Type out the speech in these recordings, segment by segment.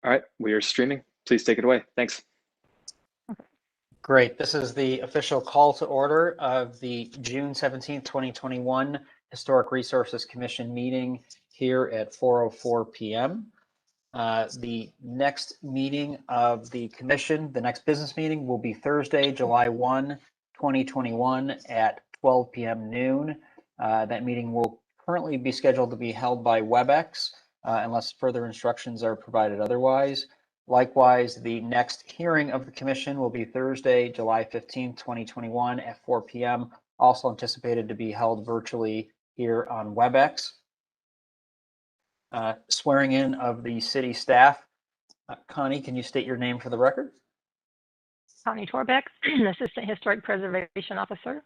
All right, we are streaming. Please take it away. Thanks. Great. This is the official call to order of the June 17th, 2021 Historic Resources Commission meeting here at 4:04 p.m. The next meeting of the commission, the next business meeting will be Thursday, July 1, 2021 at 12 p.m. noon. That meeting will currently be scheduled to be held by WebEx unless further instructions are provided otherwise. Likewise, the next hearing of the commission will be Thursday, July 15th, 2021 at 4 p.m. Also anticipated to be held virtually here on WebEx. Swearing in of the city staff. Connie, can you state your name for the record? Connie Torbeck, Assistant Historic Preservation Officer.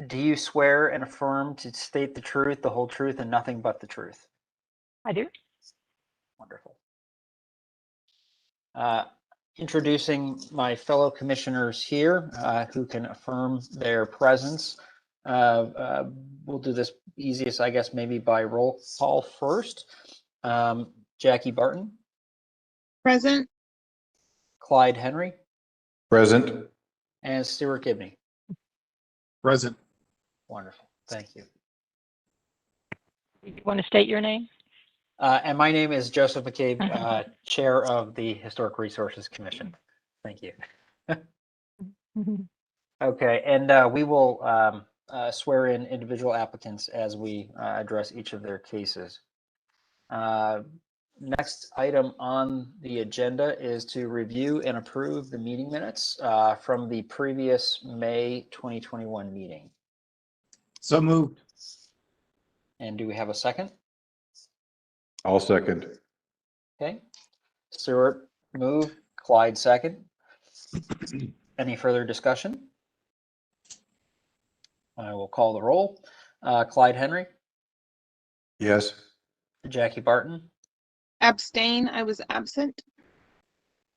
Do you swear and affirm to state the truth, the whole truth, and nothing but the truth? I do. Wonderful. Introducing my fellow commissioners here who can affirm their presence. We'll do this easiest, I guess, maybe by roll call first. Jackie Barton. Present. Clyde Henry. Present. And Stuart Gibney. Present. Wonderful. Thank you. You want to state your name? And my name is Joseph McCabe, Chair of the Historic Resources Commission. Thank you. Okay, and we will swear in individual applicants as we address each of their cases. Next item on the agenda is to review and approve the meeting minutes from the previous May 2021 meeting. So moved. And do we have a second? I'll second. Okay. Stuart move, Clyde second. Any further discussion? I will call the roll. Clyde Henry. Yes. Jackie Barton. Abstain. I was absent.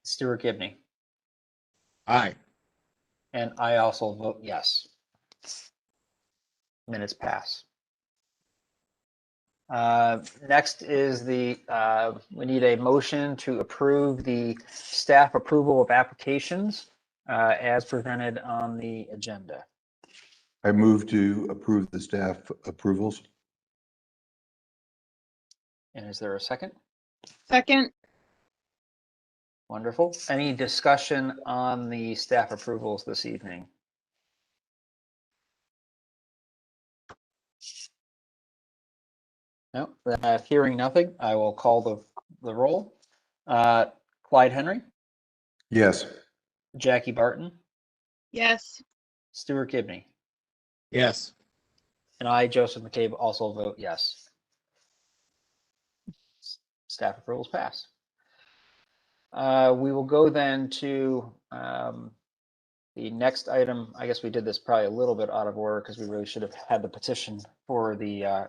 Stuart Gibney. Aye. And I also vote yes. Minutes pass. Next is the, we need a motion to approve the staff approval of applications as presented on the agenda. I move to approve the staff approvals. And is there a second? Second. Wonderful. Any discussion on the staff approvals this evening? No, hearing nothing, I will call the roll. Clyde Henry. Yes. Jackie Barton. Yes. Stuart Gibney. Yes. And I, Joseph McCabe, also vote yes. Staff approvals pass. We will go then to the next item. I guess we did this probably a little bit out of order because we really should have had the petition for the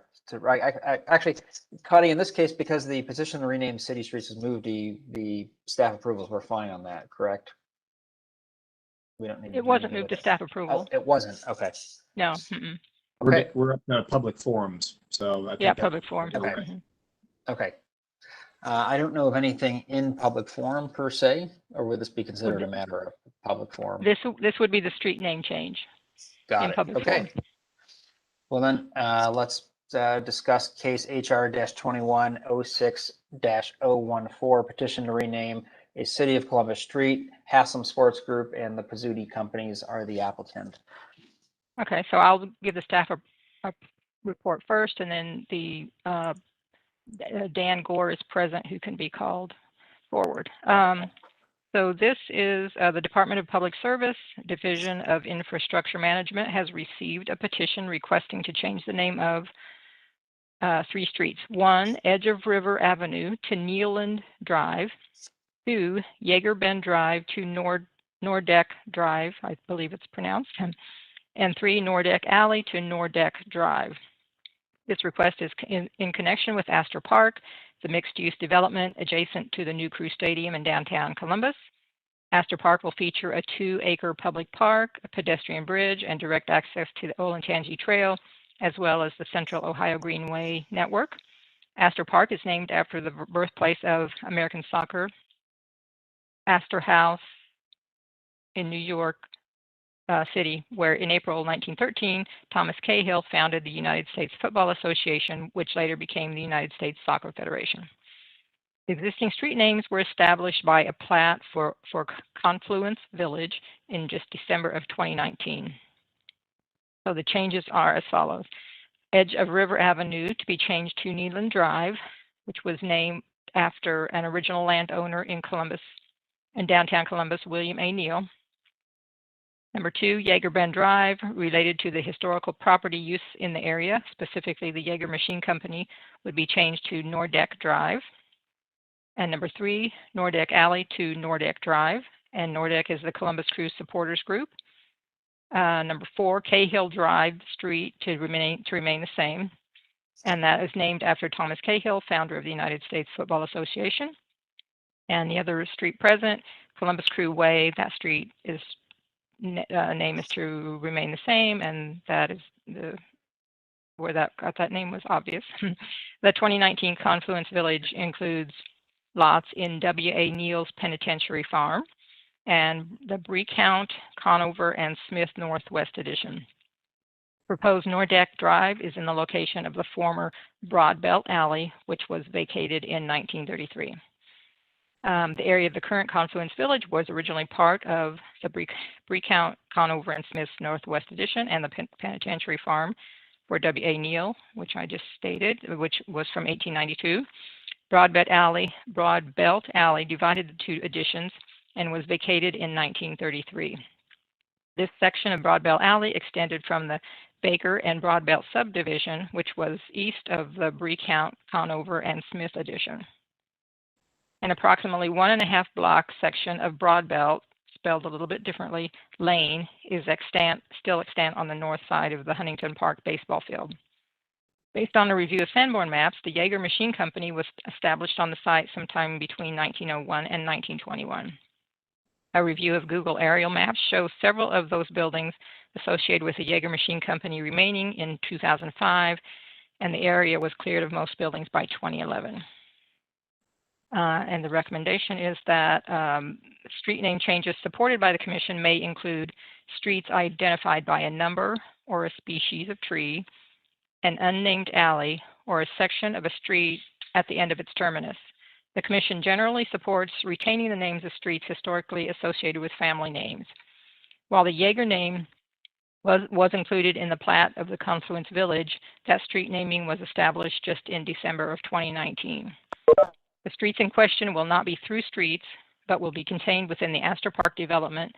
actually, Connie, in this case, because the petition to rename city streets has moved, the staff approvals were fine on that, correct? We don't need. It wasn't moved to staff approval. Oh, it wasn't. Okay. No. Okay. We're up to public forums, so I think Yeah, public forum. Okay. Okay. I don't know of anything in public forum per se, or would this be considered a matter of public forum? This would be the street name change. Got it. Okay. Forum. Well then, let's discuss case HR-2106-014, petition to rename a City of Columbus street. Haslam Sports Group and the Pizzuti Companies are the applicant. Okay, so I'll give the staff a report first, and then the Dan Gore is present, who can be called forward. So this is the Department of Public Service, Division of Infrastructure Management has received a petition requesting to change the name of 3 streets. 1, Edge of River Avenue to Neeland Drive. 2, Jager Bend Drive to Nordeck Drive, I believe it's pronounced. And 3, Nordeck Alley to Nordeck Drive. This request is in connection with Astor Park, the mixed-use development adjacent to the new Crew Stadium in downtown Columbus. Astor Park will feature a 2-acre public park, a pedestrian bridge, and direct access to the Olentangy Trail, as well as the Central Ohio Greenway Network. Astor Park is named after the birthplace of American soccer Astor House in New York City, where in April 1913, Thomas Cahill founded the United States Football Association, which later became the United States Soccer Federation. The existing street names were established by a plat for Confluence Village in just December of 2019. So the changes are as follows. Edge of River Avenue to be changed to Needland Drive, which was named after an original landowner in Columbus, in downtown Columbus, William A. Neal. Number 2, Jager Bend Drive, related to the historical property use in the area, specifically the Jager Machine Company, would be changed to Nordeck Drive. And number 3, Nordeck Alley to Nordeck Drive, and Nordeck is the Columbus Crew Supporters Group. Number 4, Cahill Drive Street to remain the same, and that is named after Thomas Cahill, founder of the United States Football Association. And the other street present, Columbus Crew Way, that street is name is to remain the same, and that is where that got that name was obvious. The 2019 Confluence Village includes lots in W.A. Neal's Penitentiary Farm and the Breakount, Conover, and Smith Northwest Edition. Proposed Nordeck Drive is in the location of the former Broadbelt Alley, which was vacated in 1933. The area of the current Confluence Village was originally part of the Breakount, Conover, and Smith's Northwest Edition and the Penitentiary Farm for W.A. Neal, which I just stated, which was from 1892. Broadbelt Alley divided the two editions and was vacated in 1933. This section of Broadbelt Alley extended from the Baker and Broadbelt subdivision, which was east of the Breakount, Conover, and Smith Edition. An approximately 1.5 block section of Broadbelt, spelled a little bit differently, Lane, is still extant on the north side of the Huntington Park baseball field. Based on a review of Sanborn maps, the Jager Machine Company was established on the site sometime between 1901 and 1921. A review of Google aerial maps shows several of those buildings associated with the Jager Machine Company remaining in 2005, and the area was cleared of most buildings by 2011. And the recommendation is that street name changes supported by the Commission may include streets identified by a number or a species of tree, an unnamed alley, or a section of a street at the end of its terminus. The Commission generally supports retaining the names of streets historically associated with family names. While the Jager name was included in the plat of the Confluence Village, that street naming was established just in December of 2019. The streets in question will not be through streets, but will be contained within the Astor Park development,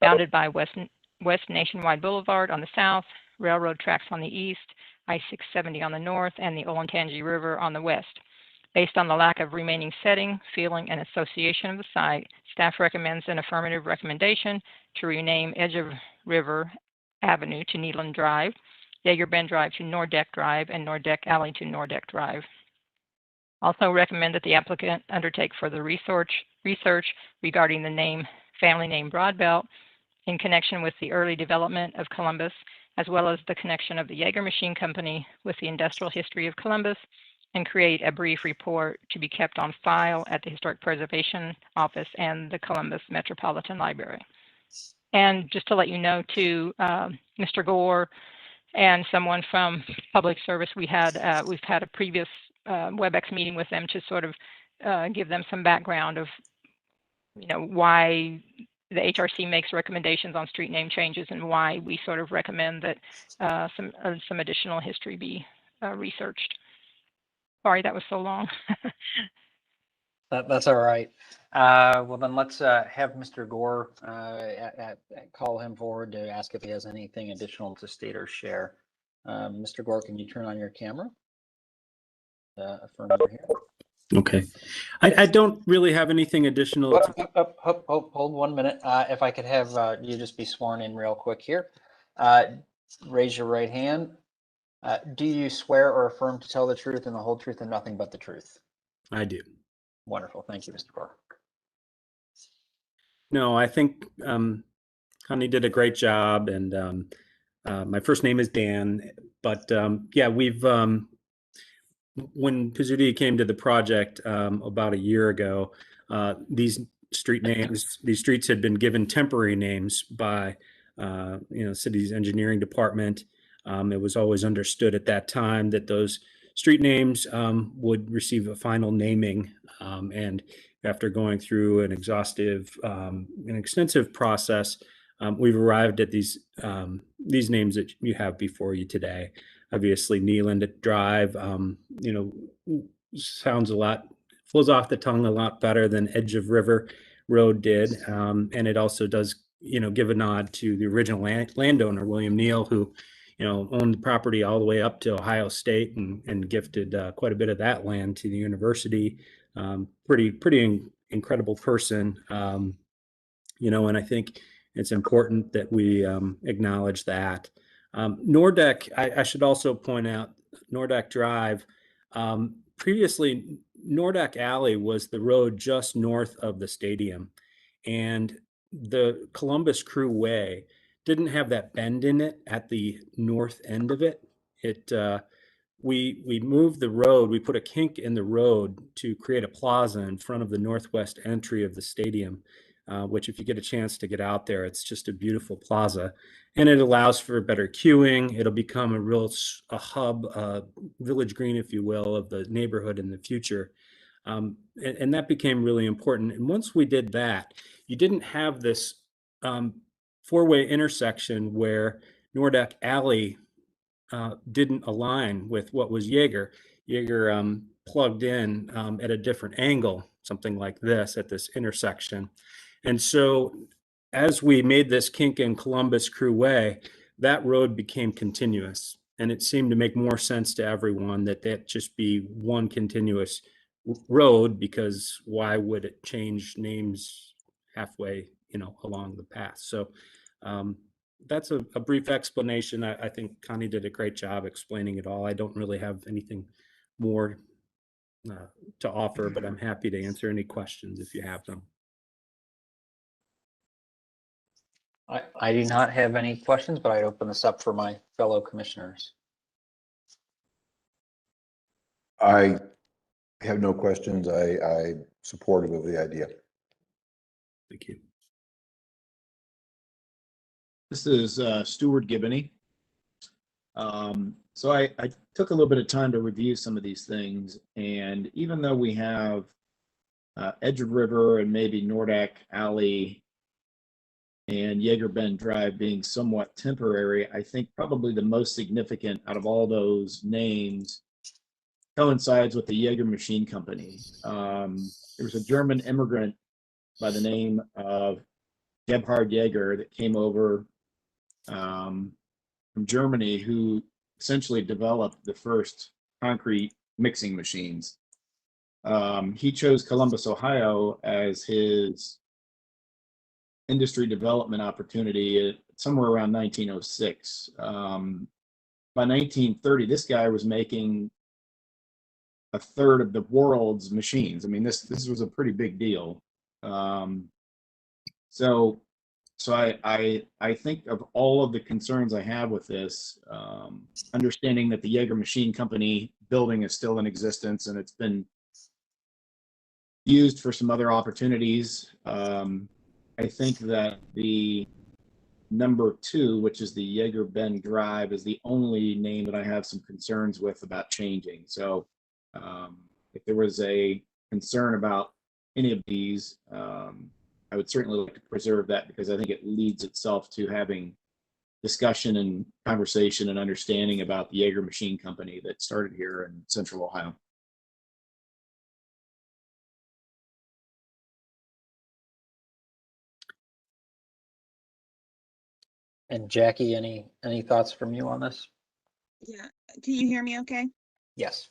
bounded by West Nationwide Boulevard on the south, railroad tracks on the east, I-670 on the north, and the Olentangy River on the west. Based on the lack of remaining setting, feeling, and association of the site, staff recommends an affirmative recommendation to rename Edge of River Avenue to Needland Drive, Jager Bend Drive to Nordeck Drive, and Nordeck Alley to Nordeck Drive. Also recommend that the applicant undertake further research regarding the family name Broadbelt in connection with the early development of Columbus, as well as the connection of the Jager Machine Company with the industrial history of Columbus, and create a brief report to be kept on file at the Historic Preservation Office and the Columbus Metropolitan Library. And just to let you know too, Mr. Gore and someone from Public Service, we've had a previous WebEx meeting with them to sort of give them some background of, why the HRC makes recommendations on street name changes and why we sort of recommend that some additional history be researched. Sorry, that was so long. That's all right. Well, then let's have Mr. Gore call him forward to ask if he has anything additional to state or share. Mr. Gore, can you turn on your camera? Affirm you're here. Okay. I don't really have anything additional. Hold 1 minute. If I could have you just be sworn in real quick here. Raise your right hand. Do you swear or affirm to tell the truth and the whole truth and nothing but the truth? I do. Wonderful. Thank you, Mr. Gore. No, I think Connie did a great job, and my first name is Dan. But yeah, we've when Pizzuti came to the project about a year ago, these street names. These streets had been given temporary names by, city's engineering department. It was always understood at that time that those street names would receive a final naming. And after going through an exhaustive and extensive process, we've arrived at these names that you have before you today. Obviously, Neeland Drive, sounds a lot, flows off the tongue a lot better than Edge of River Road did. And it also does, give a nod to the original landowner, William Neal, who, owned the property all the way up to Ohio State and gifted quite a bit of that land to the university. Pretty incredible person, and I think it's important that we acknowledge that. Nordeck, I should also point out, Nordeck Drive, previously Nordeck Alley was the road just north of the stadium, and the Columbus Crew Way didn't have that bend in it at the north end of it. We moved the road, we put a kink in the road to create a plaza in front of the northwest entry of the stadium, which if you get a chance to get out there, it's just a beautiful plaza. And it allows for better queuing. It'll become a hub, village green, if you will, of the neighborhood in the future. And that became really important. And once we did that, you didn't have this four-way intersection where Nordeck Alley didn't align with what was Jager. Jager plugged in at a different angle, something like this at this intersection. And so as we made this kink in Columbus Crew Way, that road became continuous. And it seemed to make more sense to everyone that just be one continuous road, because why would it change names halfway, along the path? So that's a brief explanation. I think Connie did a great job explaining it all. I don't really have anything more to offer, but I'm happy to answer any questions if you have them. I do not have any questions, but I'd open this up for my fellow commissioners. I have no questions. I'm supportive of the idea. Thank you. This is Stuart Gibbony. So I took a little bit of time to review some of these things, and even though we have Edge of River and maybe Nordeck Alley and Jager Bend Drive being somewhat temporary, I think probably the most significant out of all those names coincides with the Jager Machine Company. There was a German immigrant by the name of Gebhard Jager that came over from Germany, who essentially developed the first concrete mixing machines. He chose Columbus, Ohio as his industry development opportunity somewhere around 1906. By 1930, this guy was making a third of the world's machines. I mean, this was a pretty big deal. So I think of all of the concerns I have with this, understanding that the Jager Machine Company building is still in existence and it's been used for some other opportunities. I think that the number 2, which is the Jager Bend Drive, is the only name that I have some concerns with about changing. So if there was a concern about any of these, I would certainly like to preserve that, because I think it leads itself to having discussion and conversation and understanding about the Jager Machine Company that started here in Central Ohio. And Jackie, any thoughts from you on this? Yeah. Can you hear me okay? Yes.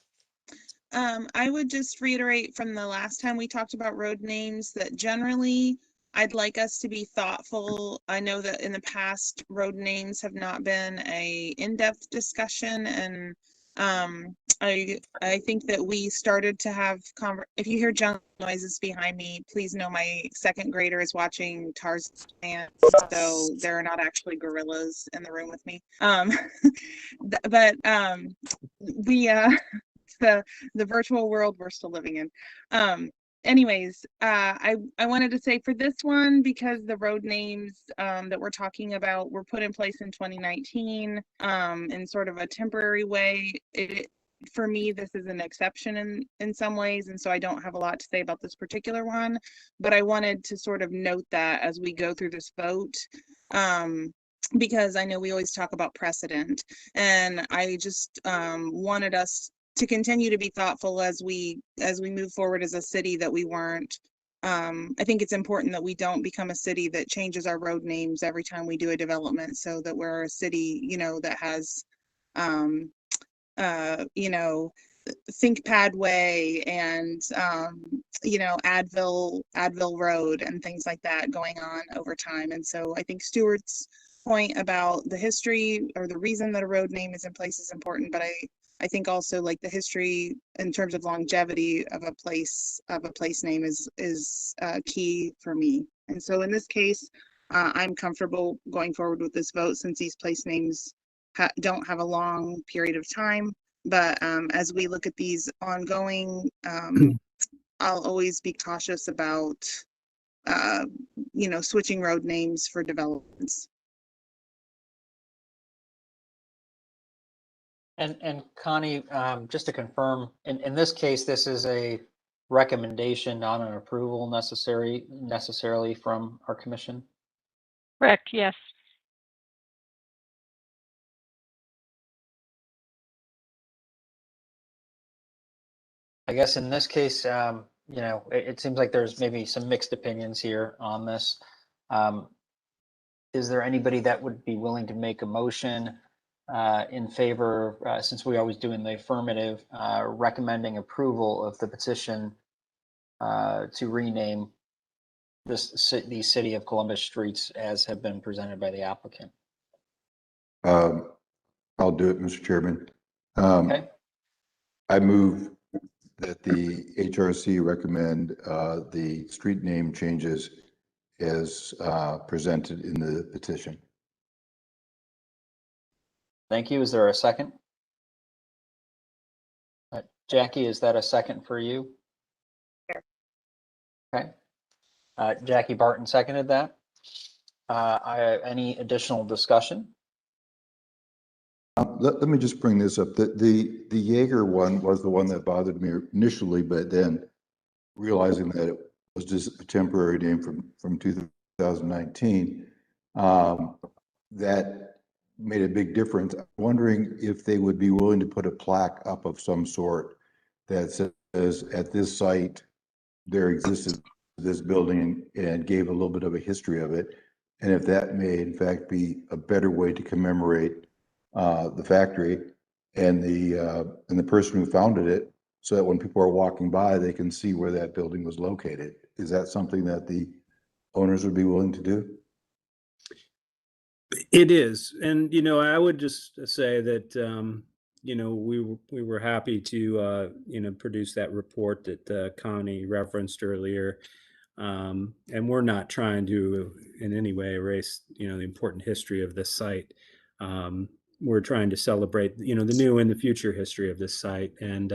I would just reiterate from the last time we talked about road names that generally I'd like us to be thoughtful. I know that in the past, road names have not been a in-depth discussion, and I think that we started to have if you hear junk noises behind me, please know my second grader is watching Tarzan, so there are not actually gorillas in the room with me. But we the virtual world we're still living in. anyways, I wanted to say for this one, because the road names that we're talking about were put in place in 2019 in sort of a temporary way. For me, this is an exception in some ways, and so I don't have a lot to say about this particular one, but I wanted to sort of note that as we go through this vote, because I know we always talk about precedent, and I just wanted us to continue to be thoughtful as we move forward as a city, that we weren't. I think it's important that we don't become a city that changes our road names every time we do a development, so that we're a city, you know, that has, you know, ThinkPad Way and, you know, Advil Road and things like that going on over time. And so I think Stuart's point about the history or the reason that a road name is in place is important, but I think also like the history in terms of longevity of a place name is key for me. And so in this case, I'm comfortable going forward with this vote since these place names don't have a long period of time. But as we look at these ongoing, I'll always be cautious about, you know, switching road names for developments. And Connie, just to confirm, in this case, this is a recommendation, not an approval necessarily from our commission? Correct, yes. I guess in this case, you know, it seems like there's maybe some mixed opinions here on this. Is there anybody that would be willing to make a motion in favor, since we always do in the affirmative, recommending approval of the petition to rename the City of Columbus streets as have been presented by the applicant? I'll do it, Mr. Chairman. Okay. I move that the HRC recommend the street name changes as presented in the petition. Thank you. Is there a second? Jackie, is that a second for you? Sure. Okay. Jackie Barton seconded that. Any additional discussion? Let me just bring this up. The Jager one was the one that bothered me initially, but then realizing that it was just a temporary name from 2019, that made a big difference. I'm wondering if they would be willing to put a plaque up of some sort that says at this site there existed this building and gave a little bit of a history of it, and if that may in fact be a better way to commemorate the factory and the person who founded it, so that when people are walking by, they can see where that building was located. Is that something that the owners would be willing to do? It is. And, you know, I would just say that, you know, we were happy to, you know, produce that report that Connie referenced earlier. And we're not trying to in any way erase, you know, the important history of this site. We're trying to celebrate, you know, the new and the future history of this site. And,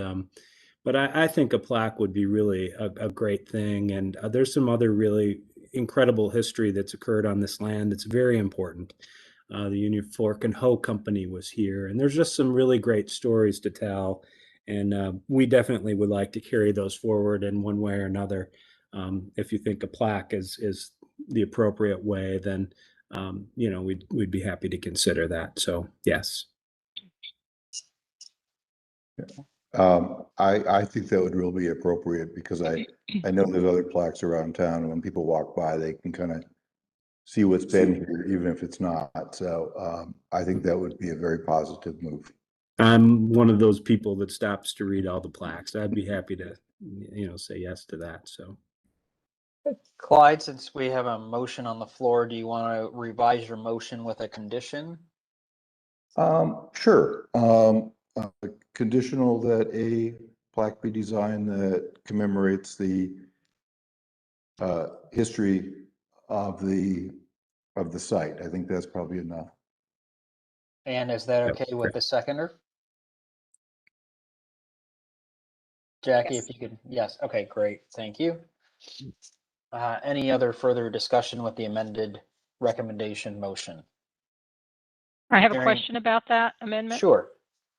but I think a plaque would be really a great thing. And there's some other really incredible history that's occurred on this land that's very important. The Union Fork and Hoe Company was here, and there's just some really great stories to tell. And we definitely would like to carry those forward in one way or another. If you think a plaque is the appropriate way, then you know, we'd be happy to consider that. So yes. I think that would really be appropriate, because I know there's other plaques around town, and when people walk by, they can kind of see what's been here, even if it's not. So I think that would be a very positive move. I'm one of those people that stops to read all the plaques. I'd be happy to, you know, say yes to that. So. Clyde, since we have a motion on the floor, do you want to revise your motion with a condition? Sure. Conditional that a plaque be designed that commemorates the history of the site. I think that's probably enough. And is that okay with the seconder? Jackie, Yes. if you could, yes, okay, great, thank you. Any other further discussion with the amended recommendation motion? I have a Hearing- question about that amendment. Sure,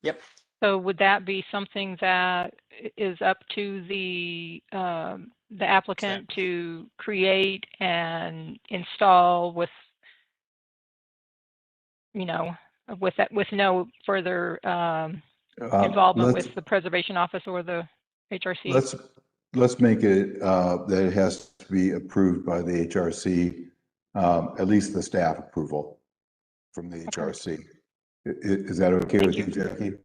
yep, So would that be something that is up to the applicant to create and install with, you know, with that, with no further involvement Let's- with the Preservation Office or the HRC? Let's make it, that it has to be approved by the HRC, at least the staff approval from the HRC. Is that okay with you, Jackie?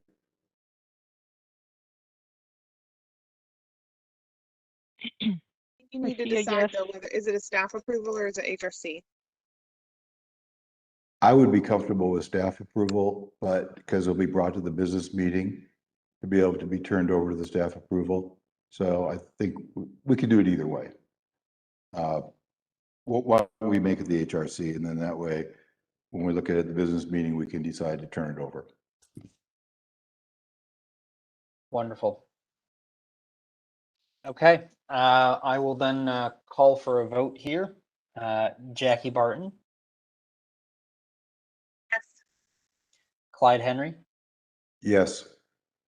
You need to see a decide yes. though, whether, is it a staff approval or is it HRC? I would be comfortable with staff approval, but because it'll be brought to the business meeting to be able to be turned over to the staff approval. So I think we could do it either way. Why don't we make it the HRC, and then that way, when we look at it at the business meeting, we can decide to turn it over. wonderful. Okay, I will then call for a vote here. Jackie Barton, Yes. Clyde Henry, Yes.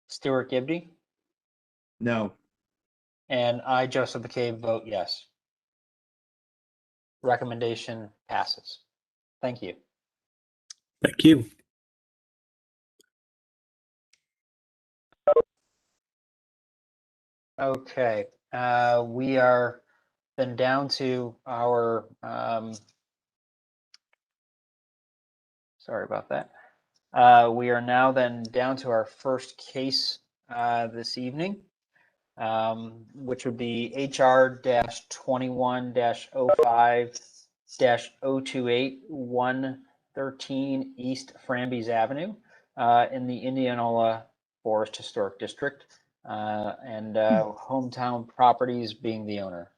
Stuart Gibney, No. and I, Joseph McCabe, vote yes. Recommendation passes. Thank you. Thank you. Okay, we are then down to our, sorry about that. We are now then down to our first case this evening, which would be HR-21-05-028 113 East Frambies Avenue in the Indianola Forest Historic District, and Hometown Properties being the owner.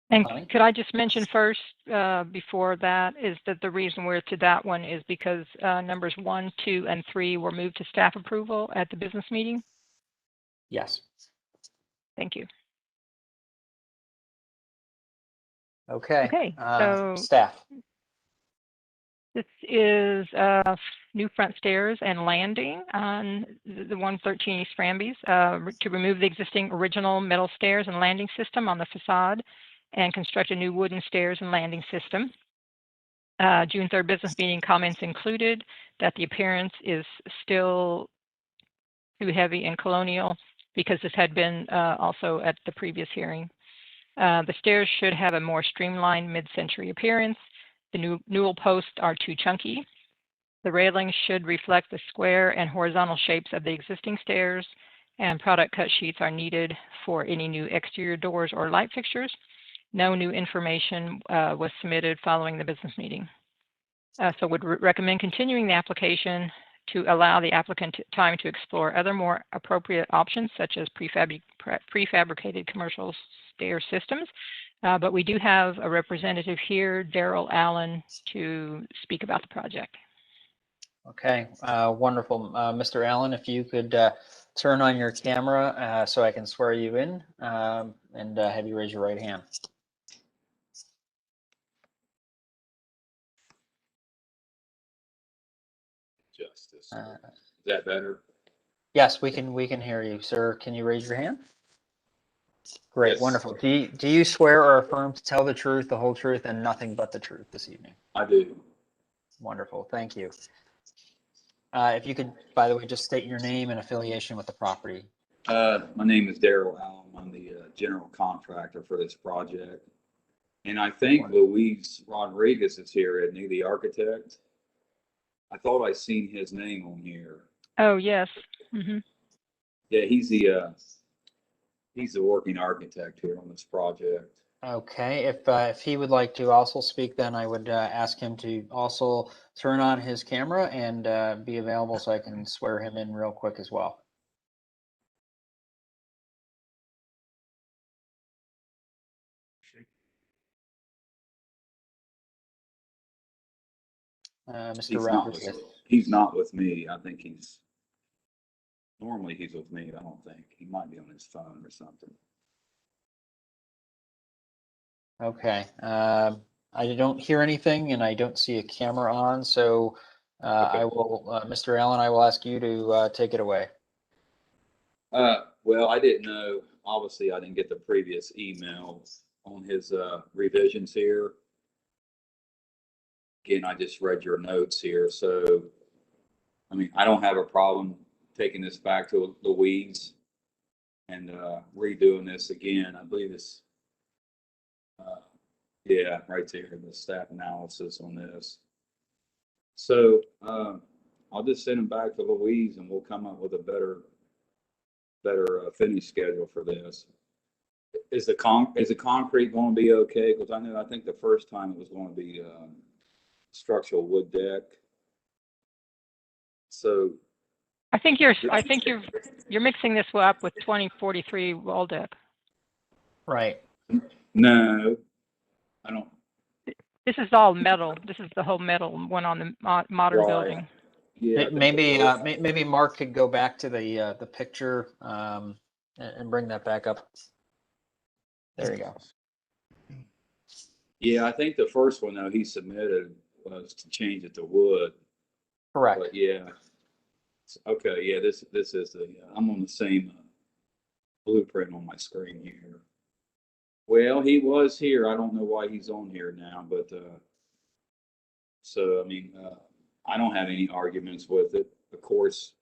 And Connie? could I just mention first, before that, is that the reason we're to that one is because numbers 1, 2, and 3 were moved to staff approval at the business meeting. Yes. Thank you. Okay. Okay, so Staff. this is new front stairs and landing on the 113 East Frambies to remove the existing original metal stairs and landing system on the facade and construct a new wooden stairs and landing system. June 3rd business meeting comments included that the appearance is still too heavy and colonial because this had been also at the previous hearing. The stairs should have a more streamlined mid-century appearance. The newel posts are too chunky. The railings should reflect the square and horizontal shapes of the existing stairs, and product cut sheets are needed for any new exterior doors or light fixtures. No new information was submitted following the business meeting. So would recommend continuing the application to allow the applicant time to explore other more appropriate options, such as prefabricated commercial stair systems. But we do have a representative here, Daryl Allen, to speak about the project. Okay, wonderful. Mr. Allen, if you could turn on your camera so I can swear you in and have you raise your right hand. Justice. Is that better? Yes, we can hear you, sir. Can you raise your hand? Great, Yes. wonderful. Do you swear or affirm to tell the truth, the whole truth, and nothing but the truth this evening? I do. Wonderful, thank you. If you could, by the way, just state your name and affiliation with the property. My name is Daryl Allen. I'm the general contractor for this project. And I think Luis Rodriguez is here, isn't he, the architect? I thought I seen his name on here. Oh, yes. Mm-hmm. Yeah, he's the working architect here on this project. Okay, if he would like to also speak, then I would ask him to also turn on his camera and be available so I can swear him in real quick as well. Mr. Rodriguez. He's not with me. I think he's Normally he's with me, I don't think. He might be on his phone or something. Okay. I don't hear anything and I don't see a camera on, so Okay. I will, Mr. Allen, I will ask you to take it away. Well, I didn't know, obviously I didn't get the previous emails on his revisions here. Again, I just read your notes here, so, I mean, I don't have a problem taking this back to Louise and redoing this again. I believe it's, yeah, right there, the staff analysis on this. So I'll just send them back to Louise and we'll come up with a better finish schedule for this. Is the concrete going to be okay? Because I think the first time it was going to be structural wood deck. So I think you're mixing this up with 2043 wall deck. Right. no, I don't. This is all metal. This is the whole metal one on the modern Right. building. Yeah, Maybe Mark could go back to the picture and bring that back up. There you go. yeah, I think the first one though he submitted was to change it to wood. Correct. But yeah. Okay. Yeah. This is the. I'm on the same blueprint on my screen here. Well, he was here. I don't know why he's on here now, but so I mean, I don't have any arguments with it. Of course,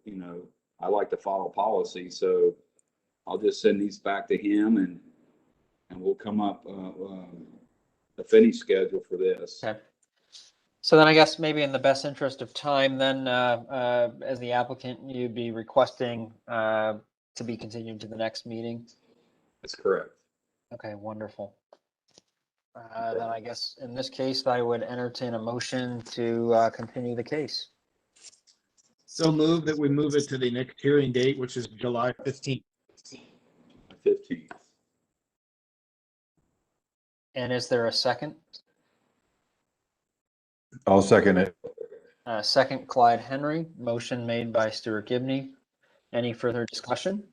you know, I like to follow policy, so I'll just send these back to him and we'll come up a finish schedule for this. Okay. So then I guess maybe in the best interest of time, then as the applicant, you'd be requesting to be continued to the next meeting. That's correct. Okay, wonderful. Then I guess in this case, I would entertain a motion to continue the case. So move that we move it to the next hearing date, which is July 15th. 15th. And is there a second? I'll second it. Second, Clyde Henry. Motion made by Stuart Gibney. Any further discussion?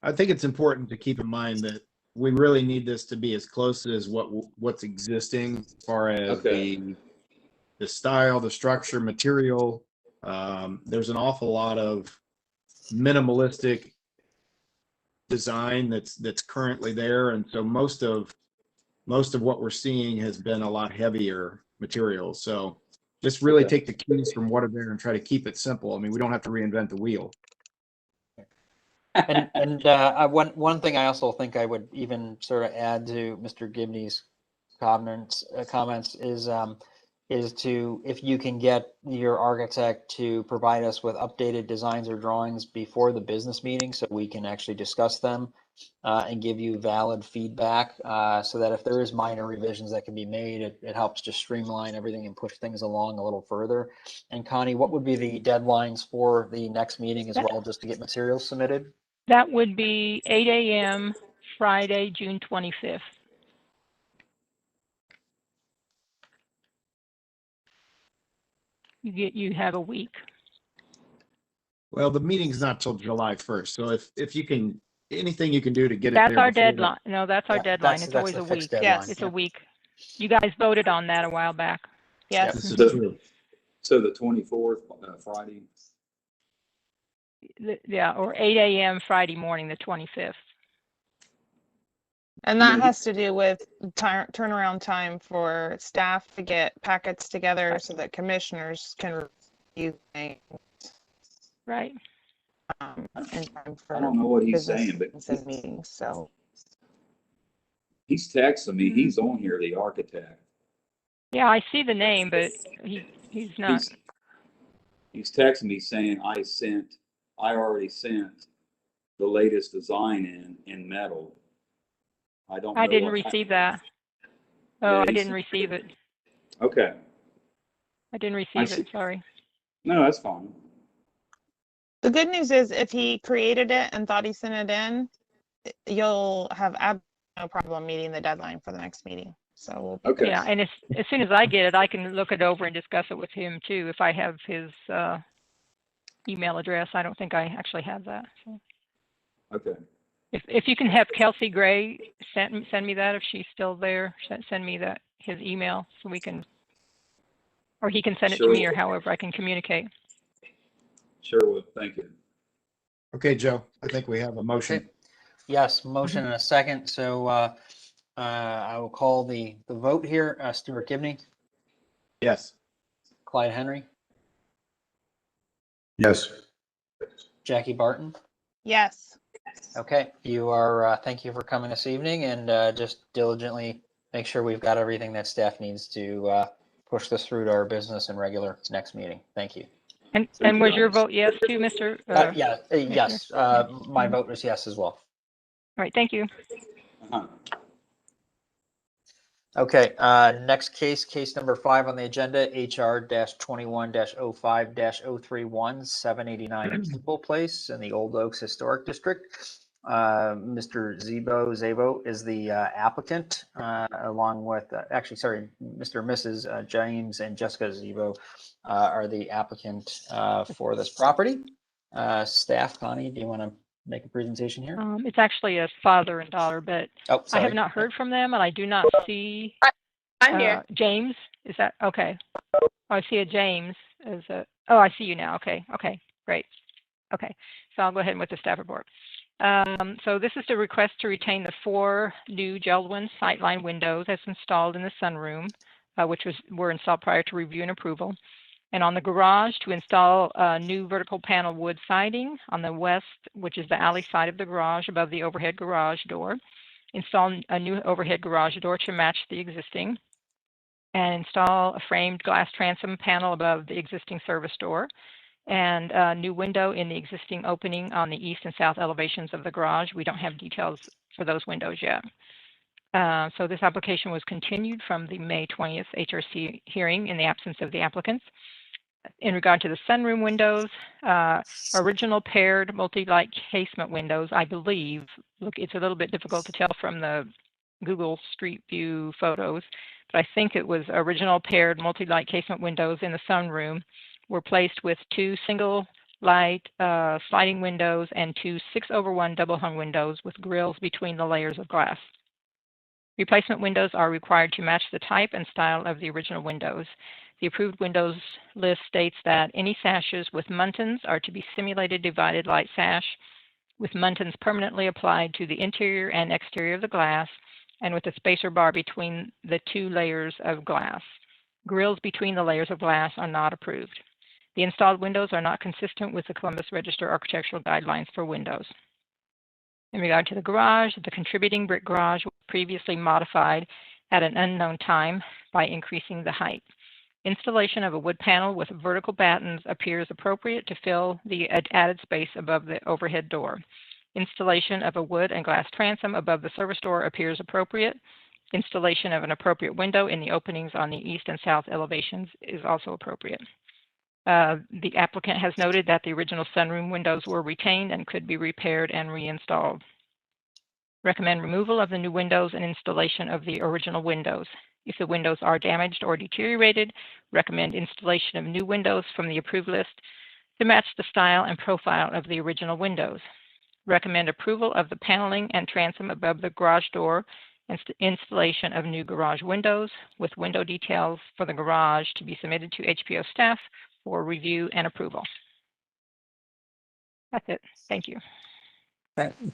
I think it's important to keep in mind that we really need this to be as close as what's existing as far as Okay. the style, the structure, material. There's an awful lot of minimalistic design that's currently there, and so most of what we're seeing has been a lot heavier materials. So just really take the cues from what are there and try to keep it simple. I mean, we don't have to reinvent the wheel. And one thing I also think I would even sort of add to Mr. Gibney's comments is to, if you can get your architect to provide us with updated designs or drawings before the business meeting, so we can actually discuss them and give you valid feedback, so that if there is minor revisions that can be made, it helps just streamline everything and push things along a little further. And Connie, what would be the deadlines for the next meeting as well, just to get materials submitted? That would be 8 a.m. Friday, June 25th. You have a week. Well, the meeting's not till July 1st. So if you can, anything you can do to get it That's there our before that- deadline. No, that's our Yeah, deadline. that's It's always the a fixed week. deadline. Yes. It's a week. You guys voted on that a while back. Yes. This is So- true. So the 24th, Friday. Yeah, or 8 a.m. Friday morning, the 25th. And that has to do with turnaround time for staff to get packets together so that commissioners can review things Right. in time for I don't know what he's business saying, but meetings. So he's texting me. He's on here, the architect. Yeah, I see the name, but he's not. He's texting me saying I already sent the latest design in metal. I don't know. I didn't what receive happened. that. Oh, Yeah, I he didn't said- receive it. Okay. I didn't I receive see. it. Sorry. No, that's fine. the good news is if he created it and thought he sent it in, you'll have no problem meeting the deadline for the next meeting. So we'll be Okay. Yeah, and as soon as I get it, I can look it over and discuss it with him too, if I have his email address. I don't think I actually have that. So Okay. if you can have Kelsey Gray send me that if she's still there, send me his email so we can, or he can send it to me, or however I can communicate. Sure will. Thank you. Okay, Joe, I think we have a motion. Okay. Yes, motion and a second. So I will call the vote here. Stuart Gibney, Yes. Clyde Henry, Yes. Jackie Barton. Yes. Okay, you are, thank you for coming this evening, and just diligently make sure we've got everything that staff needs to push this through to our business and regular next meeting. Thank you. And Thank you, was your guys. vote yes too, Mr.? Yes, my vote was yes as well. All right, thank you. Uh-huh. Okay, next case number 5 on the agenda, HR-21-05-031, 789 Maple Place in the Old Oaks Historic District. Mr. Zabo is the applicant, along with, Mr. and Mrs. James and Jessica Zabo are the applicant for this property. Staff, Connie, do you want to make a presentation here? It's actually a father and daughter, but Oh, I sorry. have not heard from them, and I do not see I'm here. James. Is that okay? Oh, I see a James as a. Oh, I see you now. Okay. Okay. Great. Okay. So I'll go ahead with the staff report. So this is the request to retain the 4 new Geldwin sightline windows as installed in the sunroom, which were installed prior to review and approval. And on the garage, to install new vertical panel wood siding on the west, which is the alley side of the garage above the overhead garage door. Install a new overhead garage door to match the existing. And install a framed glass transom panel above the existing service door. And a new window in the existing opening on the east and south elevations of the garage. We don't have details for those windows yet. So this application was continued from the May 20th HRC hearing in the absence of the applicants. In regard to the sunroom windows, original paired multi-light casement windows, I believe, look, it's a little bit difficult to tell from the Google Street View photos, but I think it was original paired multi-light casement windows in the sunroom were placed with 2 single light sliding windows and 2 6/1 double hung windows with grills between the layers of glass. Replacement windows are required to match the type and style of the original windows. The approved windows list states that any sashes with muntins are to be simulated divided light sash with muntins permanently applied to the interior and exterior of the glass and with a spacer bar between the 2 layers of glass. Grills between the layers of glass are not approved. The installed windows are not consistent with the Columbus Register architectural guidelines for windows. In regard to the garage, the contributing brick garage was previously modified at an unknown time by increasing the height. Installation of a wood panel with vertical battens appears appropriate to fill the added space above the overhead door. Installation of a wood and glass transom above the service door appears appropriate. Installation of an appropriate window in the openings on the east and south elevations is also appropriate. The applicant has noted that the original sunroom windows were retained and could be repaired and reinstalled. Recommend removal of the new windows and installation of the original windows. If the windows are damaged or deteriorated, recommend installation of new windows from the approved list to match the style and profile of the original windows. Recommend approval of the paneling and transom above the garage door and installation of new garage windows with window details for the garage to be submitted to HPO staff for review and approval. That's it. Thank you.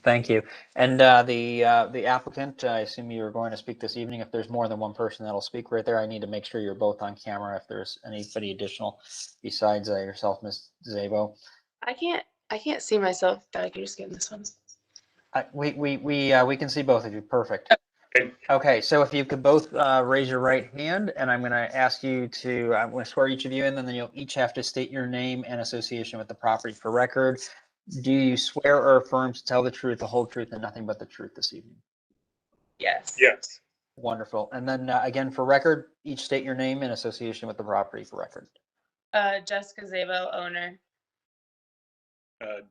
Thank you. And the applicant, I assume you're going to speak this evening. If there's more than one person that'll speak right there, I need to make sure you're both on camera. If there's anybody additional besides yourself, Ms. Zabo. I can't see myself. I can just get in this one. We can see both of you. Perfect. Okay, so if you could both raise your right hand, and I'm going to ask you to, I'm going to swear each of you in, and then you'll each have to state your name and association with the property for record. Do you swear or affirm to tell the truth, the whole truth, and nothing but the truth this evening? Yes. Yes. Wonderful. And then again, for record, each state your name and association with the property for record. Jessica Zabo, owner.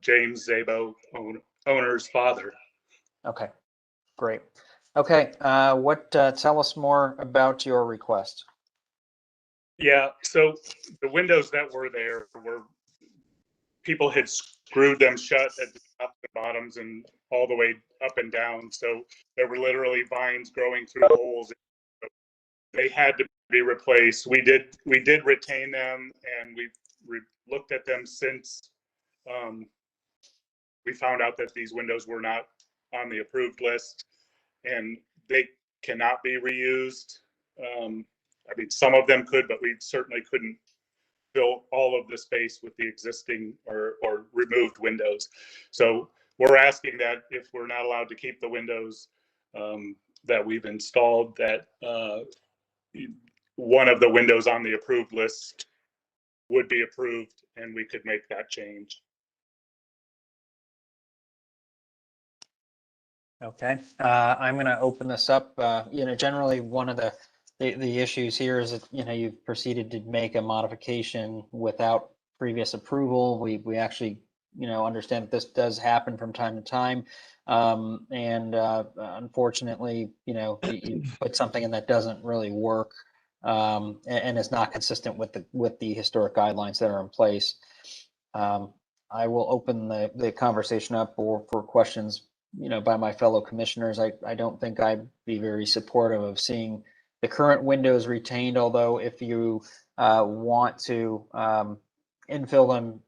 James Zabo, owner's father. Okay, great. Okay, tell us more about your request. Yeah, so the windows that were there were people had screwed them shut at the top and bottoms and all the way up and down. So there were literally vines growing through holes. They had to be replaced. We did retain them, and we've looked at them since we found out that these windows were not on the approved list, and they cannot be reused. I mean, some of them could, but we certainly couldn't fill all of the space with the existing or removed windows. So we're asking that if we're not allowed to keep the windows that we've installed, that one of the windows on the approved list would be approved and we could make that change. Okay, I'm going to open this up. Generally one of the issues here is that, you've proceeded to make a modification without previous approval. We actually, understand that this does happen from time to time. Unfortunately, you put something in that doesn't really work, and is not consistent with the historic guidelines that are in place. I will open the conversation up for questions, by my fellow commissioners. I don't think I'd be very supportive of seeing the current windows retained, although if you want to infill them,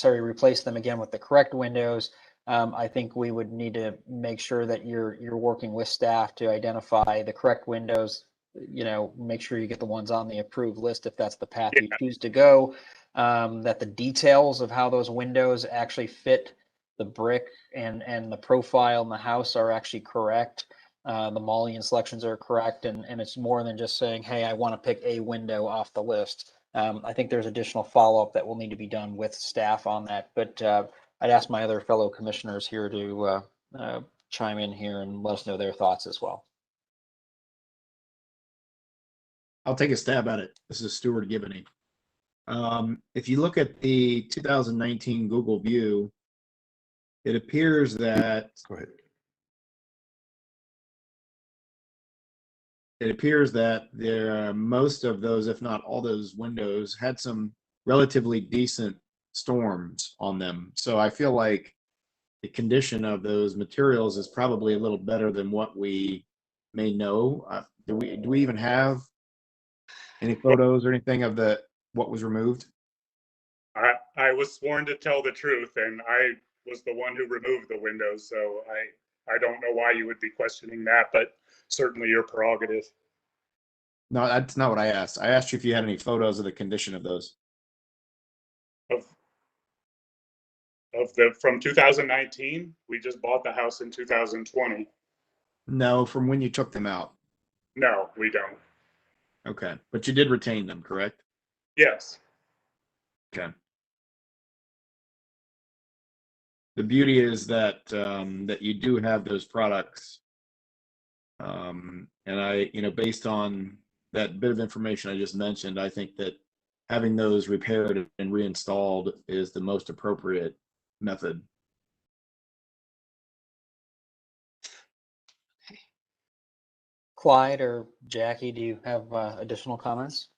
replace them again with the correct windows, I think we would need to make sure that you're working with staff to identify the correct windows. Make sure you get the ones on the approved list if that's the path you choose to go. That the details of how those windows actually fit the brick and the profile in the house are actually correct. The mullion selections are correct, and it's more than just saying, hey, I want to pick a window off the list. I think there's additional follow-up that will need to be done with staff on that, but I'd ask my other fellow commissioners here to chime in here and let us know their thoughts as well. I'll take a stab at it. This is Stuart Gibney. If you look at the 2019 Google View, it appears that Go ahead. It appears that most of those, if not all those windows, had some relatively decent storms on them. So I feel like the condition of those materials is probably a little better than what we may know. Do we even have any photos or anything of what was removed? I was sworn to tell the truth, and I was the one who removed the windows, so I don't know why you would be questioning that, but certainly your prerogative. No, that's not what I asked. I asked you if you had any photos of the condition of those. From 2019, we just bought the house in 2020. No, from when you took them out. No, we don't. Okay, but you did retain them, correct? Yes. Okay. The beauty is that that you do have those products, and based on that bit of information I just mentioned, I think that having those repaired and reinstalled is the most appropriate method. Clyde or Jackie, do you have additional comments?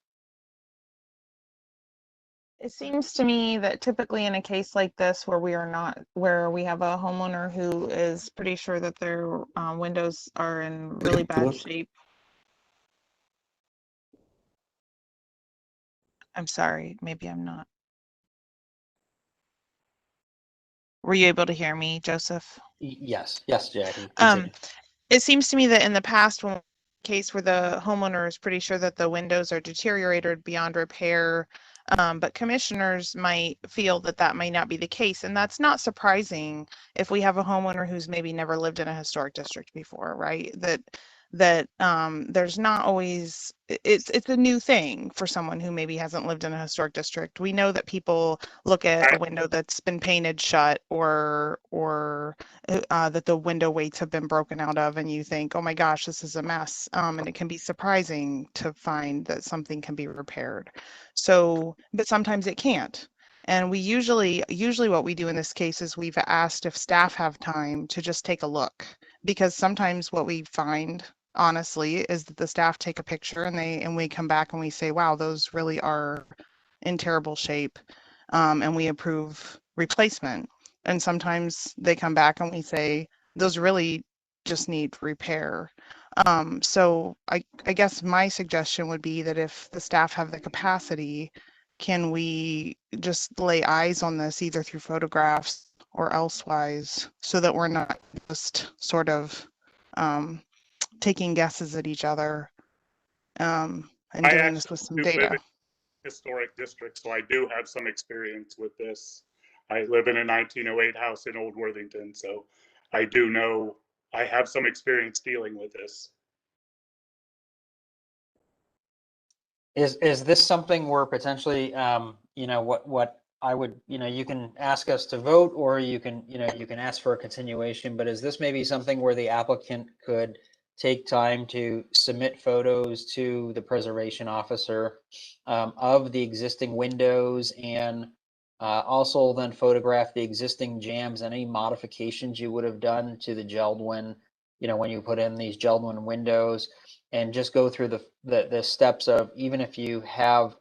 It seems to me that typically in a case like this where we have a homeowner who is pretty sure that their windows are in really bad shape. I'm sorry, maybe I'm not. Were you able to hear me, Joseph? Yes, Jackie. Continue. It seems to me that in the past, when case where the homeowner is pretty sure that the windows are deteriorated beyond repair, but commissioners might feel that that may not be the case, and that's not surprising if we have a homeowner who's maybe never lived in a historic district before, right? That there's not always, it's a new thing for someone who maybe hasn't lived in a historic district. We know that people look at a window that's been painted shut or that the window weights have been broken out of, and you think, oh my gosh, this is a mess. And it can be surprising to find that something can be repaired. So, but sometimes it can't. And we usually what we do in this case is we've asked if staff have time to just take a look, because sometimes what we find, honestly, is that the staff take a picture and we come back and we say, wow, those really are in terrible shape. And we approve replacement. And sometimes they come back and we say, those really just need repair. So I guess my suggestion would be that if the staff have the capacity, can we just lay eyes on this either through photographs or elsewise, so that we're not just sort of taking guesses at each other and I doing this with some actually do live data. in historic district, so I do have some experience with this. I live in a 1908 house in Old Worthington, so I do know, I have some experience dealing with this. Is this something where potentially, you know, what I would, you know, you can ask us to vote, or you can, you know, you can ask for a continuation, but is this maybe something where the applicant could take time to submit photos to the preservation officer of the existing windows, and also then photograph the existing jambs, any modifications you would have done to the Geldwin, you know, when you put in these Geldwin windows, and just go through the steps of, even if you have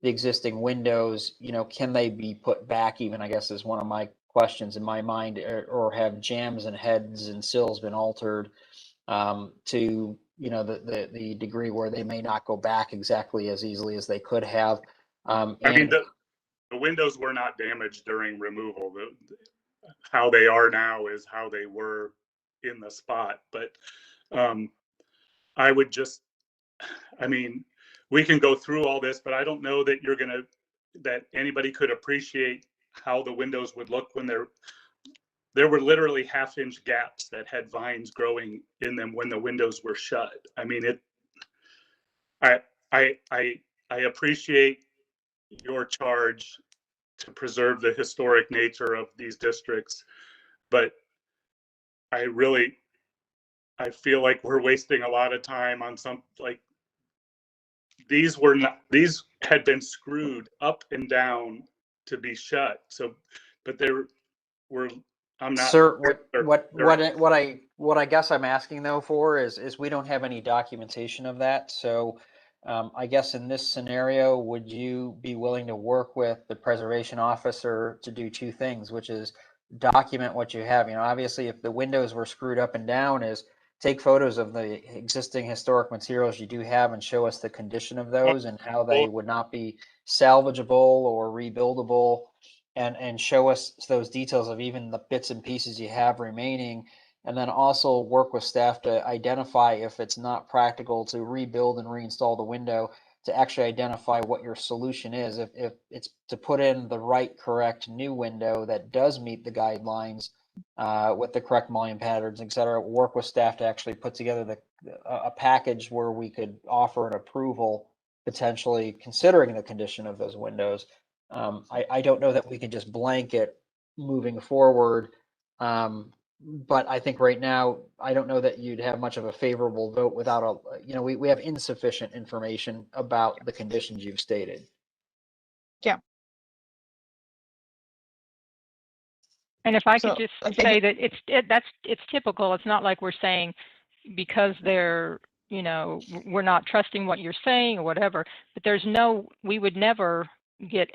the existing windows, you know, can they be put back even, I guess, is one of my questions in my mind, or have jambs and heads and sills been altered to, you know, the degree where they may not go back exactly as easily as they could have. I mean, And the windows were not damaged during removal. How they are now is how they were in the spot. But I would just, I mean, we can go through all this, but I don't know that that anybody could appreciate how the windows would look when there were literally 1/2-inch gaps that had vines growing in them when the windows were shut. I mean, I appreciate your charge to preserve the historic nature of these districts, but I feel like we're wasting a lot of time on these had been screwed up and down to be shut. So, but were, I'm not. sir, what I guess I'm asking though for is we don't have any documentation of that. So I guess in this scenario, would you be willing to work with the preservation officer to do two things, which is document what you have? You know, obviously, if the windows were screwed up and down, is take photos of the existing historic materials you do have and show us the condition of those and how they would not be salvageable or rebuildable, and show us those details of even the bits and pieces you have remaining. And then also work with staff to identify, if it's not practical to rebuild and reinstall the window, to actually identify what your solution is. If it's to put in the right, correct new window that does meet the guidelines with the correct volume patterns, et cetera, work with staff to actually put together a package where we could offer an approval, potentially considering the condition of those windows. I don't know that we can just blanket moving forward. But I think right now, I don't know that you'd have much of a favorable vote without you know, we have insufficient information about the conditions you've stated. Yeah. And if I So, could just say that it's typical. It's not like we're saying because they're, you know, we're not trusting what you're saying or whatever, but we would never get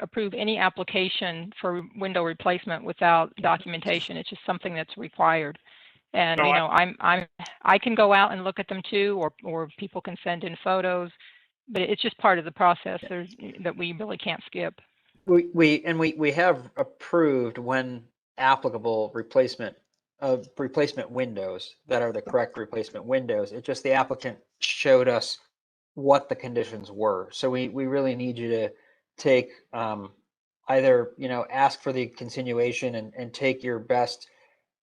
approve any application for window replacement without documentation. It's just something that's required. And No, you know, I can go out and look at them too, or people can send in photos, but it's just part of the process that we really can't skip. We have approved, when applicable, replacement windows that are the correct replacement windows. It's just the applicant showed us what the conditions were. So we really need you to take either, you know, ask for the continuation and take your best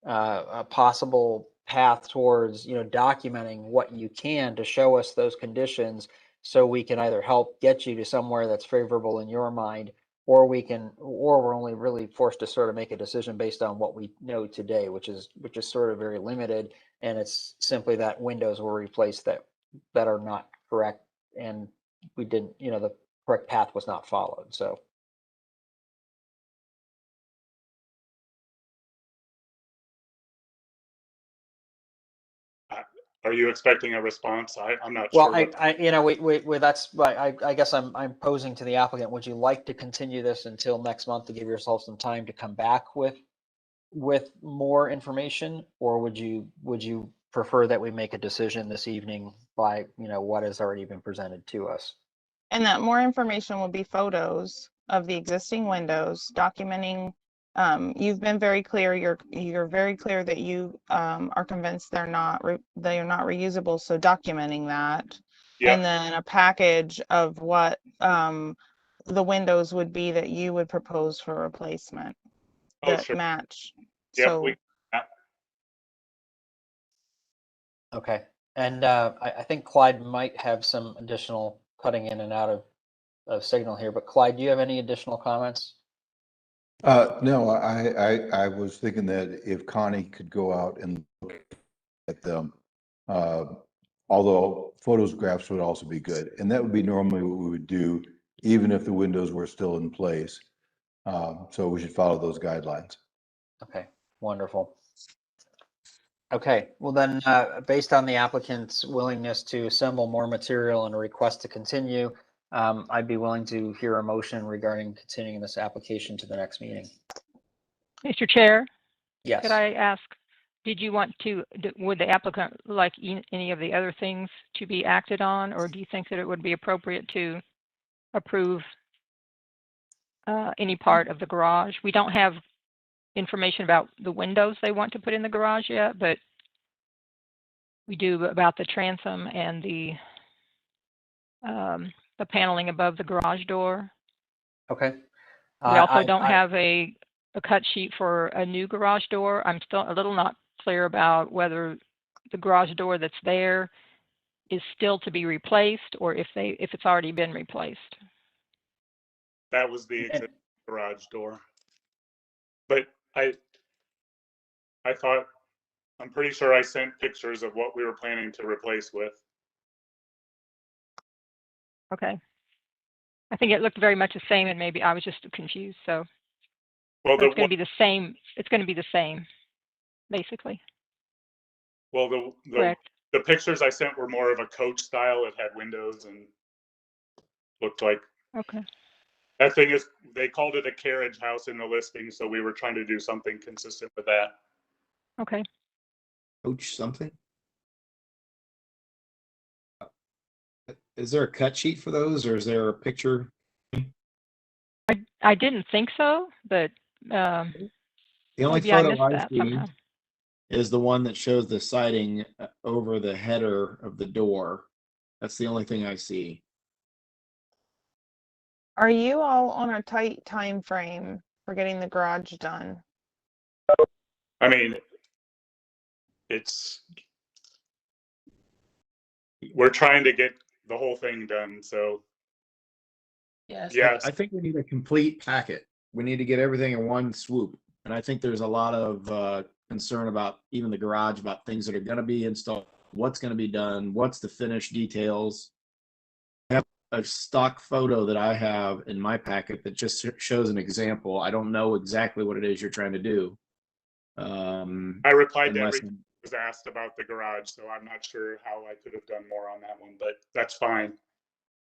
possible path towards, you know, documenting what you can to show us those conditions, so we can either help get you to somewhere that's favorable in your mind, or we're only really forced to sort of make a decision based on what we know today, which is sort of very limited, and it's simply that windows were replaced that are not correct, and we didn't, you know, the correct path was not followed. So Are you expecting a response? I'm not Well, sure. you know, that's, I guess I'm posing to the applicant, would you like to continue this until next month to give yourself some time to come back with more information? Or would you prefer that we make a decision this evening by, you know, what has already been presented to us? And that more information will be photos of the existing windows documenting, you've been very clear, you're very clear that you are convinced they are not reusable, so documenting that. Yeah. And then a package of what the windows would be that you would propose for replacement Oh, that sure. match. Yep. So Okay, and I think Clyde might have some additional cutting in and out of signal here, but Clyde, do you have any additional comments? No, I was thinking that if Connie could go out and look at them, although photographs would also be good, and that would be normally what we would do, even if the windows were still in place. So we should follow those guidelines. Okay, wonderful. Okay, well then, based on the applicant's willingness to assemble more material and a request to continue, I'd be willing to hear a motion regarding continuing this application to the next meeting. Mr. Chair, Yes. could I ask, did you want to, would the applicant like any of the other things to be acted on, or do you think that it would be appropriate to approve any part of the garage? We don't have information about the windows they want to put in the garage yet, but we do about the transom and the paneling above the garage door. Okay. We also don't have a cut sheet for a new garage door. I'm still a little not clear about whether the garage door that's there is still to be replaced or if it's already been replaced. That was the existing garage door. But I thought, I'm pretty sure I sent pictures of what we were planning to replace with. Okay. I think it looked very much the same, and maybe I was just confused. So Well, it's going to be the same. It's going to be the same, basically. Well, Correct. the pictures I sent were more of a coach style. It had windows and looked like. Okay. That thing is, they called it a carriage house in the listing, so we were trying to do something consistent with that. Okay. Coach something? Is there a cut sheet for those, or is there a picture? I didn't think so, but The only maybe I photo missed I that see somehow. is the one that shows the siding over the header of the door. That's the only thing I see. are you all on a tight time frame for getting the garage done? I mean, we're trying to get the whole thing done, so. Yes. Yes. I think we need a complete packet. We need to get everything in one swoop. And I think there's a lot of concern about even the garage, about things that are going to be installed, what's going to be done, what's the finished details. I have a stock photo that I have in my packet that just shows an example. I don't know exactly what it is you're trying to do. I replied to unless- everything that was asked about the garage, so I'm not sure how I could have done more on that one, but that's fine.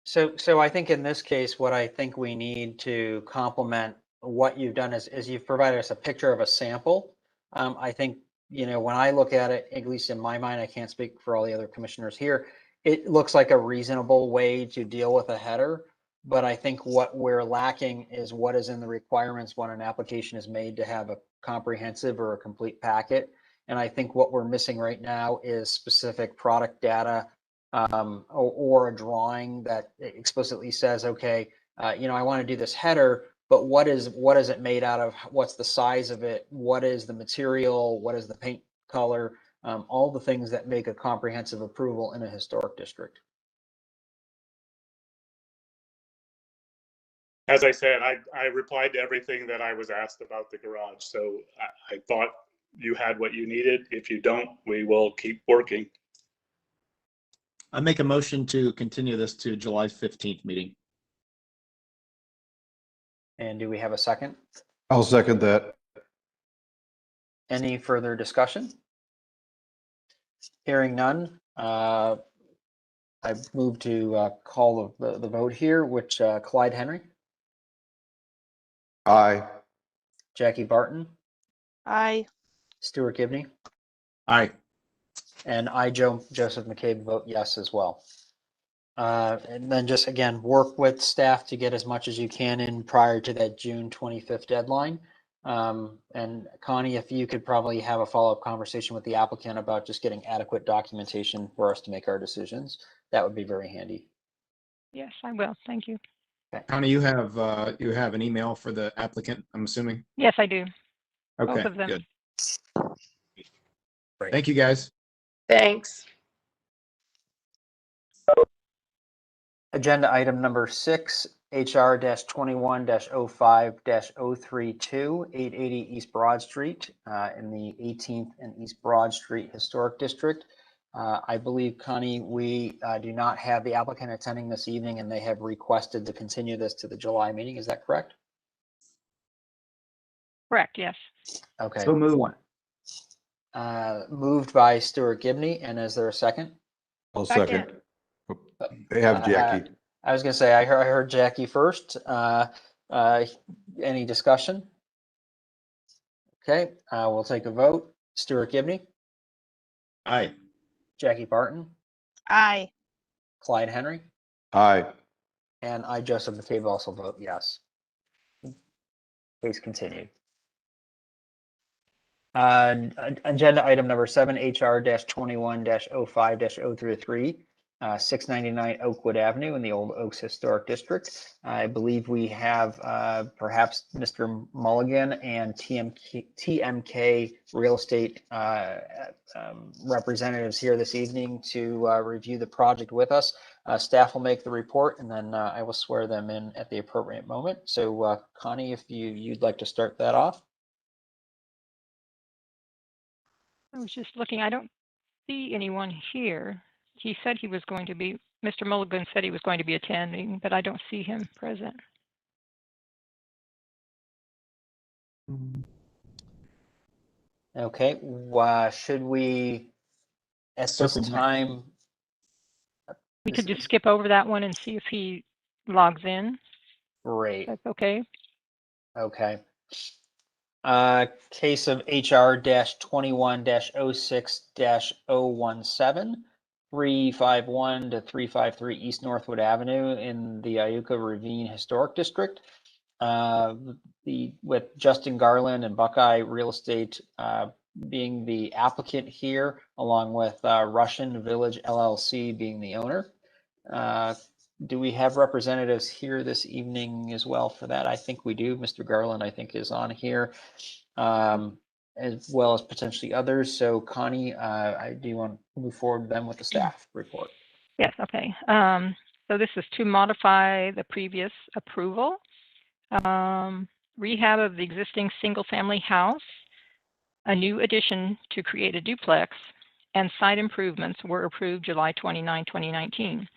So I think in this case, what I think we need to complement what you've done is you've provided us a picture of a sample. I think, you know, when I look at it, at least in my mind, I can't speak for all the other commissioners here, it looks like a reasonable way to deal with a header. But I think what we're lacking is what is in the requirements when an application is made to have a comprehensive or a complete packet. And I think what we're missing right now is specific product data, or a drawing that explicitly says, okay, you know, I want to do this header, but what is it made out of? What's the size of it? What is the material? What is the paint color? All the things that make a comprehensive approval in a historic district. As I said, I replied to everything that I was asked about the garage, so I thought you had what you needed. If you don't, we will keep working. I make a motion to continue this to July 15th meeting. And do we have a second? I'll second that. Any further discussion? Hearing none, I move to call the vote here, which Clyde Henry, Aye. Jackie Barton, Aye. Stuart Gibney, Aye. and I, Joseph McCabe, vote yes as well. And then just again, work with staff to get as much as you can in prior to that June 25th deadline. And Connie, if you could probably have a follow-up conversation with the applicant about just getting adequate documentation for us to make our decisions, that would be very handy. Yes, I will. Thank you. Connie, you have an email for the applicant, I'm assuming? Yes, I do. Okay, Both of them. good. Great. Thank you, guys. Thanks. Agenda item number 6, HR-21-05-032, 880 East Broad Street in the 18th and East Broad Street Historic District. I believe, Connie, we do not have the applicant attending this evening, and they have requested to continue this to the July meeting. Is that correct? Correct, yes. Okay. So moved. Moved by Stuart Gibney, and is there a second? I'll Second. second. They have Jackie. I was going to say, I heard Jackie first. Any discussion? Okay, we'll take a vote. Stuart Gibney, Aye. Jackie Barton, Aye. Clyde Henry, Aye. and I, Joseph McCabe, also vote yes. Please continue. Agenda item number 7, HR-21-05-033, 699 Oakwood Avenue in the Old Oaks Historic District. I believe we have perhaps Mr. Mulligan and TMK Real Estate representatives here this evening to review the project with us. Staff will make the report, and then I will swear them in at the appropriate moment. So Connie, if you'd like to start that off. I was just looking. I don't see anyone here. He said he was going to be, Mr. Mulligan said he was going to be attending, but I don't see him present. Okay, should we, at this time? We could just skip over that one and see if he logs in. Great. That's okay. Okay. Case of HR-21-06-017, 351 to 353 East Northwood Avenue in the Iuka Ravine Historic District. With Justin Garland and Buckeye Real Estate being the applicant here, along with Russian Village LLC being the owner. Do we have representatives here this evening as well for that? I think we do. Mr. Garland, I think, is on here, as well as potentially others. So Connie, do you want to move forward then with the staff report? Yes, okay. So this is to modify the previous approval. Rehab of the existing single-family house, a new addition to create a duplex, and site improvements were approved July 29, 2019.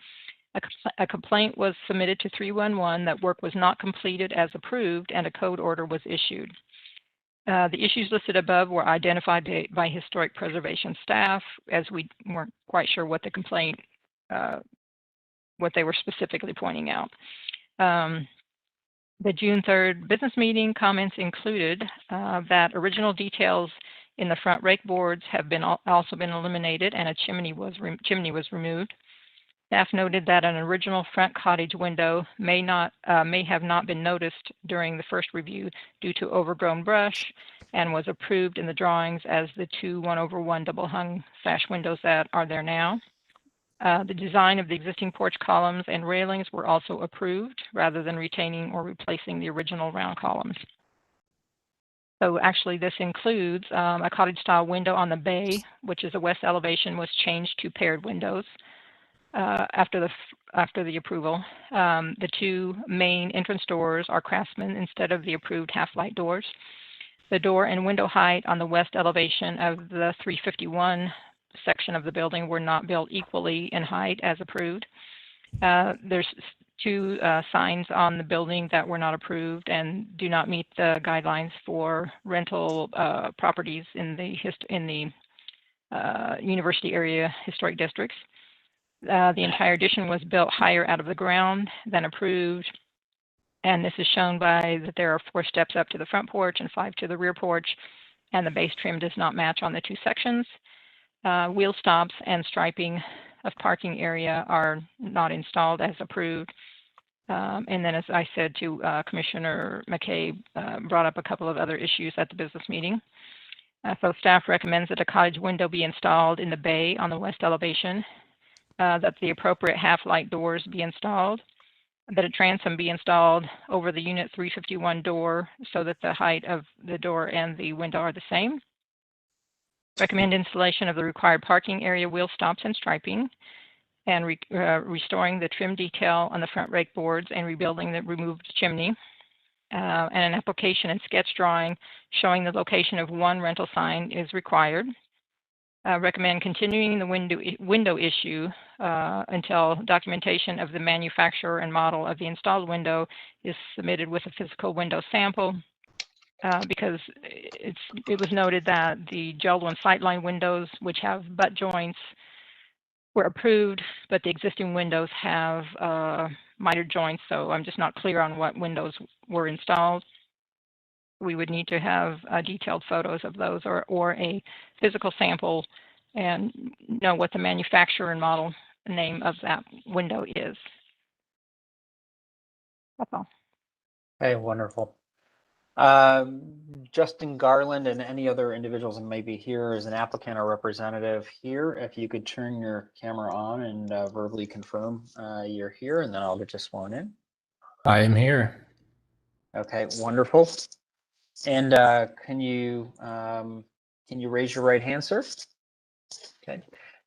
A complaint was submitted to 311 that work was not completed as approved, and a code order was issued. The issues listed above were identified by historic preservation staff, as we weren't quite sure what the complaint, what they were specifically pointing out. The June 3rd business meeting comments included that original details in the front rake boards have also been eliminated, and a chimney was removed. Staff noted that an original front cottage window may have not been noticed during the first review due to overgrown brush, and was approved in the drawings as the two 1/1 double hung sash windows that are there now. The design of the existing porch columns and railings were also approved, rather than retaining or replacing the original round columns. So actually this includes a cottage style window on the bay, which is the west elevation, was changed to paired windows. After the approval. The two main entrance doors are Craftsman instead of the approved half-light doors. The door and window height on the west elevation of the 351 section of the building were not built equally in height as approved. There's two signs on the building that were not approved and do not meet the guidelines for rental properties in the university area historic districts. The entire addition was built higher out of the ground than approved. And this is shown by that there are 4 steps up to the front porch and 5 to the rear porch, and the base trim does not match on the 2 sections. Wheel stops and striping of parking area are not installed as approved. And then, as I said to Commissioner McKay, brought up a couple of other issues at the business meeting. So staff recommends that a cottage window be installed in the bay on the west elevation, that the appropriate half-light doors be installed, that a transom be installed over the Unit 351 door so that the height of the door and the window are the same. Recommend installation of the required parking area wheel stops and striping, and restoring the trim detail on the front rake boards and rebuilding the removed chimney. And an application and sketch drawing showing the location of 1 rental sign is required. Recommend continuing the window issue until documentation of the manufacturer and model of the installed window is submitted with a physical window sample, because it was noted that the Jeld-Wen sightline windows, which have butt joints, were approved, but the existing windows have miter joints, so I'm just not clear on what windows were installed. We would need to have detailed photos of those or a physical sample and know what the manufacturer and model name of that window is. That's all. Okay, wonderful. Justin Garland and any other individuals that may be here as an applicant or representative here, if you could turn your camera on and verbally confirm you're here, and then I'll get you sworn in. I am here. Okay, wonderful. And can you raise your right hand, sir? Okay.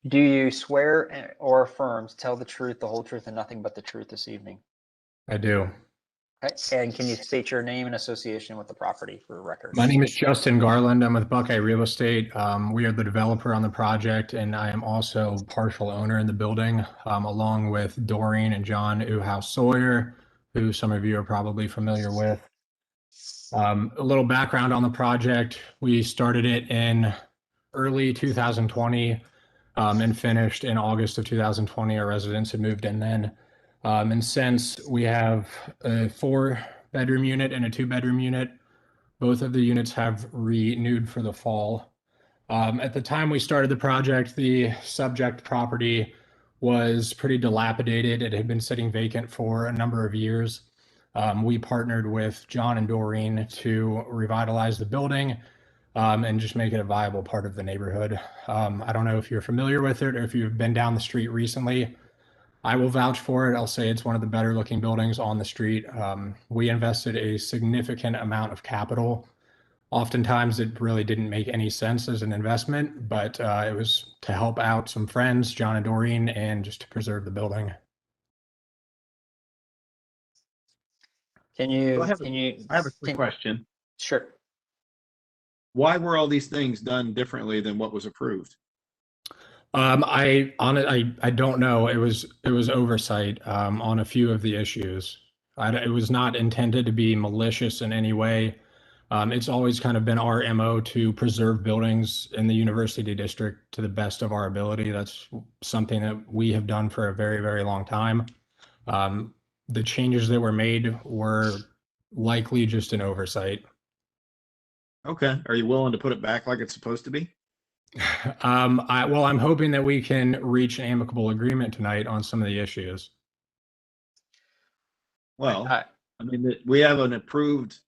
Do you swear or affirm to tell the truth, the whole truth, and nothing but the truth this evening? I do. Okay. And can you state your name and association with the property for record? My name is Justin Garland. I'm with Buckeye Real Estate. We are the developer on the project, and I am also partial owner in the building, along with Doreen and John Uhouse Sawyer, who some of you are probably familiar with. A little background on the project. We started it in early 2020 and finished in August of 2020. Our residents had moved in then. And since we have a 4-bedroom unit and a 2-bedroom unit, both of the units have renewed for the fall. At the time we started the project, the subject property was pretty dilapidated. It had been sitting vacant for a number of years. We partnered with John and Doreen to revitalize the building and just make it a viable part of the neighborhood. I don't know if you're familiar with it or if you've been down the street recently. I will vouch for it. I'll say it's one of the better looking buildings on the street. We invested a significant amount of capital. Oftentimes it really didn't make any sense as an investment, but it was to help out some friends, John and Doreen, and just to preserve the building. Can you? I have a quick question. Sure. Why were all these things done differently than what was approved? I don't know. It was oversight on a few of the issues. It was not intended to be malicious in any way. It's always kind of been our MO to preserve buildings in the university district to the best of our ability. That's something that we have done for a very, very long time. The changes that were made were likely just an oversight. Okay. Are you willing to put it back like it's supposed to be? Well, I'm hoping that we can reach an amicable agreement tonight on some of the issues. Well, I mean, we have an approved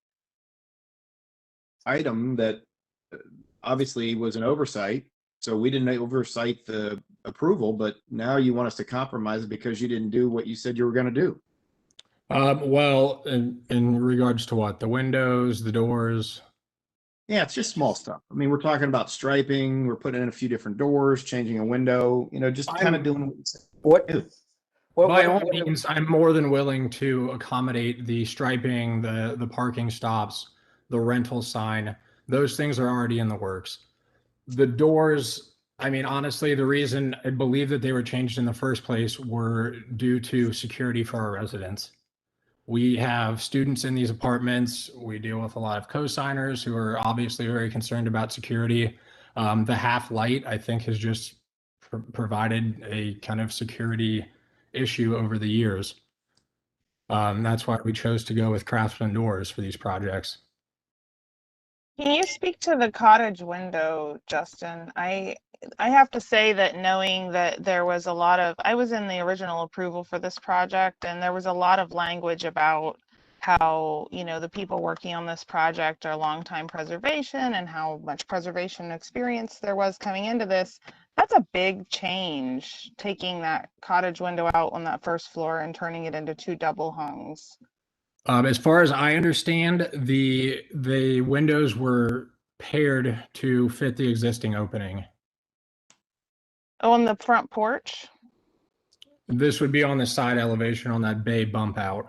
item that obviously was an oversight. So we didn't oversight the approval, but now you want us to compromise because you didn't do what you said you were going to do. Well, in regards to what? The windows, the doors? Yeah, it's just small stuff. I mean, we're talking about striping, we're putting in a few different doors, changing a window, just kind of doing what by all means, I'm more than willing to accommodate the striping, the parking stops, the rental sign. Those things are already in the works. The doors, I mean, honestly, the reason I believe that they were changed in the first place were due to security for our residents. We have students in these apartments. We deal with a lot of co-signers who are obviously very concerned about security. The half light, I think, has just provided a kind of security issue over the years. That's why we chose to go with Craftsman doors for these projects. Can you speak to the cottage window, Justin? I have to say that knowing that there was a lot of, I was in the original approval for this project, and there was a lot of language about how, you know, the people working on this project are longtime preservation and how much preservation experience there was coming into this. That's a big change, taking that cottage window out on that first floor and turning it into 2 double hungs. As far as I understand, the windows were paired to fit the existing opening. Oh, on the front porch? This would be on the side elevation on that bay bump out.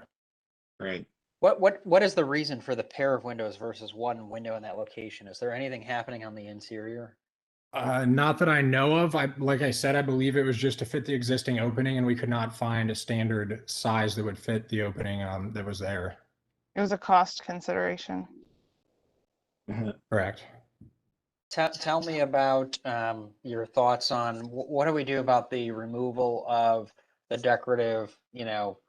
Right. What is the reason for the pair of windows versus one window in that location? Is there anything happening on the interior? Not that I know of. Like I said, I believe it was just to fit the existing opening, and we could not find a standard size that would fit the opening that was there. It was a cost consideration. Correct. Tell me about your thoughts on what do we do about the removal of the decorative, you know,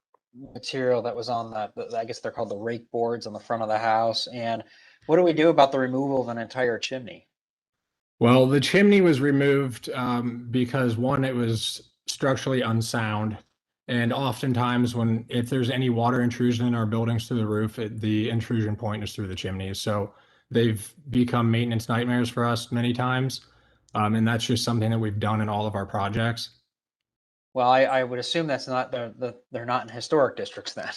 material that was on I guess they're called the rake boards on the front of the house, and what do we do about the removal of an entire chimney? Well, the chimney was removed because one, it was structurally unsound. And oftentimes if there's any water intrusion in our buildings through the roof, the intrusion point is through the chimneys. So they've become maintenance nightmares for us many times. And that's just something that we've done in all of our projects. Well, I would assume that's not, they're not in historic districts then.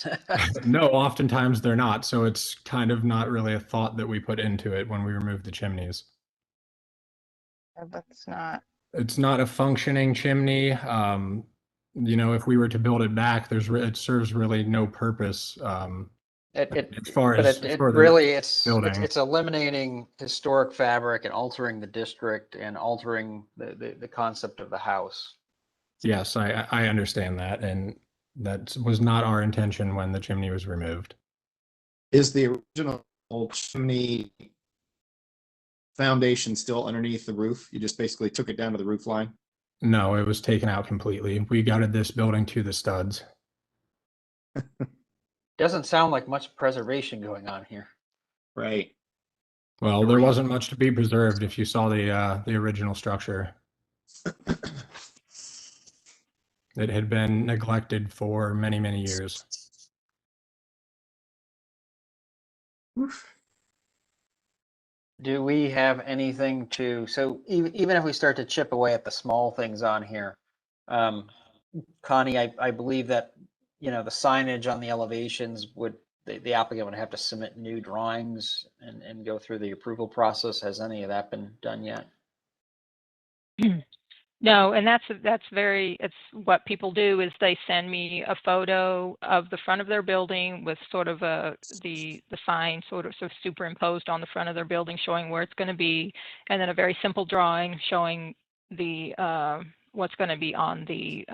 No, oftentimes they're not. So it's kind of not really a thought that we put into it when we remove the chimneys. That's not. It's not a functioning chimney. You know, if we were to build it back, it serves really no purpose. As far as it's eliminating historic fabric and altering the district and altering the concept of the house. Yes, I understand that, and that was not our intention when the chimney was removed. Is the original chimney foundation still underneath the roof? You just basically took it down to the roof line? No, it was taken out completely. We gutted this building to the studs. Doesn't sound like much preservation going on here. Right. Well, there wasn't much to be preserved if you saw the original structure. It had been neglected for many, many years. Oof. Do we have anything so even if we start to chip away at the small things on here, Connie, I believe that, you know, the signage on the elevations the applicant would have to submit new drawings and go through the approval process. Has any of that been done yet? No, and it's what people do is they send me a photo of the front of their building with sort of the sign sort of superimposed on the front of their building showing where it's going to be, and then a very simple drawing showing the what's going to be on the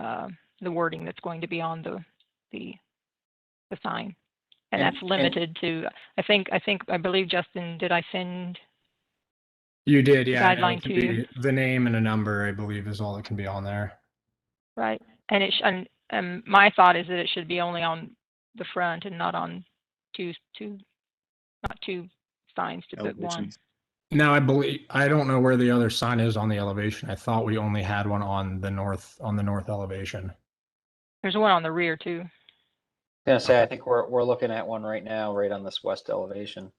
wording that's going to be on the sign. And that's limited to, I believe, Justin, did I send? You did, yeah. Guideline to you. The name and a number, I believe, is all that can be on there. Right, and my thought is that it should be only on the front and not on two signs to put one. Now, I don't know where the other sign is on the elevation. I thought we only had one on the north elevation. There's one on the rear too. I was gonna say, I think we're looking at one right now, right on this west elevation.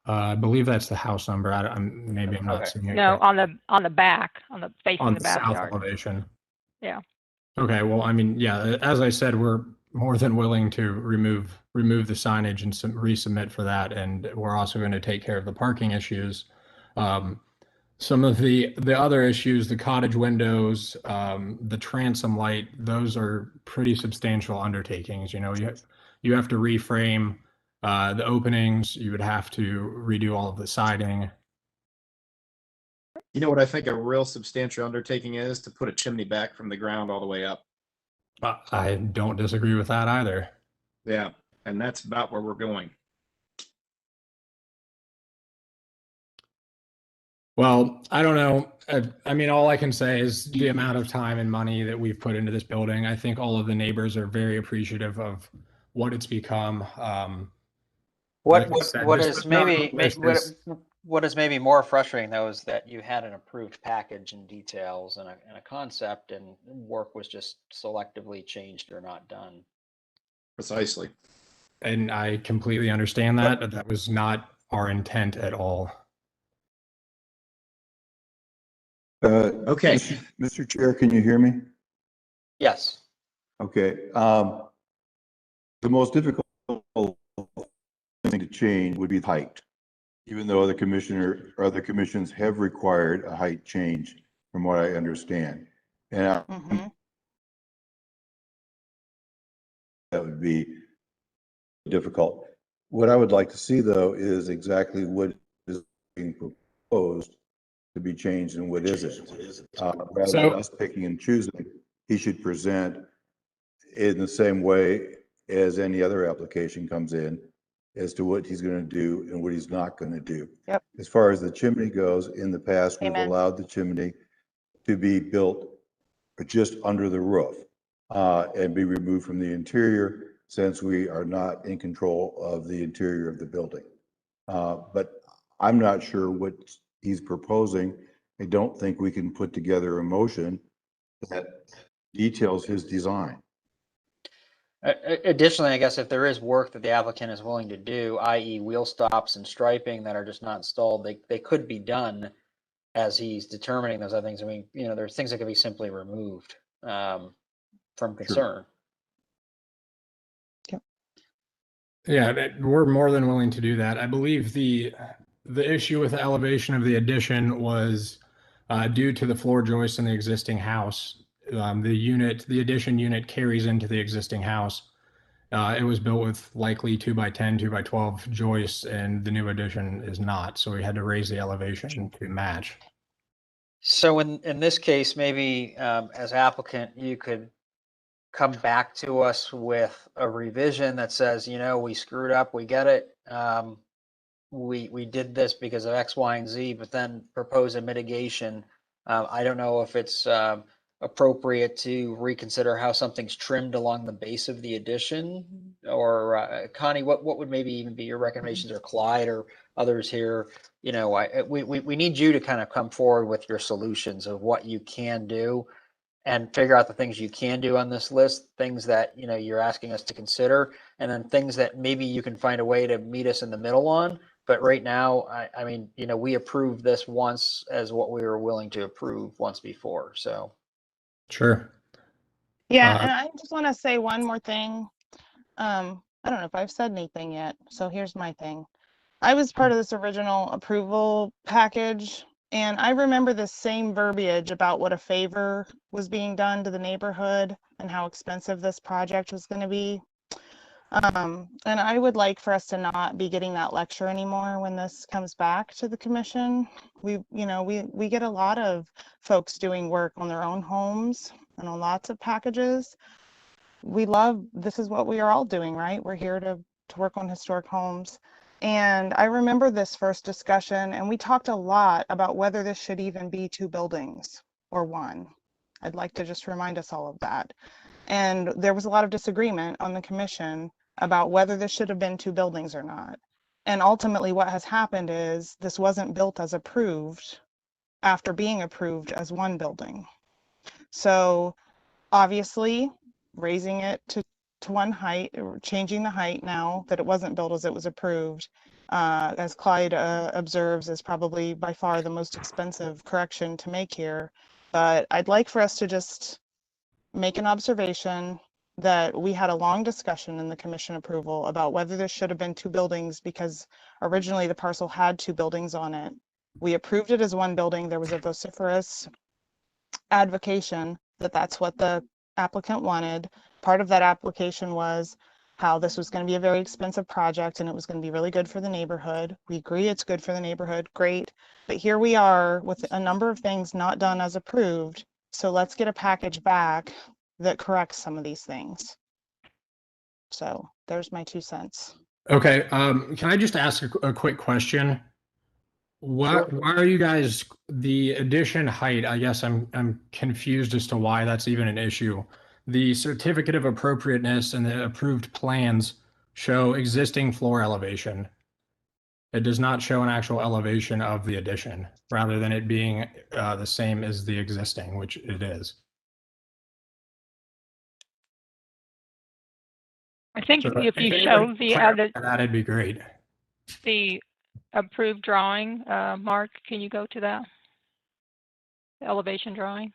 I believe that's the house number. Maybe I'm not seeing it. No, on the back, facing on the the south backyard. elevation. Yeah. Okay. Well, I mean, yeah. As I said, we're more than willing to remove the signage and resubmit for that, and we're also going to take care of the parking issues. Some of the other issues, the cottage windows, the transom light, those are pretty substantial undertakings. You know, you have to reframe the openings. You would have to redo all of the siding. You know what I think a real substantial undertaking is? To put a chimney back from the ground all the way up. I don't disagree with that either. Yeah, and that's about where we're going. Well, I don't know. I mean, all I can say is the amount of time and money that we've put into this building. I think all of the neighbors are very appreciative of what it's become. What Like I said, what this is not maybe list is- what is maybe more frustrating though is that you had an approved package and details and a concept, and work was just selectively changed or not done. Precisely. and I completely understand that, but that was not our intent at all. Okay. Mr. Chair, can you hear me? Yes. Okay. The most difficult thing to change would be height, even though other commissions have required a height change, from what I understand. And that would be difficult. What I would like to see, though, is exactly what is being proposed to be changed and what isn't. Rather than us picking and choosing, he should present in the same way as any other application comes in as to what he's going to do and what he's not going to do. Yep. As far as the chimney goes, in the past, we've Amen. allowed the chimney to be built just under the roof and be removed from the interior, since we are not in control of the interior of the building. But I'm not sure what he's proposing. I don't think we can put together a motion that details his design. Additionally, I guess if there is work that the applicant is willing to do, i.e. wheel stops and striping that are just not installed, they could be done as he's determining those other things. I mean, you know, there's things that can be simply removed from concern. Yeah, we're more than willing to do that. I believe the issue with the elevation of the addition was due to the floor joist in the existing house. The addition unit carries into the existing house. It was built with likely 2x10, 2x12 joists, and the new addition is not. So we had to raise the elevation to match. So in this case, maybe as applicant, you could come back to us with a revision that says, you know, we screwed up, we get it. We did this because of X, Y, and Z, but then propose a mitigation. I don't know if it's appropriate to reconsider how something's trimmed along the base of the addition, or Connie, what would maybe even be your recommendations, or Clyde or others here? You know, we need you to kind of come forward with your solutions of what you can do and figure out the things you can do on this list, things that, you know, you're asking us to consider, and then things that maybe you can find a way to meet us in the middle on. But right now, I mean, you know, we approved this once as what we were willing to approve once before. So. Sure. Yeah, and I just want to say one more thing. I don't know if I've said anything yet, so here's my thing. I was part of this original approval package, and I remember the same verbiage about what a favor was being done to the neighborhood and how expensive this project was going to be. And I would like for us to not be getting that lecture anymore when this comes back to the commission. We get a lot of folks doing work on their own homes and on lots of packages. This is what we are all doing, right? We're here to work on historic homes. And I remember this first discussion, and we talked a lot about whether this should even be 2 buildings or 1. I'd like to just remind us all of that. And there was a lot of disagreement on the commission about whether this should have been 2 buildings or not. And ultimately what has happened is this wasn't built as approved after being approved as 1 building. So obviously raising it to 1 height, or changing the height now that it wasn't built as it was approved, as Clyde observes, is probably by far the most expensive correction to make here. But I'd like for us to just make an observation that we had a long discussion in the commission approval about whether there should have been 2 buildings, because originally the parcel had 2 buildings on it. We approved it as 1 building. There was a vociferous advocation that that's what the applicant wanted. Part of that application was how this was going to be a very expensive project and it was going to be really good for the neighborhood. We agree it's good for the neighborhood, great. But here we are with a number of things not done as approved. So let's get a package back that corrects some of these things. So there's my 2 cents. Okay. Can I just ask a quick question? Why are you guys the addition height? I guess I'm confused as to why that's even an issue. The certificate of appropriateness and the approved plans show existing floor elevation. It does not show an actual elevation of the addition, rather than it being the same as the existing, which it is. I think So if you anybody show can the clarify that, it'd be great. the approved drawing, Mark, can you go to that? The elevation drawing?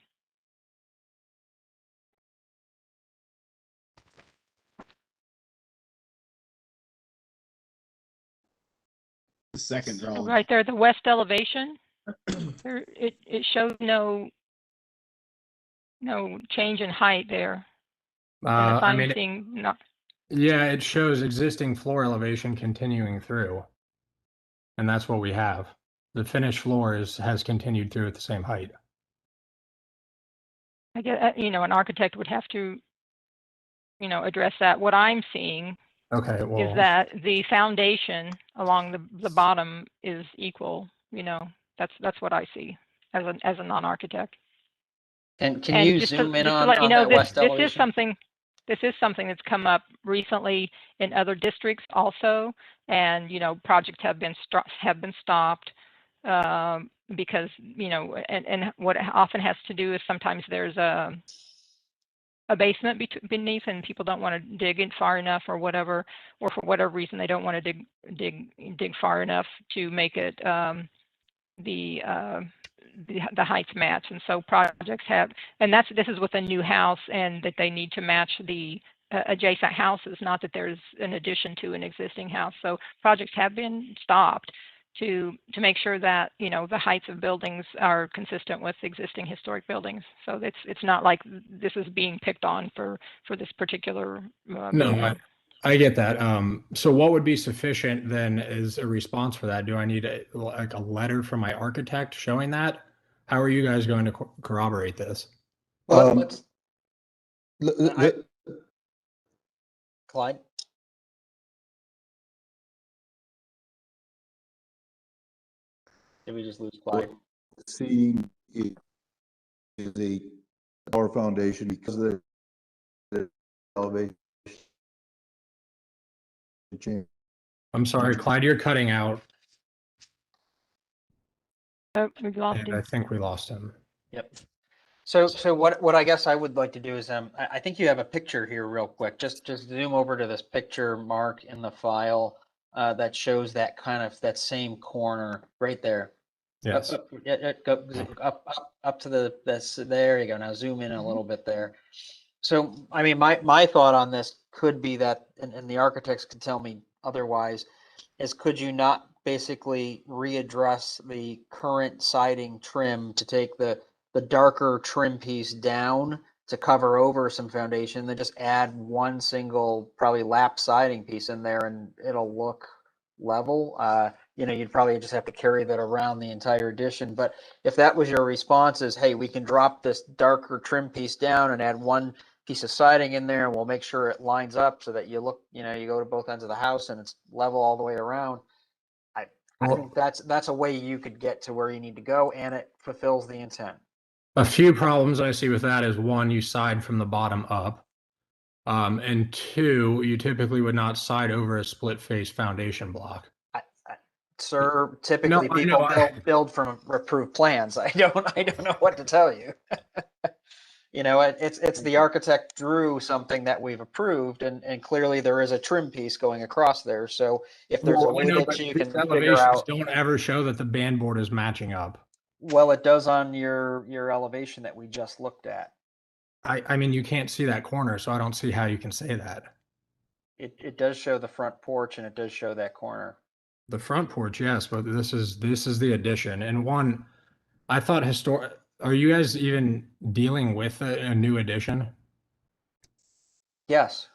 The second drawing. Right there, the west elevation, there, it shows no change in height there. And if I I'm mean, seeing not, yeah, it shows existing floor elevation continuing through. And that's what we have. The finished floor has continued through at the same height. I get, an architect would have to, address that. What I'm seeing Okay, well, is that the foundation along the bottom is equal. That's what I see as a non-architect. And can And you just zoom in to on let you know, that west this is elevation? something that's come up recently in other districts also, and projects have been stopped because and what often has to do is sometimes there's a basement beneath, and people don't want to dig in far enough or whatever, or for whatever reason they don't want to dig far enough to make it the heights match. And so projects have, and this is with a new house, and that they need to match the adjacent houses, not that there's an addition to an existing house. So projects have been stopped to make sure that the heights of buildings are consistent with existing historic buildings. So it's not like this is being picked on for this particular no, building. I get that. So what would be sufficient then as a response for that? Do I need a letter from my architect showing that? How are you guys going to corroborate this? Well, let's, Clyde? Did we just lose Clyde? Seeing it is a power foundation because of the elevation change. I'm sorry, Clyde, you're cutting out. Oh, we've lost And him. I think we lost him. Yep. So what I guess I would like to do is I think you have a picture here real quick. Just zoom over to this picture, Mark, in the file that shows that that same corner right there. Yes. Go up to this. There you go. Now zoom in a little bit there. So I mean, my thought on this could be that, and the architects could tell me otherwise, is could you not basically readdress the current siding trim to take the darker trim piece down to cover over some foundation, then just add one single probably lap siding piece in there and it'll look level. You'd probably just have to carry that around the entire addition. But if that was your response is, hey, we can drop this darker trim piece down and add one piece of siding in there and we'll make sure it lines up so that you look, you go to both ends of the house and it's level all the way around. I think that's a way you could get to where you need to go, and it fulfills the intent. A few problems I see with that is one, you side from the bottom up. And two, you typically would not side over a split face foundation block. Sir, typically No, I people know. build from approved plans. I don't know what to tell you. It's the architect drew something that we've approved, and clearly there is a trim piece going across there. So if there's a way that you can figure elevations out, don't ever show that the band board is matching up. well, it does on your elevation that we just looked at. I mean, you can't see that corner, so I don't see how you can say that. It does show the front porch and it does show that corner. The front porch, yes, but this is the addition. And one, I thought are you guys even dealing with a new addition? Yes.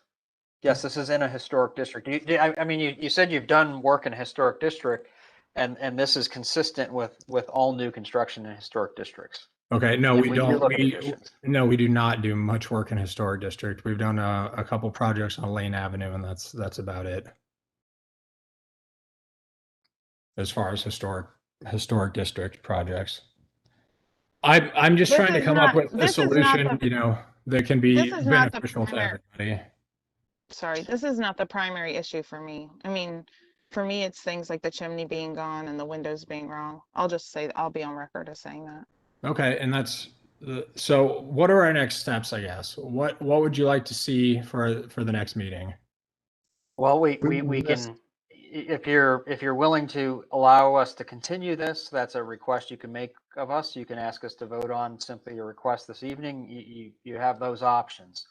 Yes, this is in a historic district. I mean, you said you've done work in a historic district, and this is consistent with all new construction in historic districts. Okay, no, And we we do don't. look at additions. No, we do not do much work in historic district. We've done a couple projects on Lane Avenue, and that's about it. As far as historic historic district projects. I'm just This trying to is come up not- with a this is not solution, the- that can be This is not the beneficial to primary- everybody. Sorry, this is not the primary issue for me. I mean, for me, it's things like the chimney being gone and the windows being wrong. I'll just say, I'll be on record as saying that. Okay, and that's so. What are our next steps? I guess. What would you like to see for the next meeting? Well, we This- can, if you're willing to allow us to continue this, that's a request you can make of us. You can ask us to vote on simply a request this evening. You have those options.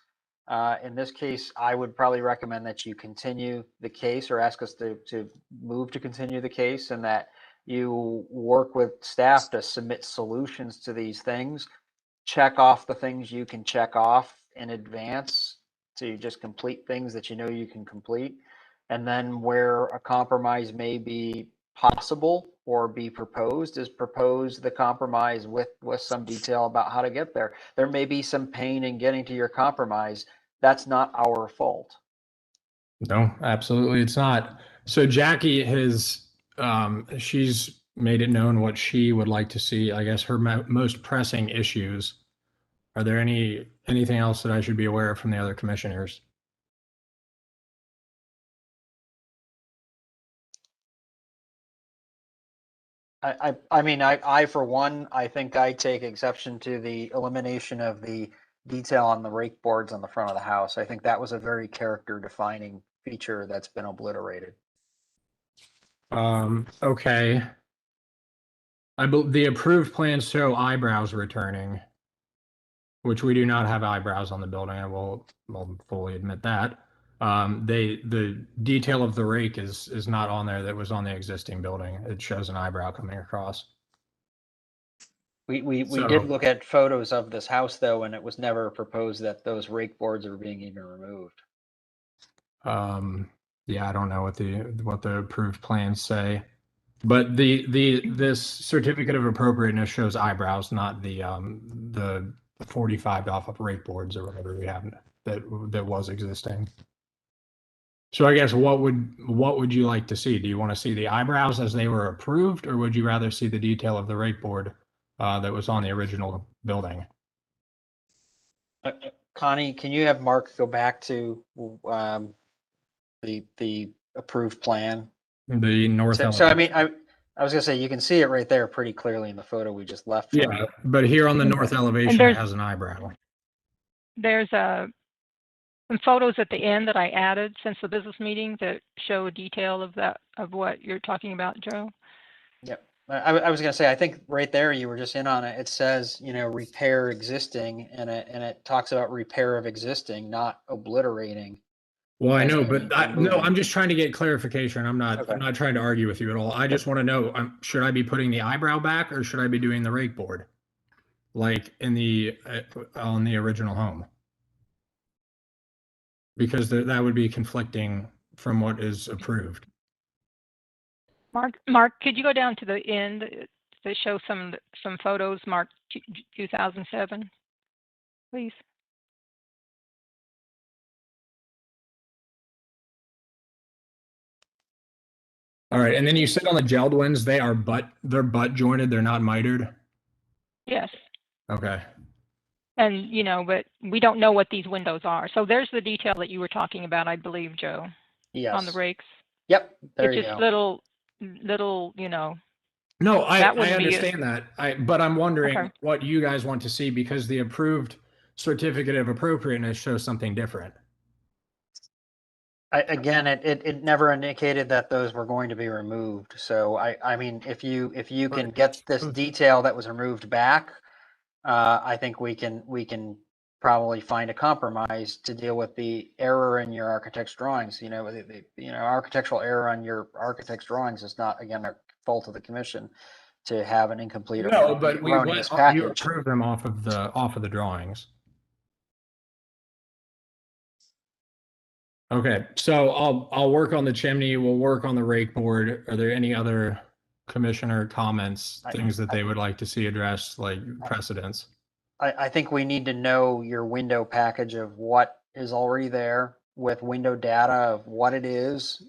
In this case, I would probably recommend that you continue the case or ask us to move to continue the case, and that you work with staff to submit solutions to these things. Check off the things you can check off in advance to just complete things that you know you can complete. And then where a compromise may be possible or be proposed is propose the compromise with some detail about how to get there. There may be some pain in getting to your compromise. That's not our fault. No, absolutely, it's not. So Jackie has, she's made it known what she would like to see. I guess her most pressing issues. Are there anything else that I should be aware of from the other commissioners? I mean, I for one, I think I take exception to the elimination of the detail on the rake boards on the front of the house. I think that was a very character defining feature that's been obliterated. Okay. The approved plans show eyebrows returning, which we do not have eyebrows on the building. I will fully admit that. The detail of the rake is not on there that was on the existing building. It shows an eyebrow coming across. We So- did look at photos of this house though, and it was never proposed that those rake boards are being even removed. Yeah, I don't know what the approved plans say, but this certificate of appropriateness shows eyebrows, not the 45 off of rake boards or whatever we have that was existing. So I guess what would you like to see? Do you want to see the eyebrows as they were approved, or would you rather see the detail of the rake board that was on the original building? Connie, can you have Mark go back to the approved plan? The north. So I mean, I was gonna say you can see it right there pretty clearly in the photo we just left. From. Yeah, but here on the north elevation, it has an eyebrow. There's some photos at the end that I added since the business meeting that show a detail of what you're talking about, Joe. Yep. I was gonna say, I think right there you were just in on it. It says, repair existing, and it talks about repair of existing, not obliterating. Well, I As know, in but no, removing. I'm just trying to get clarification. I'm not trying to argue with you at all. I just want to know, should I be putting the eyebrow back, or should I be doing the rake board, like in on the original home? Because that would be conflicting from what is approved. Mark, could you go down to the end to show some photos, Mark 2007, please? All right, and then you said on the gelled ones, they're butt jointed, they're not mitered. Yes. Okay. And, but we don't know what these windows are. So there's the detail that you were talking about, I believe, Joe. Yes. On the rakes. Yep. There it's you just go. little, No, I wouldn't be understand that. But I'm wondering Okay. what you guys want to see, because the approved certificate of appropriateness shows something different. Again, it never indicated that those were going to be removed. So I mean, if you can get this detail that was removed back, I think we can probably find a compromise to deal with the error in your architect's drawings. The architectural error on your architect's drawings is not, again, a fault of the commission to have an incomplete or No, but erroneous you package. approve them off of the drawings. Okay, so I'll work on the chimney. We'll work on the rake board. Are there any other commissioner comments, things that they would like to see addressed, like precedents? I think we need to know your window package of what is already there, with window data of what it is,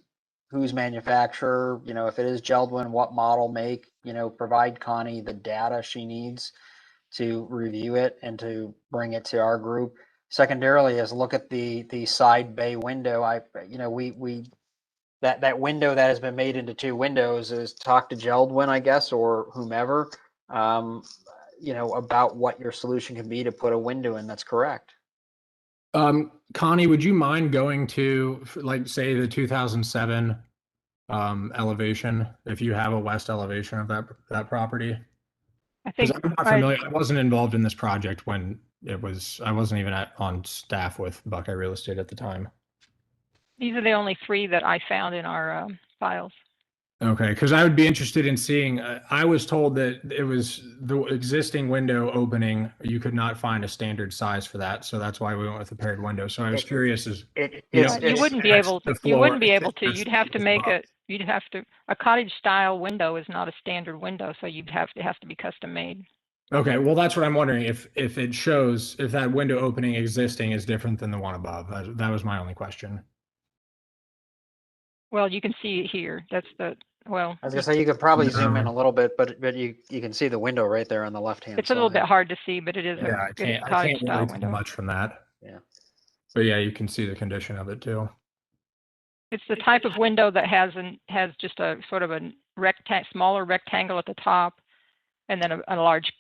whose manufacturer, if it is Geldwin, what model, make, provide Connie the data she needs to review it and to bring it to our group. Secondarily is look at the side bay window. That window that has been made into two windows is talk to Geldwin, I guess, or whomever, about what your solution can be to put a window in that's correct. Connie, would you mind going to, like, say, the 2007 elevation, if you have a west elevation of that property? I Because think I'm not familiar. I wasn't involved in this project when I wasn't even on staff with Buckeye Real Estate at the time. these are the only three that I found in our files. Okay, because I would be interested in seeing, I was told that it was the existing window opening, you could not find a standard size for that. So that's why we went with a paired window. So I was curious as, You wouldn't be able to, you'd have to make it. a cottage style window is not a standard window. So it has to be custom made. Okay, well, that's what I'm wondering, if it shows, if that window opening existing is different than the one above. That was my only question. Well, you can see it here. That's well. I was gonna say you could probably zoom in No. a little bit, but you can see the window right there on the left hand side. It's a little bit hard to see, but it is Yeah, a good cottage style window. much from that. Yeah. But yeah, you can see the condition of it too. It's the type of window that has just a sort of a smaller rectangle at the top, and then a large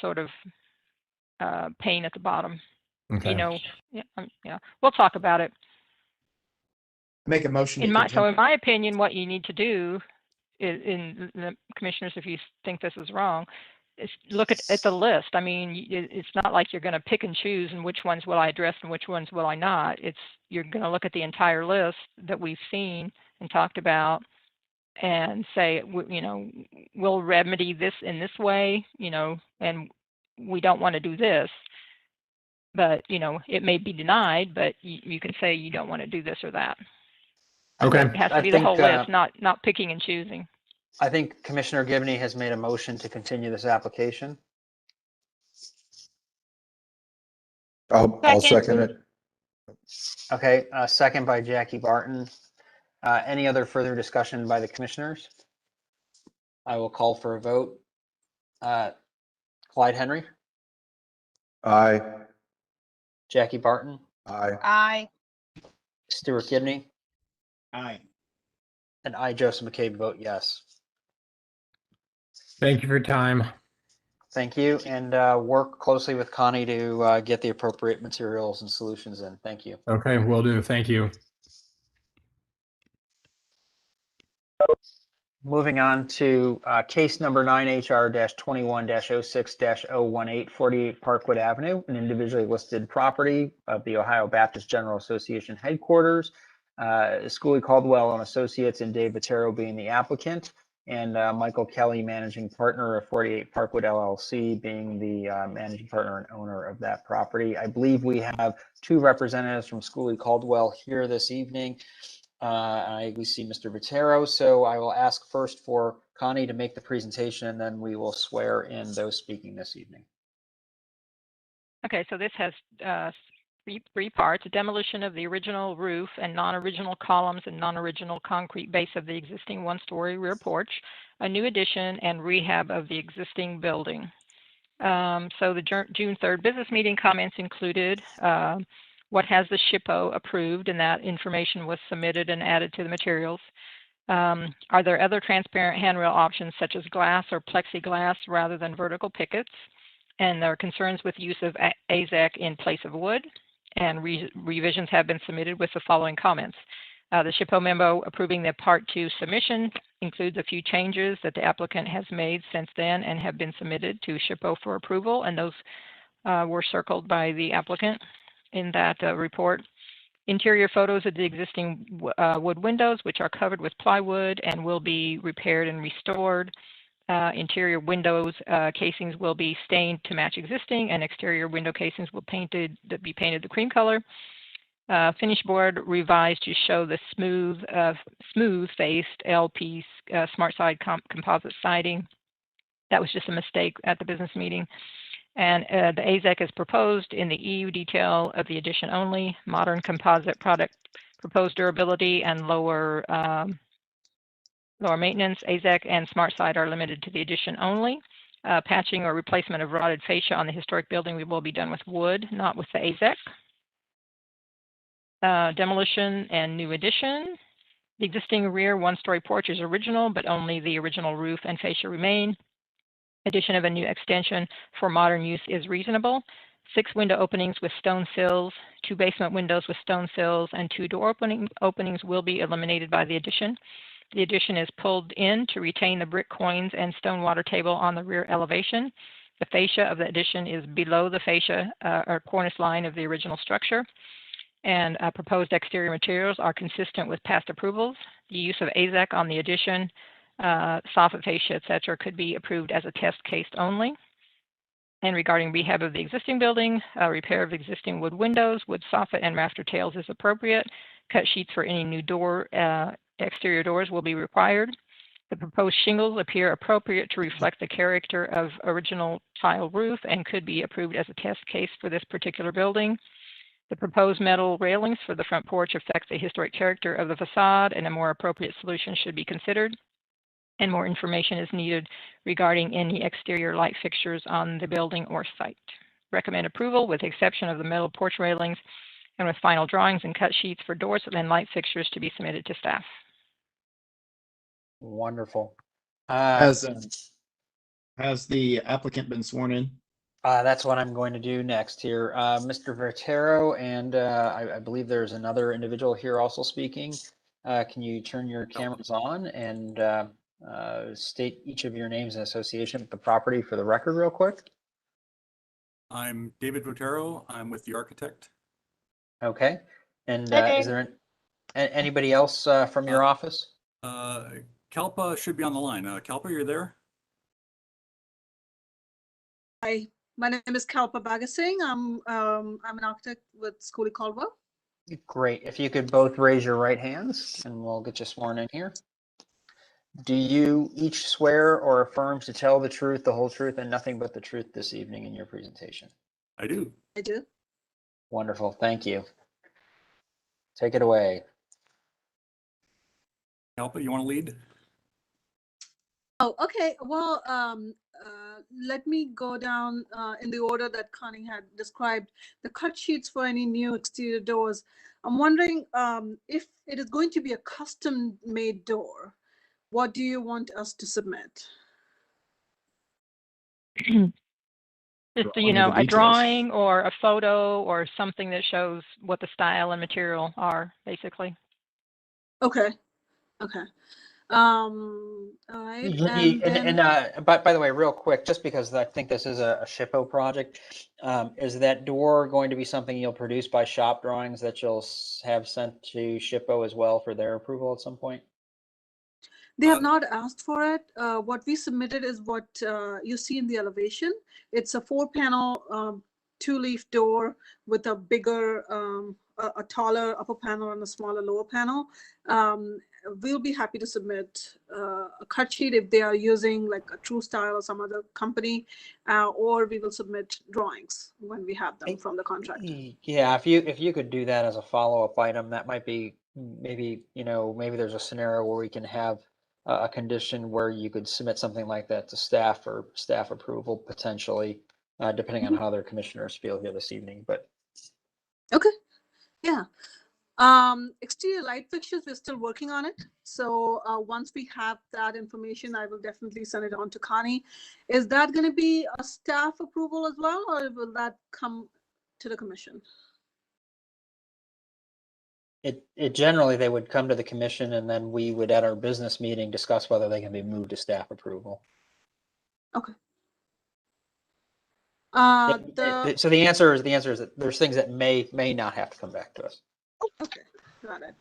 sort of pane at the bottom. Okay. Yeah, we'll talk about it. Make a motion. In my opinion, what you need to do is, in the commissioners, if you think this is wrong, is look at the list. I mean, it's not like you're going to pick and choose and which ones will I address and which ones will I not. You're going to look at the entire list that we've seen and talked about and say, we'll remedy this in this way, and we don't want to do this. But, it may be denied, but you can say you don't want to do this or that. Okay. It has to be the whole list, not picking and choosing. I think Commissioner Gibney has made a motion to continue this application. I'll second it. Okay, second by Jackie Barton. Any other further discussion by the commissioners? I will call for a vote. Clyde Henry, Aye. Jackie Barton, Aye. Aye. Stuart Gibney, Aye. and I, Joseph McCabe, vote yes. Thank you for your time. Thank you, and work closely with Connie to get the appropriate materials and solutions in. Thank you. Okay, will do. Thank you. Moving on to case number 9 HR-21-06-018, 48 Parkwood Avenue, an individually listed property of the Ohio Baptist General Association headquarters. Schooley Caldwell and Associates and Dave Vitero being the applicant, and Michael Kelly, managing partner of 48 Parkwood LLC, being the managing partner and owner of that property. I believe we have two representatives from Schooley Caldwell here this evening. We see Mr. Vitero, so I will ask first for Connie to make the presentation, and then we will swear in those speaking this evening. Okay, so this has three parts: a demolition of the original roof and non-original columns and non-original concrete base of the existing one-story rear porch, a new addition, and rehab of the existing building. So the June 3rd business meeting comments included what has the SHPO approved, and that information was submitted and added to the materials. Are there other transparent handrail options such as glass or plexiglass rather than vertical pickets? And there are concerns with use of AZEK in place of wood, and revisions have been submitted with the following comments. The SHPO memo approving the Part 2 submission includes a few changes that the applicant has made since then and have been submitted to SHPO for approval, and those were circled by the applicant in that report. Interior photos of the existing wood windows, which are covered with plywood and will be repaired and restored. Interior windows casings will be stained to match existing, and exterior window casings will be painted the cream color. Finish board revised to show the smooth-faced LP smart side composite siding. That was just a mistake at the business meeting. And the AZEK is proposed in the EU detail of the addition only. Modern composite product, proposed durability and lower Lower maintenance, AZEC, and Smart Side are limited to the addition only. Patching or replacement of rotted fascia on the historic building will be done with wood, not with the AZEC. Demolition and new addition. The existing rear one-story porch is original, but only the original roof and fascia remain. Addition of a new extension for modern use is reasonable. 6 window openings with stone sills, 2 basement windows with stone sills, and 2 door openings will be eliminated by the addition. The addition is pulled in to retain the brick coins and stone water table on the rear elevation. The fascia of the addition is below the fascia or cornice line of the original structure. And proposed exterior materials are consistent with past approvals. The use of AZEC on the addition, soffit fascia, etc., could be approved as a test case only. And regarding rehab of the existing building, repair of existing wood windows, wood soffit, and rafter tails is appropriate. Cut sheets for any new door, exterior doors will be required. The proposed shingles appear appropriate to reflect the character of original tile roof and could be approved as a test case for this particular building. The proposed metal railings for the front porch affect the historic character of the facade, and a more appropriate solution should be considered. And more information is needed regarding any exterior light fixtures on the building or site. Recommend approval with the exception of the metal porch railings and with final drawings and cut sheets for doors and light fixtures to be submitted to staff. Wonderful. Has the applicant been sworn in? That's what I'm going to do next here. Mr. Vertero, and I believe there's another individual here also speaking. Can you turn your cameras on and state each of your names and association with the property for the record real quick? I'm David Votero. I'm with the architect. Okay. And is there anybody else from your office? Kalpa should be on the line. Kalpa, you're there? Hi, my name is Kalpa Bagasingh. I'm an architect with Schooley Caldwell. Great. If you could both raise your right hands and we'll get you sworn in here. Do you each swear or affirm to tell the truth, the whole truth, and nothing but the truth this evening in your presentation? I do. I do. Wonderful. Thank you. Take it away. Kalpa, you want to lead? Oh, okay. Well, let me go down in the order that Connie had described. The cut sheets for any new exterior doors. I'm wondering if it is going to be a custom-made door. What do you want us to submit? Just, you know, a drawing or a photo or something that shows what the style and material are, basically. Okay. Okay. All right. But by the way, real quick, just because I think this is a SHPO project, is that door going to be something you'll produce by shop drawings that you'll have sent to SHPO as well for their approval at some point? They have not asked for it. What we submitted is what you see in the elevation. It's a 4-panel, 2-leaf door with a bigger, a taller upper panel and a smaller lower panel. We'll be happy to submit a cut sheet if they are using like a True Style or some other company, or we will submit drawings when we have them from the contractor. Yeah, if you could do that as a follow-up item, that might be maybe there's a scenario where we can have a condition where you could submit something like that to staff or staff approval potentially, depending on how their commissioners feel here this evening. But okay, yeah. Exterior light fixtures, we're still working on it. So once we have that information, I will definitely send it on to Connie. Is that going to be a staff approval as well, or will that come to the commission? It generally, they would come to the commission and then we would at our business meeting discuss whether they can be moved to staff approval. Okay. So the answer is that there's things that may not have to come back to us. Okay, got it.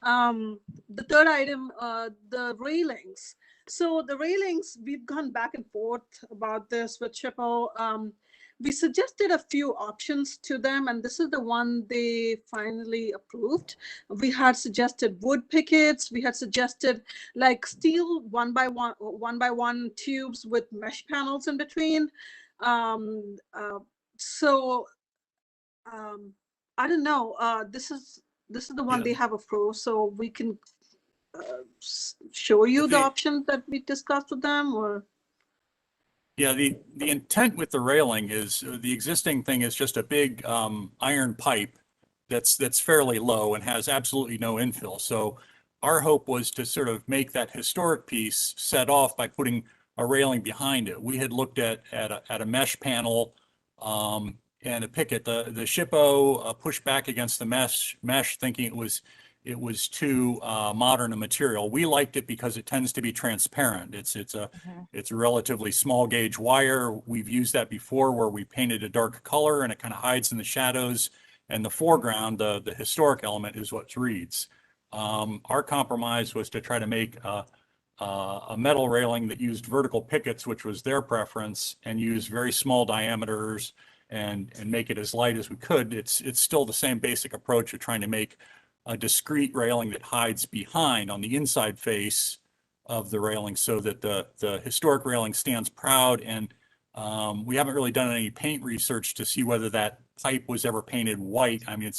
The third item, the railings. So the railings, we've gone back and forth about this with SHPO. We suggested a few options to them, and this is the one they finally approved. We had suggested wood pickets. We had suggested like steel one by one tubes with mesh panels in between. I don't know. This is the one they have approved, so we can show you the Okay. options that we discussed with them, or? Yeah, the intent with the railing is the existing thing is just a big iron pipe that's fairly low and has absolutely no infill. So our hope was to sort of make that historic piece set off by putting a railing behind it. We had looked at a mesh panel and a picket. The SHPO pushed back against the mesh, thinking it was too modern a material. We liked it because it tends to be transparent. It's a relatively small gauge wire. We've used that before where we painted a dark color and it kind of hides in the shadows. And the foreground, the historic element is what reads. Our compromise was to try to make a metal railing that used vertical pickets, which was their preference, and use very small diameters and make it as light as we could. It's still the same basic approach of trying to make a discrete railing that hides behind on the inside face of the railing so that the historic railing stands proud. And we haven't really done any paint research to see whether that pipe was ever painted white. I mean,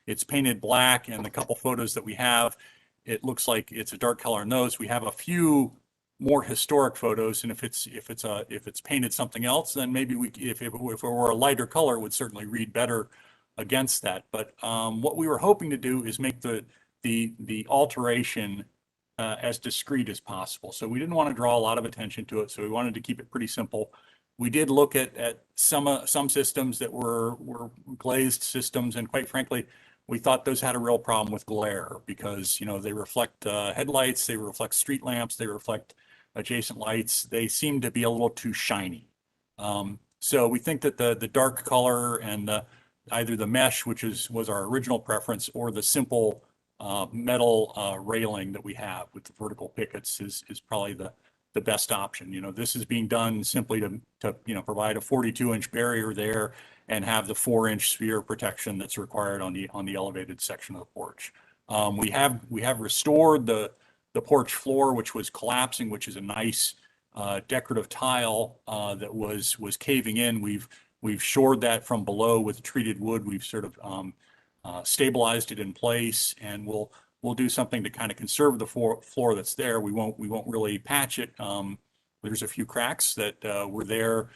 it's painted black, and the couple photos that we have, it looks like it's a dark color in those. We have a few more historic photos, and if it's painted something else, then maybe if it were a lighter color, it would certainly read better against that. But what we were hoping to do is make the alteration as discreet as possible. So we didn't want to draw a lot of attention to it. So we wanted to keep it pretty simple. We did look at some systems that were glazed systems, and quite frankly, we thought those had a real problem with glare because, you know, they reflect headlights, they reflect street lamps, they reflect adjacent lights. They seem to be a little too shiny. So we think that the dark color and either the mesh, which was our original preference, or the simple metal railing that we have with the vertical pickets is probably the best option. You know, this is being done simply to you know, provide a 42-inch barrier there and have the 4-inch sphere protection that's required on the elevated section of the porch. We have restored the porch floor, which was collapsing, which is a nice decorative tile that was caving in. We've shored that from below with treated wood. We've sort of stabilized it in place, and we'll do something to kind of conserve the floor that's there. We won't really patch it. There's a few cracks that were there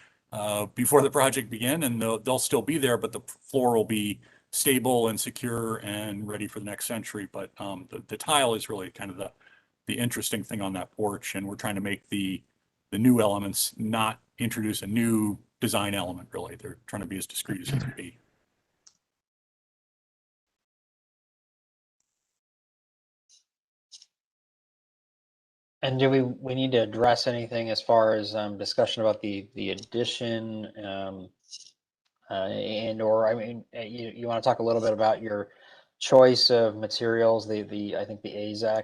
before the project began, and they'll still be there, but the floor will be stable and secure and ready for the next century. But the tile is really kind of the interesting thing on that porch, and we're trying to make the new elements not introduce a new design element, really. They're trying to be as discreet as they can be. And do we need to address anything as far as discussion about the addition and or I mean you want to talk a little bit about your choice of materials, the I think the AZAC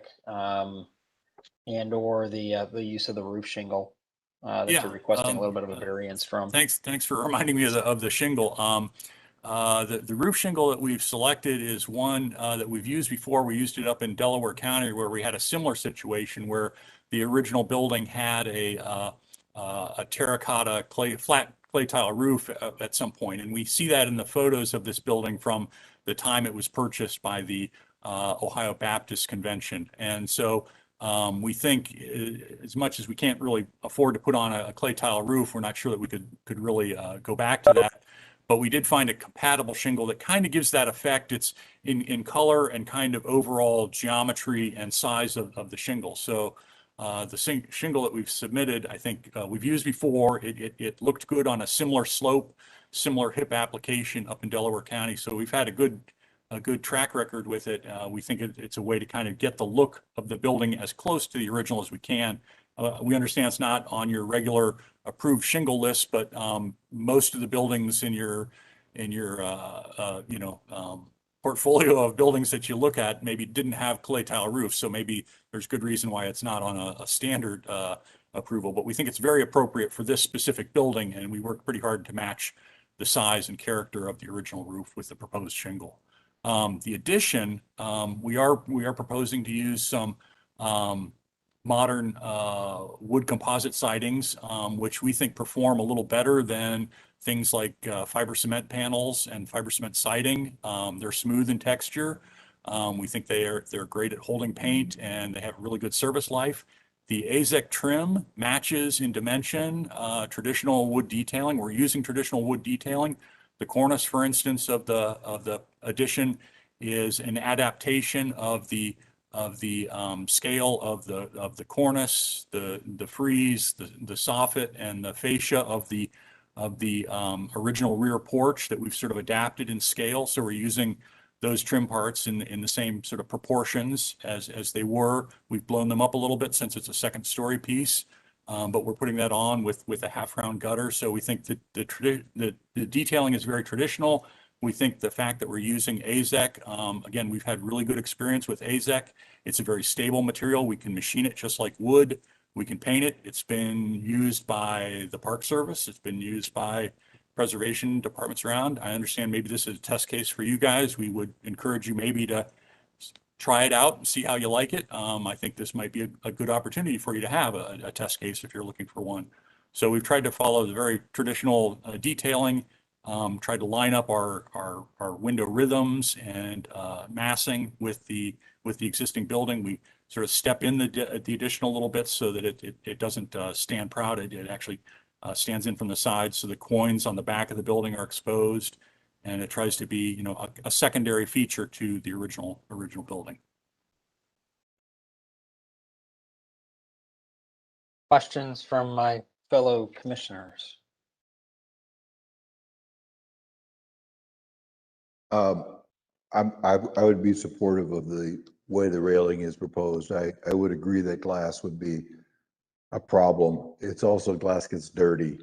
and or the use of the roof shingle that you're requesting a little bit of a variance from. Thanks for reminding me of the shingle. The roof shingle that we've selected is one that we've used before. We used it up in Delaware County where we had a similar situation where the original building had a terracotta flat clay tile roof at some point. And we see that in the photos of this building from the time it was purchased by the Ohio Baptist Convention. And so we think as much as we can't really afford to put on a clay tile roof, we're not sure that we could really go back to that. But we did find a compatible shingle that kind of gives that effect. It's in color and kind of overall geometry and size of the shingle. So the shingle that we've submitted, I think we've used before. It looked good on a similar slope, similar hip application up in Delaware County. So we've had a good track record with it. We think it's a way to kind of get the look of the building as close to the original as we can. We understand it's not on your regular approved shingle list, but most of the buildings in your portfolio of buildings that you look at maybe didn't have clay tile roofs. So maybe there's good reason why it's not on a standard approval, but we think it's very appropriate for this specific building. And we worked pretty hard to match the size and character of the original roof with the proposed shingle. The addition, we are proposing to use some modern wood composite sidings, which we think perform a little better than things like fiber cement panels and fiber cement siding. They're smooth in texture. We think they're great at holding paint and they have really good service life. The AZEK trim matches in dimension traditional wood detailing. We're using traditional wood detailing. The cornice, for instance, of the addition is an adaptation of the scale of the cornice, the frieze, the soffit, and the fascia of the original rear porch that we've sort of adapted in scale. So we're using those trim parts in the same sort of proportions as they were. We've blown them up a little bit since it's a second story piece, but we're putting that on with a half round gutter. So we think that the detailing is very traditional. We think the fact that we're using AZEK, again, we've had really good experience with AZEK. It's a very stable material. We can machine it just like wood. We can paint it. It's been used by the Park Service. It's been used by preservation departments around. I understand maybe this is a test case for you guys. We would encourage you maybe to try it out and see how you like it. I think this might be a good opportunity for you to have a test case if you're looking for one. So we've tried to follow the very traditional detailing, tried to line up our window rhythms and massing with the existing building. We sort of step in the addition a little bit so that it doesn't stand proud. It actually stands in from the side, so the coins on the back of the building are exposed, and it tries to be, a secondary feature to the original building. Questions from my fellow commissioners? I would be supportive of the way the railing is proposed. I would agree that glass would be a problem. It's also glass gets dirty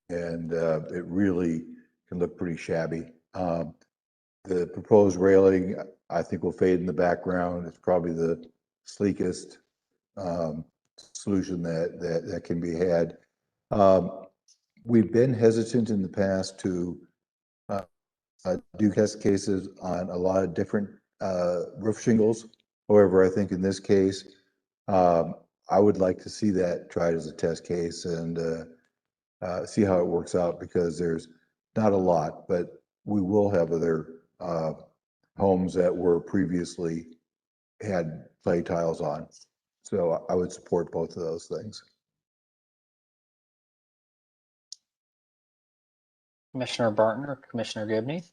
and it really can look pretty shabby. The proposed railing, I think, will fade in the background. It's probably the sleekest solution that can be had. We've been hesitant in the past to do test cases on a lot of different roof shingles. However, I think in this case, I would like to see that tried as a test case and see how it works out, because there's not a lot, but we will have other homes that were previously had clay tiles on. So I would support both of those things. Commissioner Barton or Commissioner Gibney?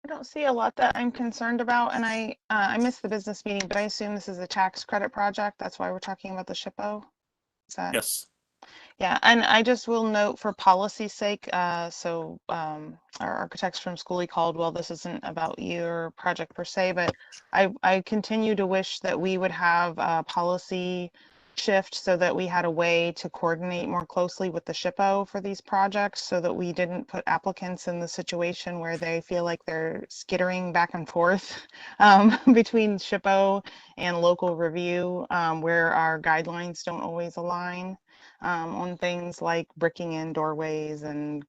I don't see a lot that I'm concerned about, and I missed the business meeting, but I assume this is a tax credit project. That's why we're talking about the SHPO. Is that? Yes. Yeah, and I just will note for policy's sake, our architects from Schooley Caldwell, this isn't about your project per se, but I continue to wish that we would have a policy shift so that we had a way to coordinate more closely with the SHPO for these projects, so that we didn't put applicants in the situation where they feel like they're skittering back and forth between SHPO and local review, where our guidelines don't always align. On things like bricking in doorways and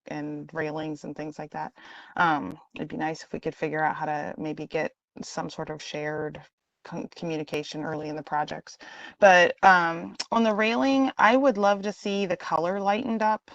railings and things like that. It'd be nice if we could figure out how to maybe get some sort of shared communication early in the projects. But on the railing, I would love to see the color lightened up,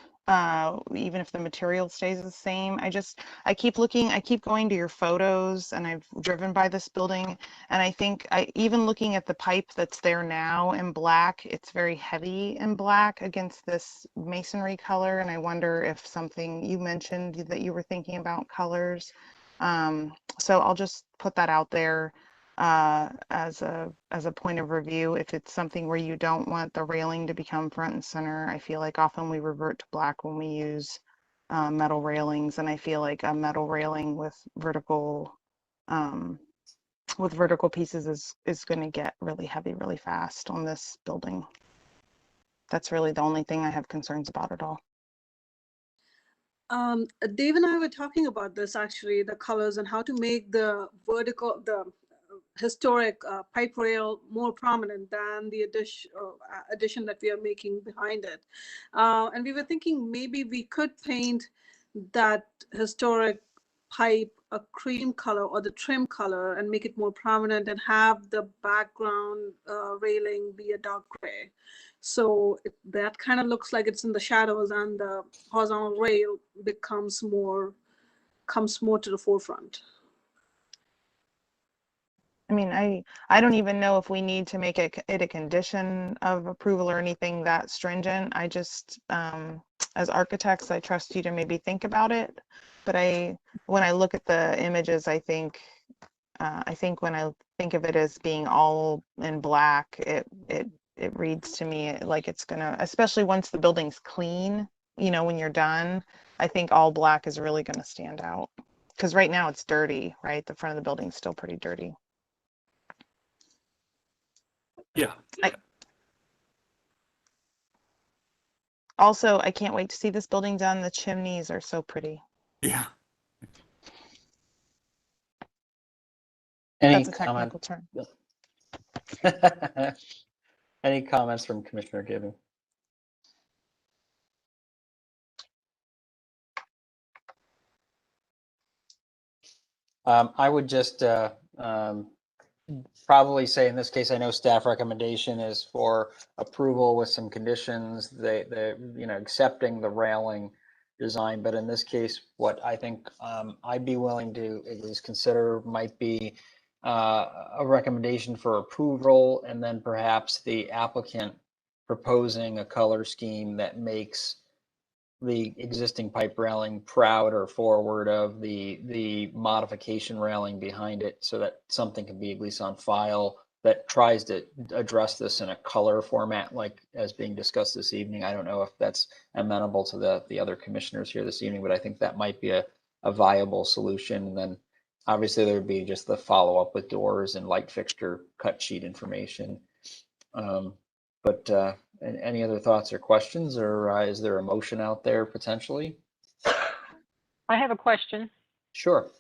even if the material stays the same. I keep going to your photos, and I've driven by this building, and I think even looking at the pipe that's there now in black, it's very heavy in black against this masonry color. And I wonder if something you mentioned that you were thinking about colors. So I'll just put that out there as a point of review. If it's something where you don't want the railing to become front and center, I feel like often we revert to black when we use metal railings, and I feel like a metal railing with vertical pieces is going to get really heavy really fast on this building. That's really the only thing I have concerns about at all. Dave and I were talking about this, actually, the colors and how to make the historic pipe rail more prominent than the addition that we are making behind it. And we were thinking maybe we could paint that historic pipe a cream color or the trim color and make it more prominent, and have the background railing be a dark gray. So that kind of looks like it's in the shadows, and the horizontal rail comes more to the forefront. I mean, I don't even know if we need to make it a condition of approval or anything that stringent. I just, as architects, I trust you to maybe think about it. But when I look at the images, I think when I think of it as being all in black, it reads to me like it's gonna, especially once the building's clean, you know, when you're done, I think all black is really gonna stand out. Because right now it's dirty, right? The front of the building's still pretty dirty. Yeah. Also, I can't wait to see this building done. The chimneys are so pretty. Yeah. Any That's a technical comment? term. Any comments from Commissioner Gibbon? I would just probably say in this case, I know staff recommendation is for approval with some conditions, they accepting the railing design. But in this case, what I think I'd be willing to at least consider might be a recommendation for approval, and then perhaps the applicant proposing a color scheme that makes the existing pipe railing proud or forward of the modification railing behind it, so that something can be at least on file that tries to address this in a color format like as being discussed this evening. I don't know if that's amenable to the other commissioners here this evening, but I think that might be a viable solution. And then obviously there would be just the follow up with doors and light fixture cut sheet information. But any other thoughts or questions, or is there a motion out there potentially? I have a question Sure.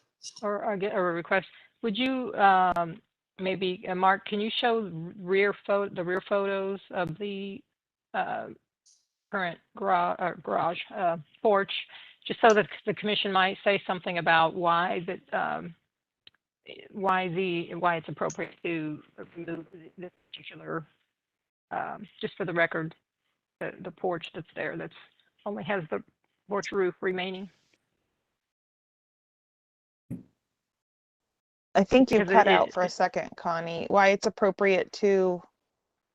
or a request. Would you maybe, Mark, can you show the rear photos of the current garage porch, just so that the commission might say something about why it's appropriate to remove this particular, just for the record, the porch that's there, that's only has the porch roof remaining. I think you Because cut out for a second, Connie. Why it's appropriate to?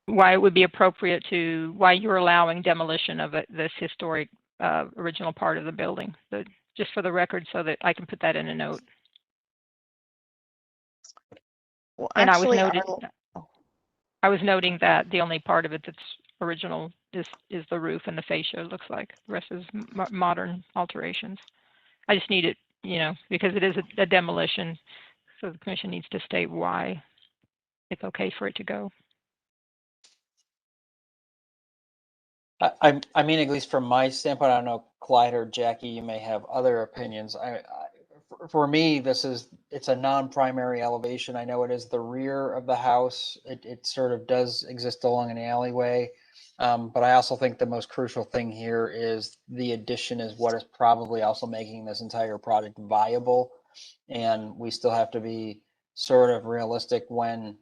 Why it would be appropriate to, why you're allowing demolition of this historic original part of the building, just for the record, so that I can put that in a note. Well, And actually, I was noting that the only part of it that's original is the roof and the fascia, it looks like. The rest is modern alterations. I just need it, because it is a demolition, so the commission needs to state why it's okay for it to go. I mean, at least from my standpoint, I don't know, Clyde or Jackie, you may have other opinions. For me, it's a non-primary elevation. I know it is the rear of the house. It sort of does exist along an alleyway. But I also think the most crucial thing here is the addition is what is probably also making this entire project viable. And we still have to be sort of realistic when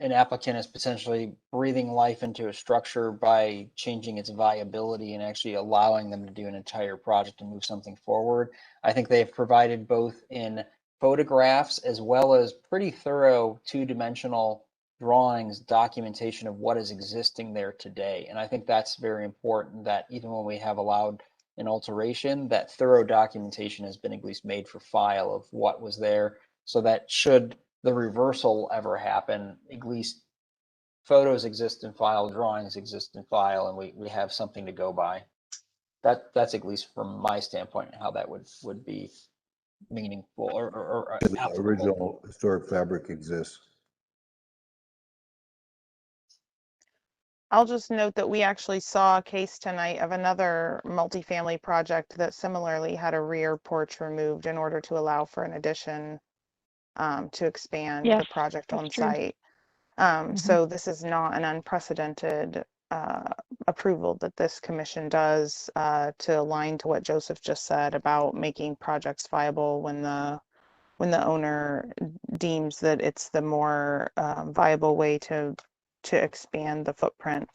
an applicant is potentially breathing life into a structure by changing its viability and actually allowing them to do an entire project and move something forward. I think they've provided both in photographs as well as pretty thorough two-dimensional drawings, documentation of what is existing there today. And I think that's very important, that even when we have allowed an alteration, that thorough documentation has been at least made for file of what was there, so that should the reversal ever happen, at least photos exist in file, drawings exist in file, and we have something to go by. That's at least from my standpoint how that would be meaningful or the original historic fabric exists. I'll just note that we actually saw a case tonight of another multifamily project that similarly had a rear porch removed in order to allow for an addition to expand the project on site. So this is not an unprecedented approval that this commission does to align to what Joseph just said about making projects viable when the owner deems that it's the more viable way to expand the footprint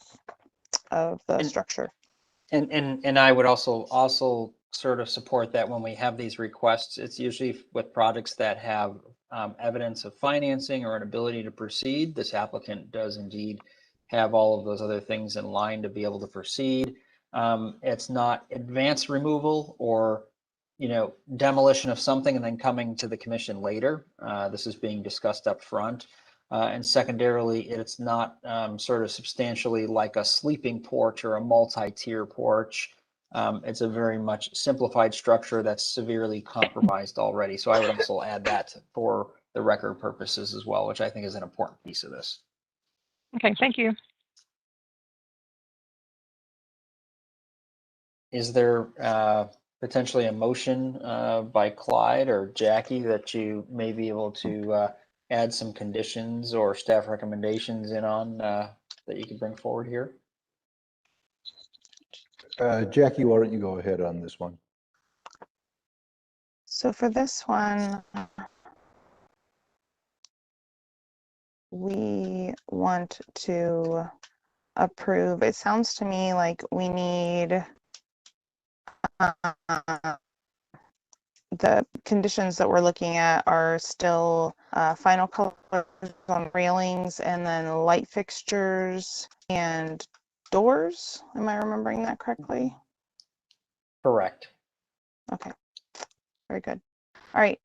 of the structure. And I would also sort of support that when we have these requests, it's usually with projects that have evidence of financing or an ability to proceed, this applicant does indeed have all of those other things in line to be able to proceed. It's not advanced removal or, demolition of something and then coming to the commission later. This is being discussed up front. And secondarily, it's not sort of substantially like a sleeping porch or a multi-tier porch. It's a very much simplified structure that's severely compromised already. So I would also add that for the record purposes as well, which I think is an important piece of this. Okay, thank you. Is there potentially a motion by Clyde or Jackie that you may be able to add some conditions or staff recommendations in on that you could bring forward here? Jackie, why don't you go ahead on this one? So for this one, we want to approve. It sounds to me like we need the conditions that we're looking at are still final colors on railings and then light fixtures and doors. Am I remembering that correctly? Correct. Okay, very good. All right,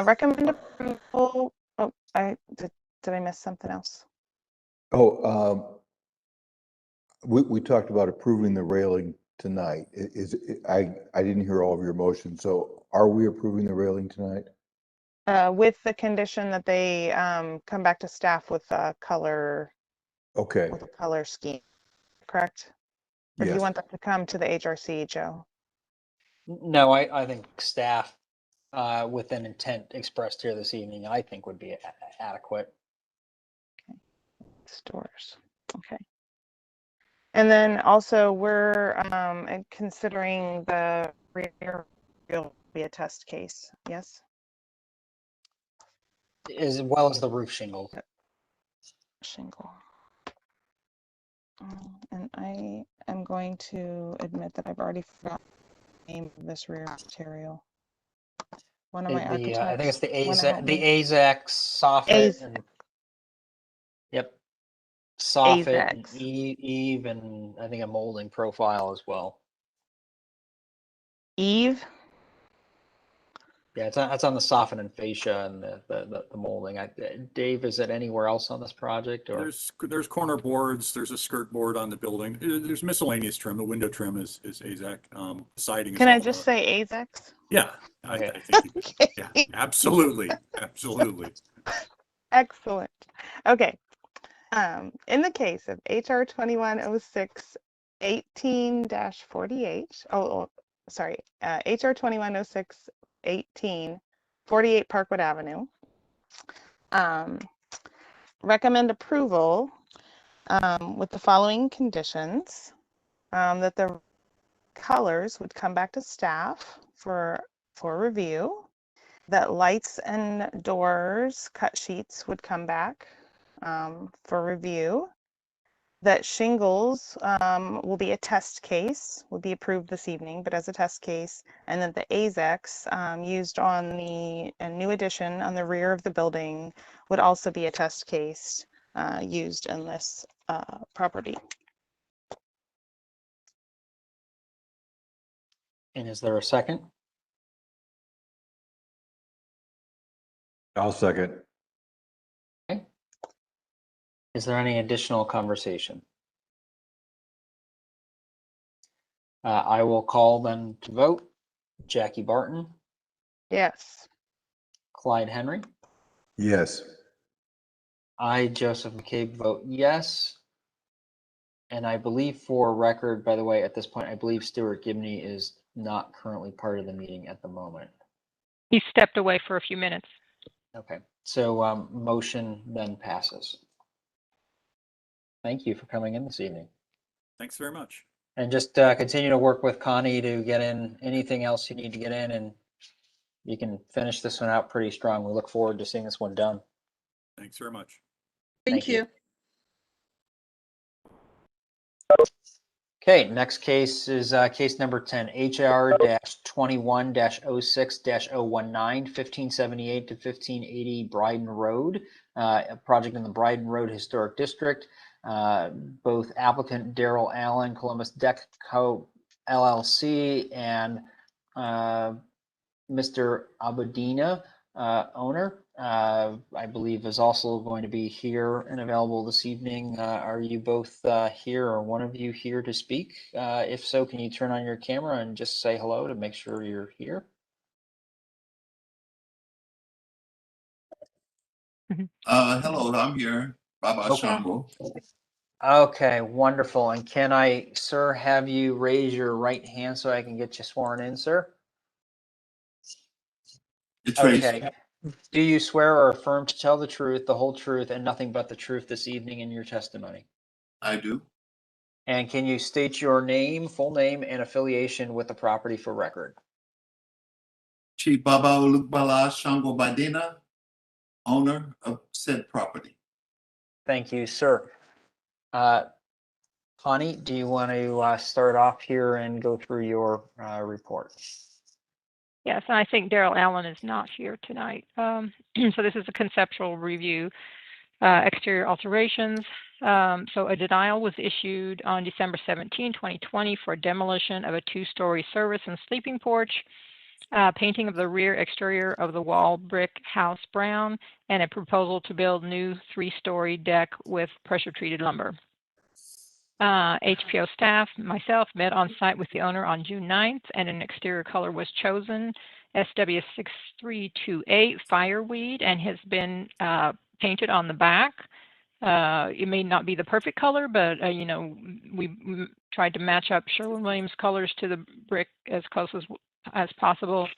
recommend approval. Oh, did I miss something else? Oh, we talked about approving the railing tonight. I didn't hear all of your motions. So are we approving the railing tonight? With the condition that they come back to staff with a color. Okay. With a color scheme, correct? Or do you Yes. want them to come to the HRC, Joe? No, I think staff with an intent expressed here this evening, I think would be adequate. Stores, okay. And then also we're considering the rear will be a test case, yes? As well as the roof shingle. Shingle. And I am going to admit that I've already forgotten the name of this rear material. One of my architects. I think it's the wanna help me. AZAC soffit. And, yep. Soffit and AZACs. Eve and I think a molding profile as well. Eve? Yeah, it's on the soffit and fascia and the molding. Dave, is it anywhere else on this project? Or There's corner boards, there's a skirt board on the building. There's miscellaneous trim. The window trim is AZAC. Siding is Can I all just say AZACs? Yeah, Okay. I think yeah, absolutely. Absolutely. Excellent. Okay. In the case of HR 2106-18-48, sorry, HR 2106-18, 48 Parkwood Avenue, recommend approval with the following conditions, that the colors would come back to staff for review, that lights and doors cut sheets would come back for review, that shingles will be a test case, will be approved this evening, but as a test case, and that the AZEX used on the new addition on the rear of the building would also be a test case used in this property. and is there a second? I'll second. Okay. Is there any additional conversation? I will call then to vote. Jackie Barton, Yes. Clyde Henry. Yes. I, Joseph McCabe, vote yes. And I believe for record, by the way, at this point, I believe Stuart Gibney is not currently part of the meeting at the moment. He stepped away for a few minutes. Okay, so motion then passes. Thank you for coming in this evening. Thanks very much. And just continue to work with Connie to get in anything else you need to get in, and you can finish this one out pretty strong. We look forward to seeing this one done. Thanks very much. Thank you. Okay, next case is case number 10, HR-21-06-019, 1578 to 1580 Bryden Road, a project in the Bryden Road Historic District. Both applicant Daryl Allen, Columbus Deck Co. LLC, and Mr. Abadina, owner, I believe is also going to be here and available this evening. Are you both here, or one of you here to speak? If so, can you turn on your camera and just say hello to make sure you're here? Hello, I'm here. Baba Okay. Shambo. Okay, wonderful. And can I, sir, have you raise your right hand so I can get you sworn in, sir? It's raised. Okay. Do you swear or affirm to tell the truth, the whole truth, and nothing but the truth this evening in your testimony? I do. And can you state your name, full name, and affiliation with the property for record? Chief Baba Olukbala Shango Badina, owner of said property. Thank you, sir. Connie, do you want to start off here and go through your report? Yes, and I think Daryl Allen is not here tonight. So this is a conceptual review, exterior alterations. So a denial was issued on December 17, 2020 for demolition of a 2-story service and sleeping porch, painting of the rear exterior of the wall brick house brown, and a proposal to build new 3-story deck with pressure-treated lumber. HPO staff, myself, met on site with the owner on June 9th, and an exterior color was chosen, SW6328 Fireweed, and has been painted on the back. It may not be the perfect color, but you know, we tried to match up Sherwin-Williams colors to the brick as close as possible.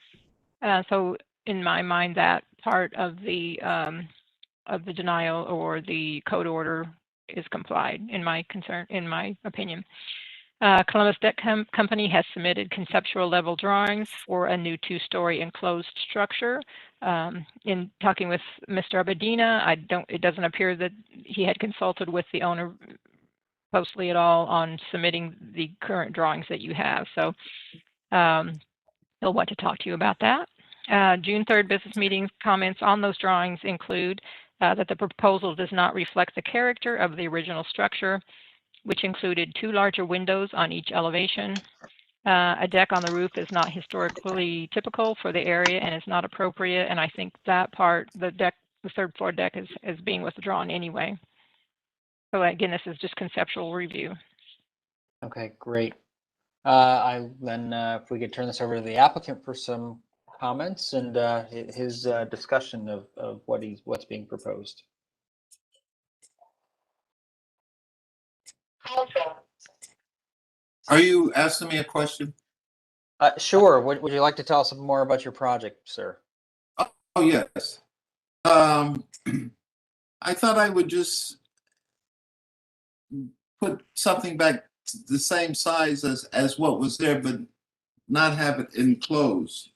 So in my mind, that part of the denial or the code order is complied, in my opinion. Columbus Deck Company has submitted conceptual level drawings for a new 2-story enclosed structure. In talking with Mr. Abadina, it doesn't appear that he had consulted with the owner closely at all on submitting the current drawings that you have. So he'll want to talk to you about that. June 3rd business meeting comments on those drawings include that the proposal does not reflect the character of the original structure, which included 2 larger windows on each elevation. A deck on the roof is not historically typical for the area and is not appropriate. And I think that part, the 3rd floor deck is being withdrawn anyway. So again, this is just conceptual review. Okay, great. If we could turn this over to the applicant for some comments and his discussion of what's being proposed. Are you asking me a question? Sure. Would you like to tell us more about your project, sir? Oh, yes. I thought I would just put something back the same size as what was there, but not have it enclosed.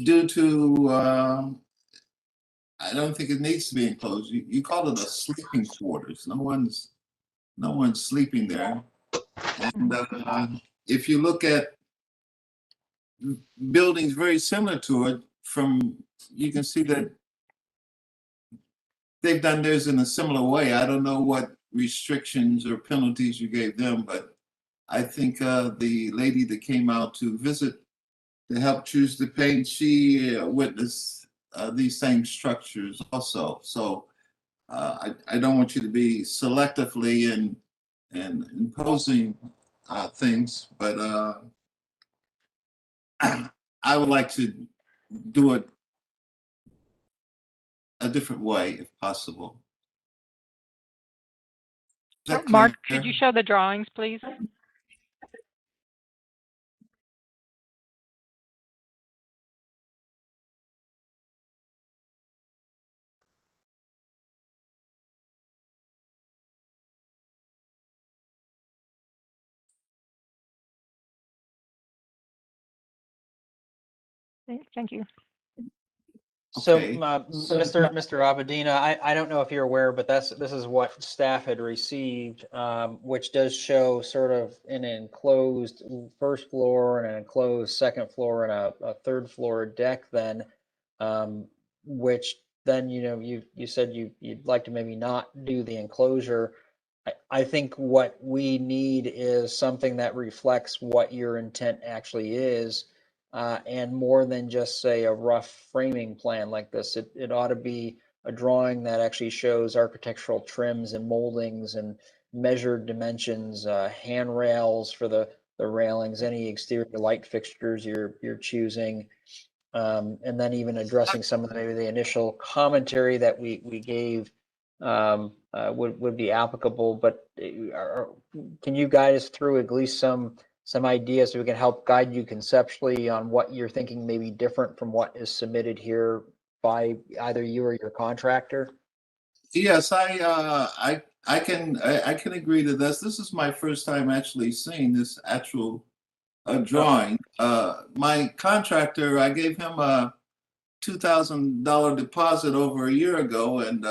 Due to, I don't think it needs to be enclosed. You call it a sleeping quarters. No one's sleeping there. And if you look at buildings very similar to it, you can see that they've done theirs in a similar way. I don't know what restrictions or penalties you gave them, but I think the lady that came out to visit to help choose the paint, she witnessed these same structures also. So I don't want you to be selectively and imposing things, but I would like to do it a different way if possible. Mark, could you show the drawings, please? Thank you. So, Okay. Mr. Abedina, I don't know if you're aware, but this is what staff had received, which does show sort of an enclosed first floor and an enclosed second floor and a third floor deck then, which then, you said you'd like to maybe not do the enclosure. I think what we need is something that reflects what your intent actually is. And more than just say a rough framing plan like this, it ought to be a drawing that actually shows architectural trims and moldings and measured dimensions, handrails for the railings, any exterior light fixtures you're choosing, and then even addressing some of maybe the initial commentary that we gave would be applicable. But can you guide us through at least some ideas so we can help guide you conceptually on what you're thinking may be different from what is submitted here by either you or your contractor? Yes, I can agree to this. This is my first time actually seeing this actual drawing. My contractor, I gave him a $2,000 deposit over a year ago, and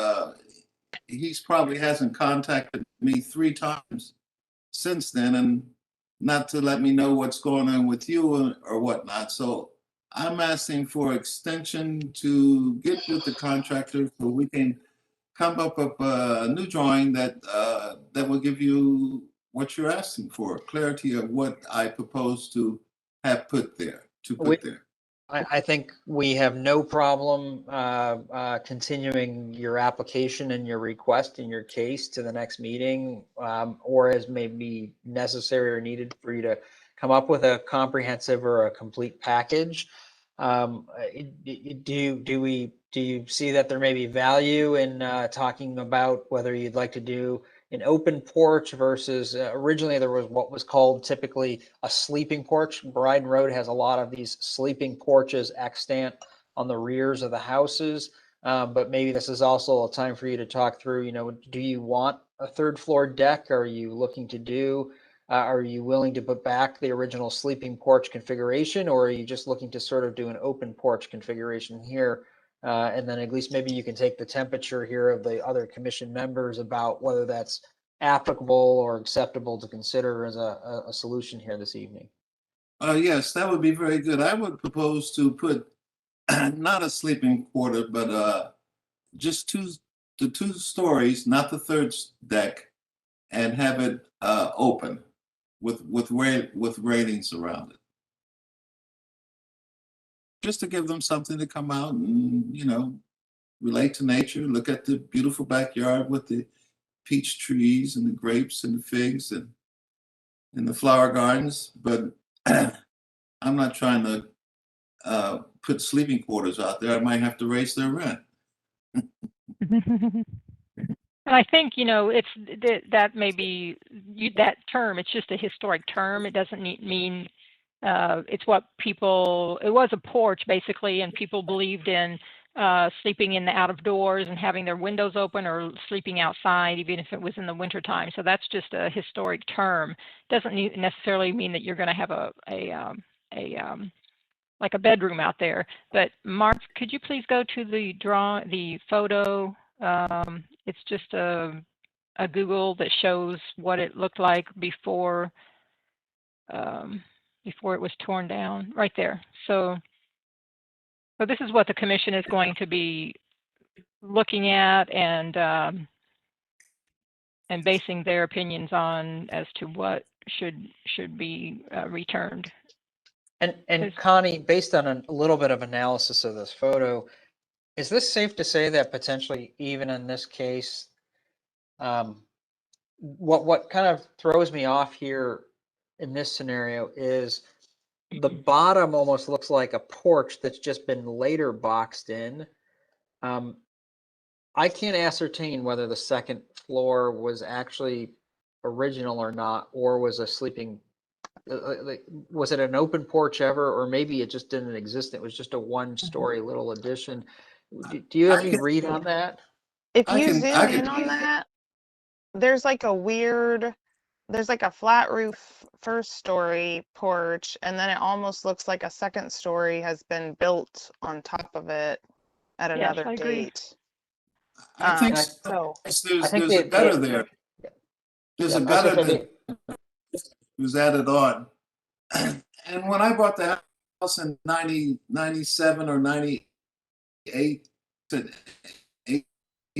he's probably hasn't contacted me 3 times since then, and not to let me know what's going on with you or whatnot. So I'm asking for extension to get with the contractor so we can come up with a new drawing that that will give you what you're asking for, clarity of what I propose to have put there, I think we have no problem continuing your application and your request in your case to the next meeting, or as may be necessary or needed for you to come up with a comprehensive or a complete package. Do you see that there may be value in talking about whether you'd like to do an open porch versus originally there was what was called typically a sleeping porch. Bryden Road has a lot of these sleeping porches extant on the rears of the houses. But maybe this is also a time for you to talk through, do you want a third floor deck? Are you looking to do, are you willing to put back the original sleeping porch configuration, or are you just looking to sort of do an open porch configuration here? And then at least maybe you can take the temperature here of the other commission members about whether that's applicable or acceptable to consider as a solution here this evening. Yes, that would be very good. I would propose to put not a sleeping quarter, but just the 2 stories, not the third deck, and have it open with ratings around it. Just to give them something to come out and, relate to nature, look at the beautiful backyard with the peach trees and the grapes and the figs and the flower gardens. But I'm not trying to put sleeping quarters out there. I might have to raise their rent. And I think, it's that may be that term. It's just a historic term. It doesn't mean it's what people. It was a porch basically, and people believed in sleeping in the out of doors and having their windows open or sleeping outside, even if it was in the wintertime. So that's just a historic term. Doesn't necessarily mean that you're going to have like a bedroom out there. But Mark, could you please go to the photo? It's just a Google that shows what it looked like before it was torn down, right there. So this is what the commission is going to be looking at and basing their opinions on as to what should be returned. And Connie, based on a little bit of analysis of this photo, is this safe to say that potentially even in this case, what kind of throws me off here in this scenario is the bottom almost looks like a porch that's just been later boxed in. I can't ascertain whether the second floor was actually original or not, or was a sleeping. Was it an open porch ever, or maybe it just didn't exist? It was just a 1-story little addition. Do you have any read on that? If you zoom in on that, there's like a flat roof first story porch, and then it almost looks like a second story has been built on top of it. at Yes, another I agree. date. I think I- So I think there's a gutter there. There's yeah, a I was gonna gutter say that was added on. And when I bought the house in 97 or 98, it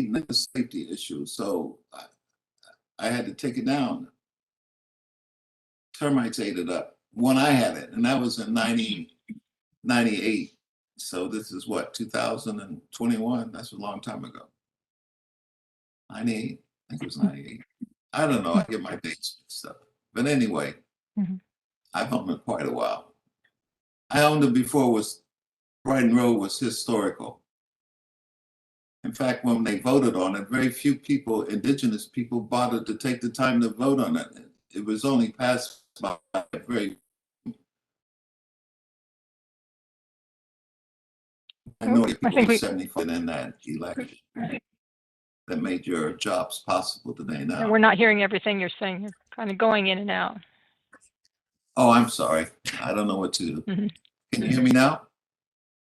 was a safety issue. So I had to take it down. Termites ate it up when I had it, and that was in 98. So this is what, 2021? That's a long time ago. 98, I think it was 98. I don't know, I get my dates mixed up. But anyway, Mhm. I've owned it quite a while. I owned it before Brighton Road was historical. In fact, when they voted on it, very few people, indigenous people, bothered to take the time to vote on it. It was only passed by very minority I people think were we, 70% in that election that made your jobs possible today and now. we're not hearing everything you're saying. You're kind of going in and out. Oh, I'm sorry. I don't know what to do. Mhm. Can you hear me now?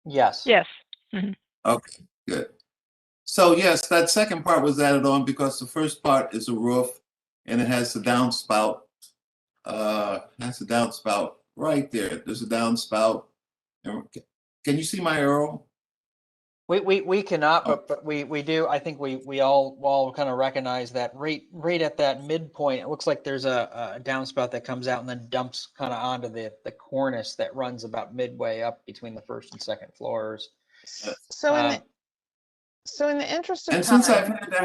yes. Yes. Mhm. Okay, good. So yes, that second part was added on because the first part is a roof and it has the downspout. Has a downspout right there. There's a downspout. Can you see my arrow? We cannot, Oh. but we do. I think we all kind of recognize that right at that midpoint. It looks like there's a downspout that comes out and then dumps kind of onto the cornice that runs about midway up between the first and second floors. so in the Um, so in the interest of And since I've time, had the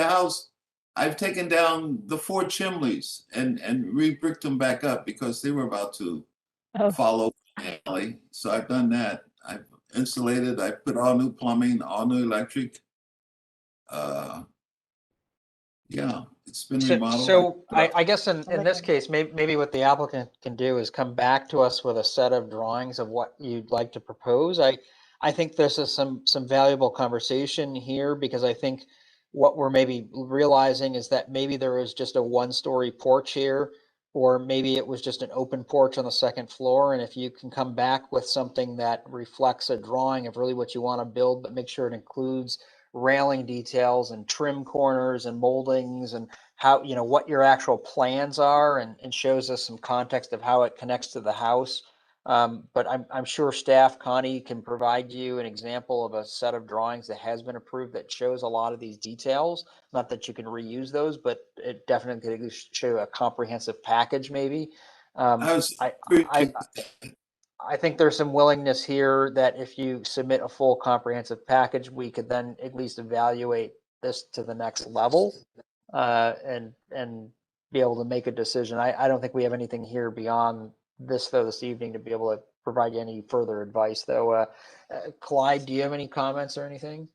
house, I've taken down the 4 chimneys and re-bricked them back up because they were about to Oh, fall over the alley. So I've done that. I've insulated, I put all new plumbing, all new electric. Yeah, it's been remodeled. So I guess in make this a- case, maybe what the applicant can do is come back to us with a set of drawings of what you'd like to propose. I think this is some valuable conversation here because I think what we're maybe realizing is that maybe there was just a 1-story porch here, or maybe it was just an open porch on the second floor. And if you can come back with something that reflects a drawing of really what you want to build, but make sure it includes railing details and trim corners and moldings and how, what your actual plans are, and shows us some context of how it connects to the house. But I'm sure staff, Connie, can provide you an example of a set of drawings that has been approved that shows a lot of these details. Not that you can reuse those, but it definitely could show a comprehensive package maybe. I think there's some willingness here that if you submit a full comprehensive package, we could then at least evaluate this to the next level, and be able to make a decision. I don't think we have anything here beyond this though this evening to be able to provide you any further advice though. Clyde, do you have any comments or anything?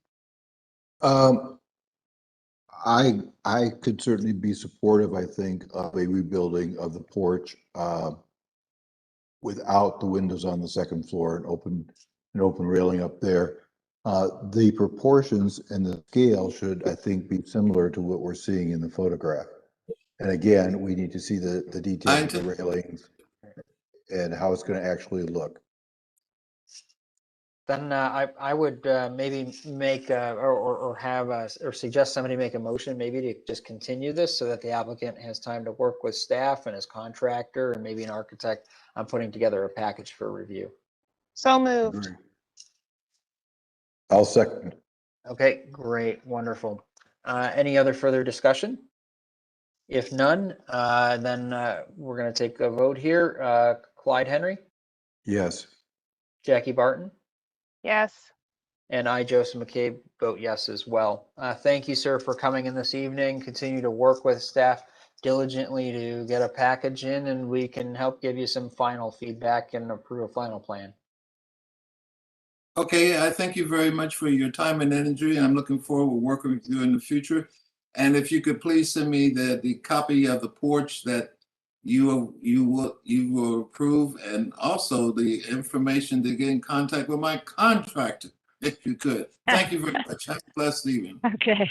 I could certainly be supportive, I think, of a rebuilding of the porch, without the windows on the second floor and open railing up there. The proportions and the scale should, I think, be similar to what we're seeing in the photograph. And again, we need to see the details of the railings and how it's going to actually look. Then I would maybe make or have or suggest somebody make a motion maybe to just continue this so that the applicant has time to work with staff and his contractor and maybe an architect on putting together a package for review. so moved. I'll second. Okay, great, wonderful. Any other further discussion? If none, then we're going to take a vote here. Clyde Henry, Yes. Jackie Barton, Yes. and I, Joseph McCabe, vote yes as well. Thank you, sir, for coming in this evening. Continue to work with staff diligently to get a package in, and we can help give you some final feedback and approve a final plan. Okay, I thank you very much for your time and energy. I'm looking forward to working with you in the future. And if you could please send me the copy of the porch that you will approve, and also the information to get in contact with my contractor, if you could. Thank you very much. Have a blessed evening. okay.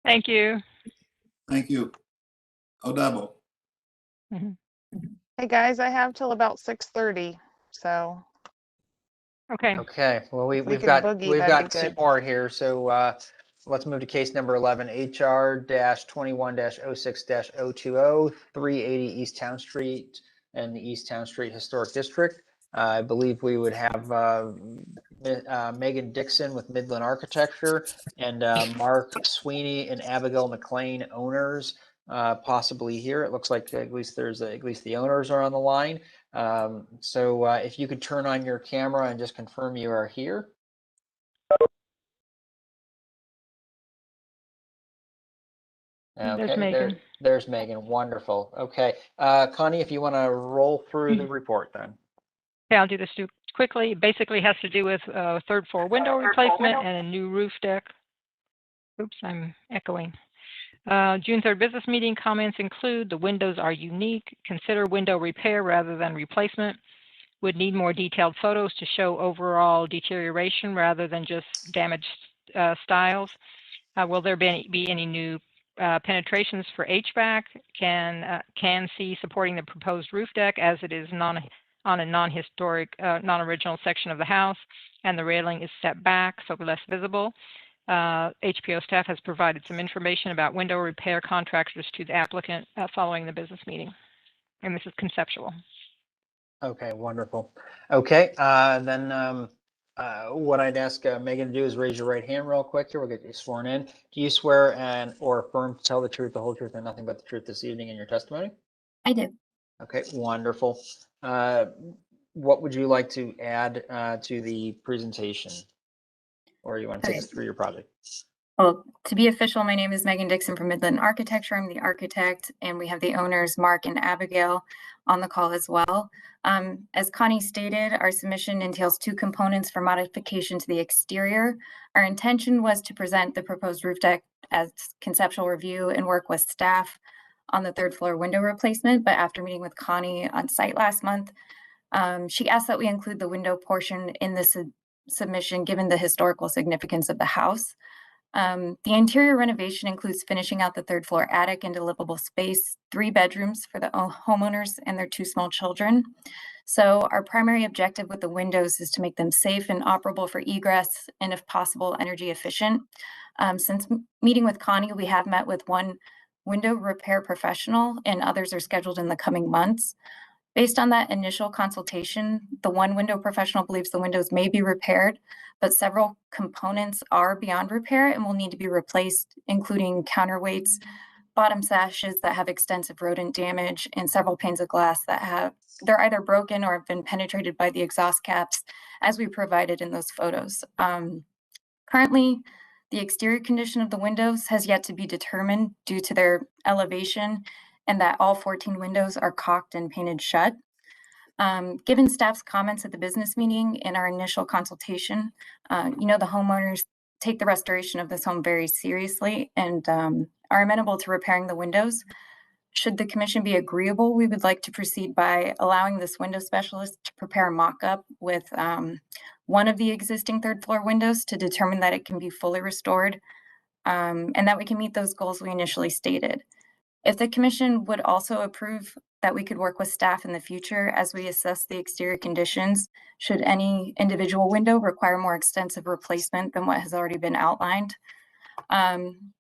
Thank you. Thank you. Odabo. Mhm. Hey guys, I have till about 6:30, so Okay. Okay, well, we we've can got, boogie, we've that'd be got two good. more here, so let's move to case number 11, HR-21-06-020, 380 East Town Street and the East Town Street Historic District. I believe we would have Megan Dixon with Midland Architecture and Mark Sweeney and Abigail McLean, owners, possibly here. It looks like at least the owners are on the line. So if you could turn on your camera and just confirm you are here. There's Okay, Megan. there's Megan. Wonderful. Okay, Connie, if you want to roll through the report then. Okay, I'll do this quickly. Basically has to do with third floor window replacement and a new roof deck. Oops, I'm echoing. June 3rd business meeting comments include the windows are unique. Consider window repair rather than replacement. Would need more detailed photos to show overall deterioration rather than just damaged styles. Will there be any new penetrations for HVAC? Can see supporting the proposed roof deck as it is on a non-historic, non-original section of the house, and the railing is set back, so less visible. HPO staff has provided some information about window repair contractors to the applicant following the business meeting. And this is conceptual. Okay, wonderful. Okay, then what I'd ask Megan to do is raise your right hand real quick here. We'll get you sworn in. Do you swear or affirm to tell the truth, the whole truth, and nothing but the truth this evening in your testimony? I do. Okay, wonderful. What would you like to add to the presentation? Or you want to take us through your project? Well, to be official, my name is Megan Dixon from Midland Architecture. I'm the architect, and we have the owners, Mark and Abigail, on the call as well. As Connie stated, our submission entails two components for modification to the exterior. Our intention was to present the proposed roof deck as conceptual review and work with staff on the third floor window replacement, but after meeting with Connie on site last month, she asked that we include the window portion in this submission given the historical significance of the house. The interior renovation includes finishing out the third floor attic into livable space, 3 bedrooms for the homeowners and their 2 small children. So our primary objective with the windows is to make them safe and operable for egress and, if possible, energy efficient. Since meeting with Connie, we have met with one window repair professional and others are scheduled in the coming months. Based on that initial consultation, the one window professional believes the windows may be repaired, but several components are beyond repair and will need to be replaced, including counterweights, bottom sashes that have extensive rodent damage, and several panes of glass that they're either broken or have been penetrated by the exhaust caps, as we provided in those photos. Currently, the exterior condition of the windows has yet to be determined due to their elevation, and that all 14 windows are caulked and painted shut. Given staff's comments at the business meeting in our initial consultation, the homeowners take the restoration of this home very seriously and are amenable to repairing the windows. Should the commission be agreeable, we would like to proceed by allowing this window specialist to prepare a mock-up with one of the existing third floor windows to determine that it can be fully restored and that we can meet those goals we initially stated. If the commission would also approve that we could work with staff in the future as we assess the exterior conditions, should any individual window require more extensive replacement than what has already been outlined.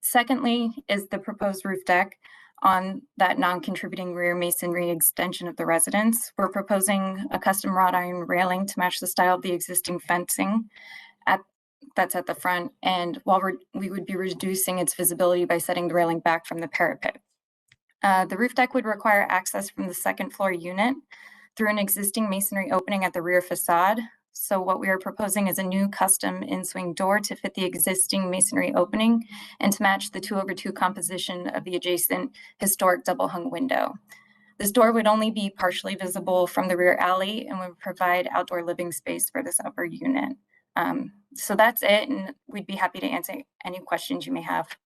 Secondly is the proposed roof deck on that non-contributing rear masonry extension of the residence. We're proposing a custom wrought iron railing to match the style of the existing fencing that's at the front, and while we would be reducing its visibility by setting the railing back from the parapet. The roof deck would require access from the second floor unit through an existing masonry opening at the rear facade. So what we are proposing is a new custom in-swing door to fit the existing masonry opening and to match the 2/2 composition of the adjacent historic double hung window. This door would only be partially visible from the rear alley and would provide outdoor living space for this upper unit. So that's it, and we'd be happy to answer any questions you may have.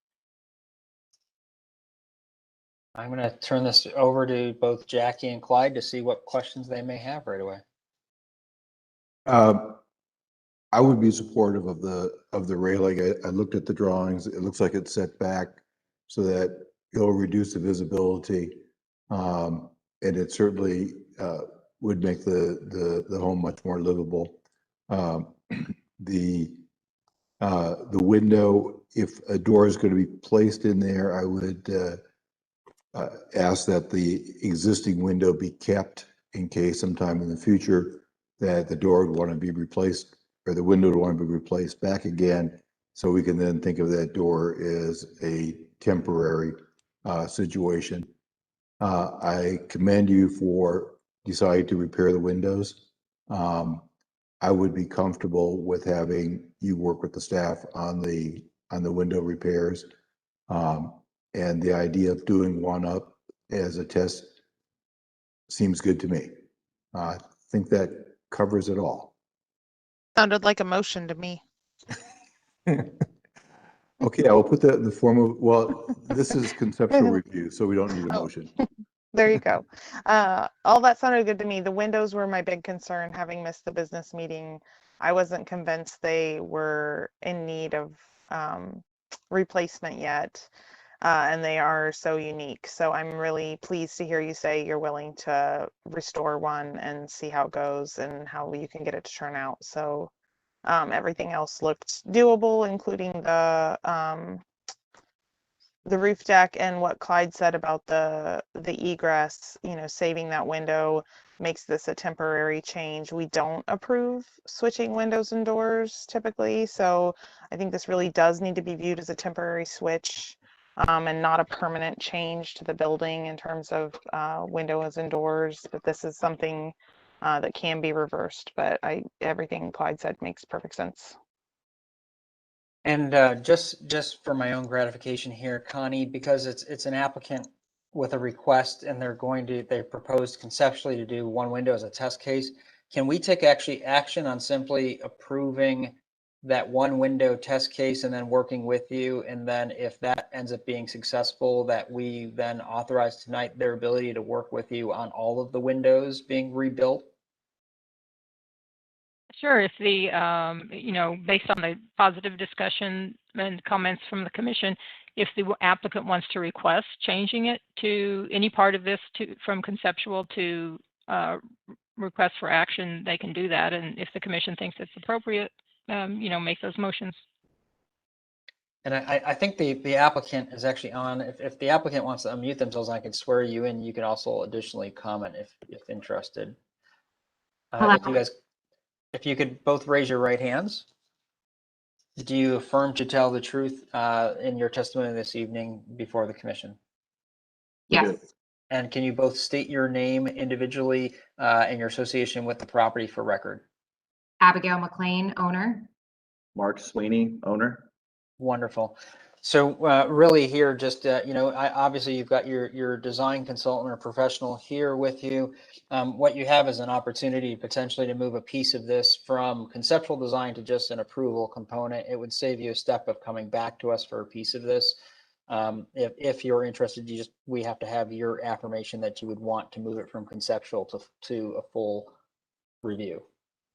I'm going to turn this over to both Jackie and Clyde to see what questions they may have right away. I would be supportive of the railing. I looked at the drawings. It looks like it's set back so that it'll reduce the visibility, and it certainly would make the home much more livable. Um, the window, if a door is going to be placed in there, I would ask that the existing window be kept in case sometime in the future that the door would want to be replaced or the window would want to be replaced back again. So we can then think of that door as a temporary situation. I commend you for deciding to repair the windows. I would be comfortable with having you work with the staff on the window repairs. And the idea of doing one up as a test seems good to me. I think that covers it all. Sounded like a motion to me. Okay, I will put that in the form of, well, this is conceptual review, so we don't need a Oh. motion. There you go. All that sounded good to me. The windows were my big concern, having missed the business meeting. I wasn't convinced they were in need of replacement yet, and they are so unique. So I'm really pleased to hear you say you're willing to restore one and see how it goes and how you can get it to turn out. So everything else looked doable, including the roof deck, and what Clyde said about the egress, saving that window makes this a temporary change. We don't approve switching windows and doors typically, so I think this really does need to be viewed as a temporary switch and not a permanent change to the building in terms of windows and doors. But this is something that can be reversed. But everything Clyde said makes perfect sense. And just for my own gratification here, Connie, because it's an applicant with a request and they proposed conceptually to do one window as a test case, can we take action on simply approving that one window test case and then working with you? And then if that ends up being successful, that we then authorize tonight their ability to work with you on all of the windows being rebuilt? Sure, if the, based on the positive discussion and comments from the commission, if the applicant wants to request changing it to any part of this from conceptual to request for action, they can do that. And if the commission thinks it's appropriate, make those motions. And I think the applicant is actually on. If the applicant wants to unmute themselves, I can swear you in. You can also additionally comment if interested. If you could both raise your right hands. Do you affirm to tell the truth in your testimony this evening before the commission? Yes. And can you both state your name individually and your association with the property for record? Abigail McLean, owner. Mark Sweeney, owner. Wonderful. So really here, just, obviously you've got your design consultant or professional here with you. What you have is an opportunity potentially to move a piece of this from conceptual design to just an approval component. It would save you a step of coming back to us for a piece of this. If you're interested, we have to have your affirmation that you would want to move it from conceptual to a full review.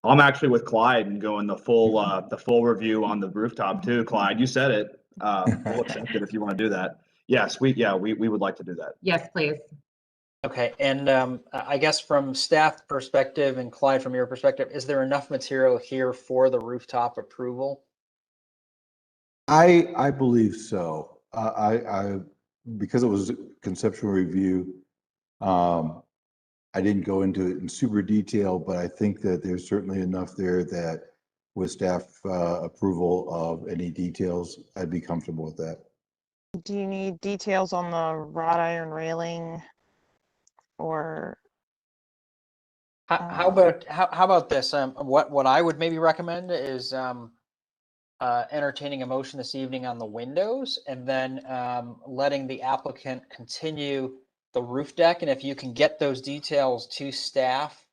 I'm actually with Clyde and going the full review on the rooftop too. Clyde, you said it. We'll accept it if you want to do that. Yes, we would like to do that. Yes, please. Okay, and I guess from staff perspective and Clyde, from your perspective, is there enough material here for the rooftop approval? I believe so. Because it was a conceptual review, I didn't go into it in super detail, but I think that there's certainly enough there that with staff approval of any details, I'd be comfortable with that. Do you need details on the wrought iron railing or? How about this? What I would maybe recommend is entertaining a motion this evening on the windows, and then letting the applicant continue the roof deck. And if you can get those details to staff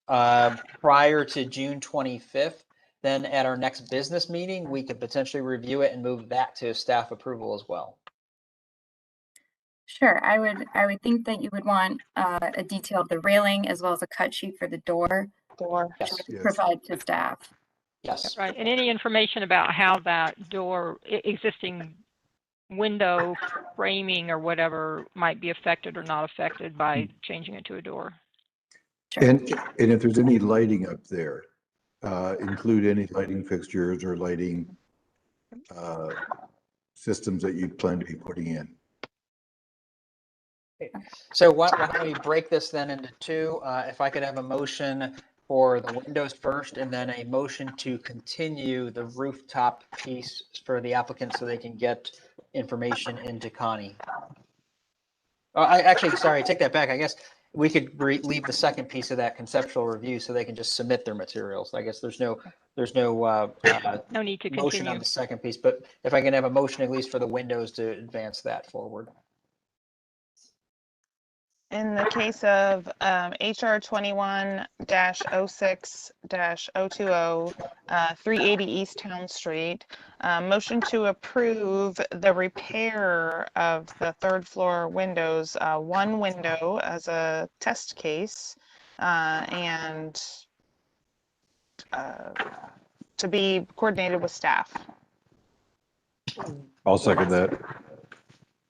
prior to June 25th, then at our next business meeting, we could potentially review it and move that to staff approval as well. Sure, I would think that you would want a detail of the railing as well as a cut sheet for the door. Yes. Provide to staff. Yes. Right, and any information about how that door, existing window framing or whatever might be affected or not affected by changing it to a door. And if there's any lighting up there, include any lighting fixtures or lighting systems that you plan to be putting in. So why don't we break this then into two? If I could have a motion for the windows first and then a motion to continue the rooftop piece for the applicant so they can get information into Connie. Sorry, take that back. I guess we could leave the second piece of that conceptual review so they can just submit their materials. I guess there's no No need to motion continue. on the second piece, but if I can have a motion at least for the windows to advance that forward. In the case of HR 21-06-020, 380 East Town Street, motion to approve the repair of the third floor windows, one window as a test case, and to be coordinated with staff. I'll second that.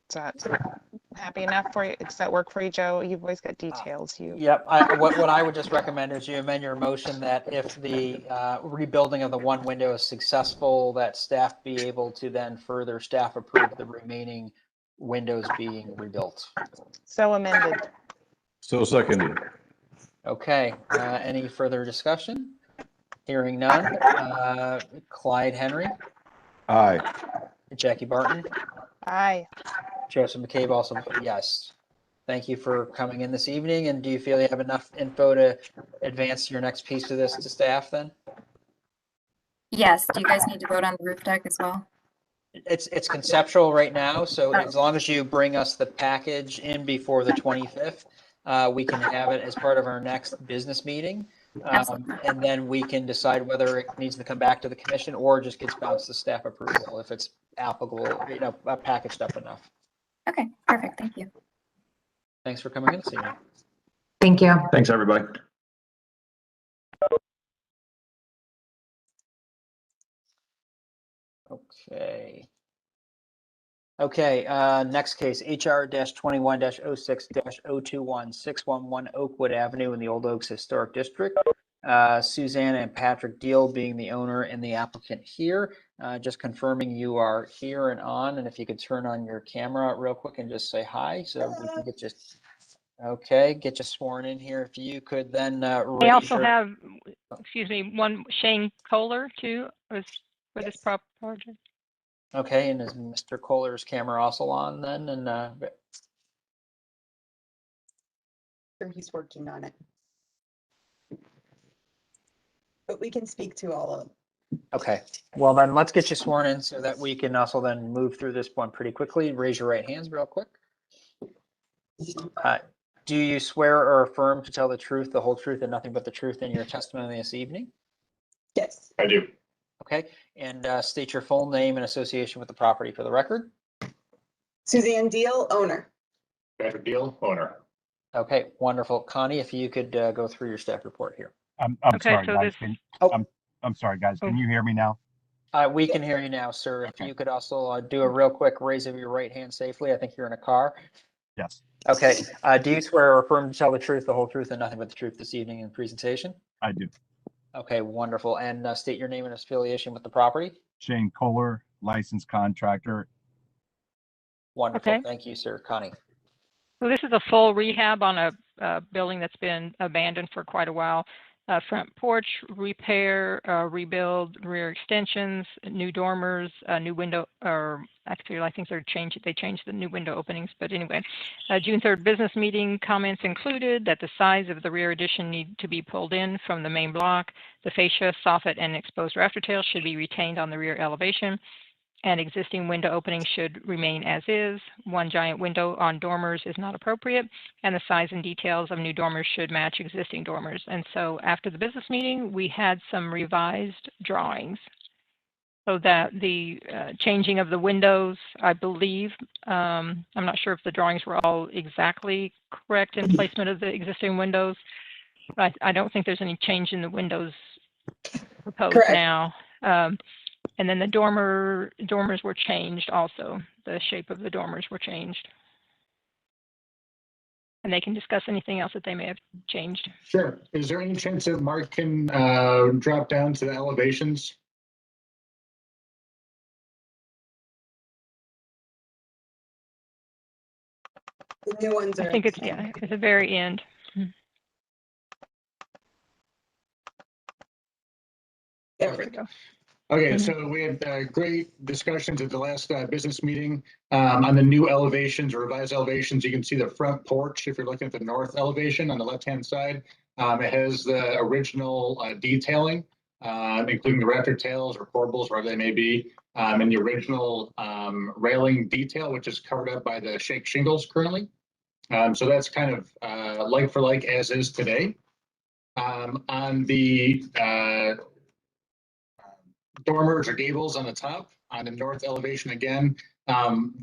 Is that happy enough for you? Does that work for you, Joe? You've always got details. Yep. What I would just recommend is you amend your motion that if the rebuilding of the one window is successful, that staff be able to then further staff approve the remaining windows being rebuilt. So amended. So seconded. Okay. Any further discussion? Hearing none. Clyde Henry, Aye. Jackie Barton, Aye. Joseph McCabe also vote yes. Thank you for coming in this evening. And do you feel you have enough info to advance your next piece of this to staff then? Yes. Do you guys need to vote on the roof deck as well? It's conceptual right now, so as long as you bring us the package in before the 25th, we can have it as part of our next business meeting. And then we can decide whether it needs to come back to the commission or just gets bounced to staff approval if it's applicable, packaged up enough. Okay, perfect. Thank you. Thanks for coming in this evening. Thank you. Thanks, everybody. Okay, next case, HR 21-06-021, 611 Oakwood Avenue in the Old Oaks Historic District. Suzanne and Patrick Deal being the owner and the applicant here. Just confirming you are here and on, and if you could turn on your camera real quick and just say hi so we can get you. Okay, get you sworn in here. If you could then They also have, excuse me, one Shane Kohler too for this project. Okay, and is Mr. Kohler's camera also on then? And he's working on it. But we can speak to all of them. okay, well then let's get you sworn in so that we can also then move through this one pretty quickly. Raise your right hands real quick. Do you swear or affirm to tell the truth, the whole truth, and nothing but the truth in your testimony this evening? Yes. I do. Okay, and state your full name and association with the property for the record. Suzanne Deal, owner. Patrick Deal, owner. Okay, wonderful. Connie, if you could go through your staff report here. I'm Okay, sorry, so guys. this- I'm sorry, guys. Can you hear me now? We can hear you now, sir. If you could also do a real quick raise of your right hand safely. I think you're in a car. Yes, Okay, do you swear or affirm to tell the truth, the whole truth, and nothing but the truth this evening in the presentation? I do. Okay, wonderful. And state your name and affiliation with the property. Shane Kohler, licensed contractor. Wonderful. Okay. Thank you, sir. Connie. So this is a full rehab on a building that's been abandoned for quite a while. Front porch repair, rebuild, rear extensions, new dormers, new window, or actually I think they changed the new window openings, but anyway. June 3rd business meeting comments included that the size of the rear addition need to be pulled in from the main block. The fascia, soffit, and exposed rafter tail should be retained on the rear elevation, and existing window openings should remain as is. One giant window on dormers is not appropriate, and the size and details of new dormers should match existing dormers. And so after the business meeting, we had some revised drawings. So that the changing of the windows, I believe, I'm not sure if the drawings were all exactly correct in placement of the existing windows, but I don't think there's any change in the windows proposed Correct. now. And then the dormers were changed also. The shape of the dormers were changed. and they can discuss anything else that they may have changed. Sure. Is there any chance that Mark can drop down to the elevations? The new ones I are. think it's, yeah, at the very end. There we go. Okay, so we had great discussions at the last business meeting on the new elevations or revised elevations. You can see the front porch if you're looking at the north elevation on the left-hand side. It has the original detailing, including the rafter tails or corbels, wherever they may be, and the original railing detail, which is covered up by the shake shingles currently. So that's kind of like for like as is today. On the dormers or gables on the top on the north elevation again.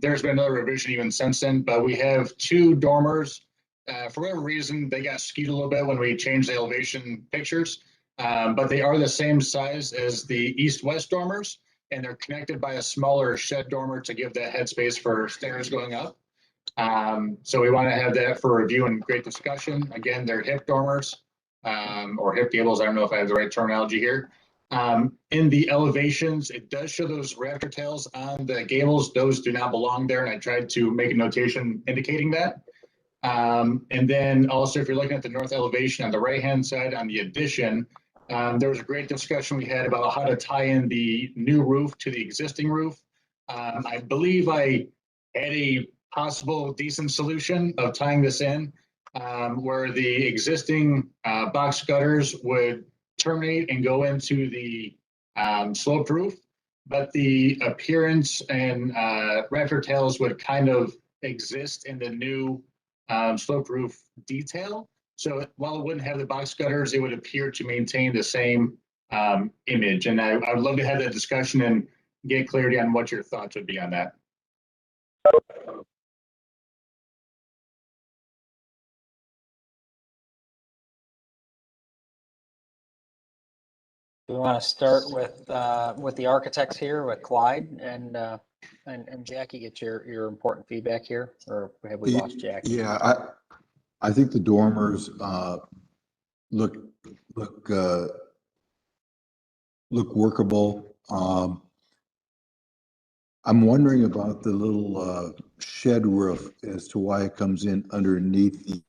There's been another revision even since then, but we have two dormers. For whatever reason, they got skewed a little bit when we changed the elevation pictures, but they are the same size as the east-west dormers, and they're connected by a smaller shed dormer to give that headspace for stairs going up. So we want to have that for review and great discussion. Again, they're hip dormers or hip gables. I don't know if I have the right terminology here. In the elevations, it does show those rafter tails on the gables. Those do not belong there, and I tried to make a notation indicating that. And then also, if you're looking at the north elevation on the right-hand side on the addition, there was a great discussion we had about how to tie in the new roof to the existing roof. I believe I had a possible decent solution of tying this in, where the existing box gutters would terminate and go into the sloped roof, but the appearance and rafter tails would kind of exist in the new sloped roof detail. So while it wouldn't have the box gutters, it would appear to maintain the same image. And I would love to have that discussion and get clarity on what your thoughts would be on that. We want to start with the architects here, with Clyde and Jackie. Get your important feedback here, or have we lost Jackie? Yeah, I think the dormers look workable. I'm wondering about the little shed roof as to why it comes in underneath the.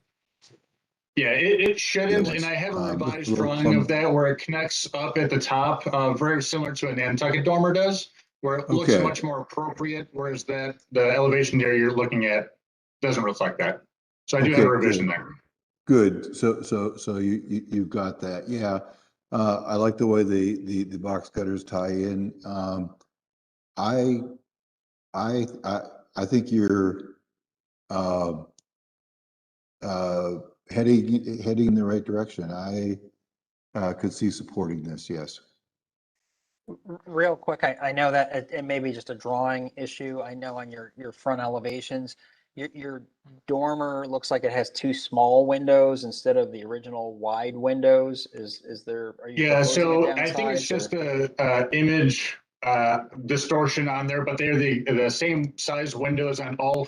Yeah, it shouldn't, and I have a revised drawing of that where it connects up at the top, very similar to a Nantucket dormer does, where it looks much more appropriate, whereas the elevation there you're looking at doesn't reflect that. So I do have a revision there. Good. So you've got that. Yeah, I like the way the box cutters tie in. I think you're heading in the right direction. I could see supporting this. Yes. Real quick, I know that it may be just a drawing issue. I know on your front elevations, your dormer looks like it has two small windows instead of the original wide windows. Is there? Are you? Yeah, so I think it's just a image distortion on there, but they're the same size windows on all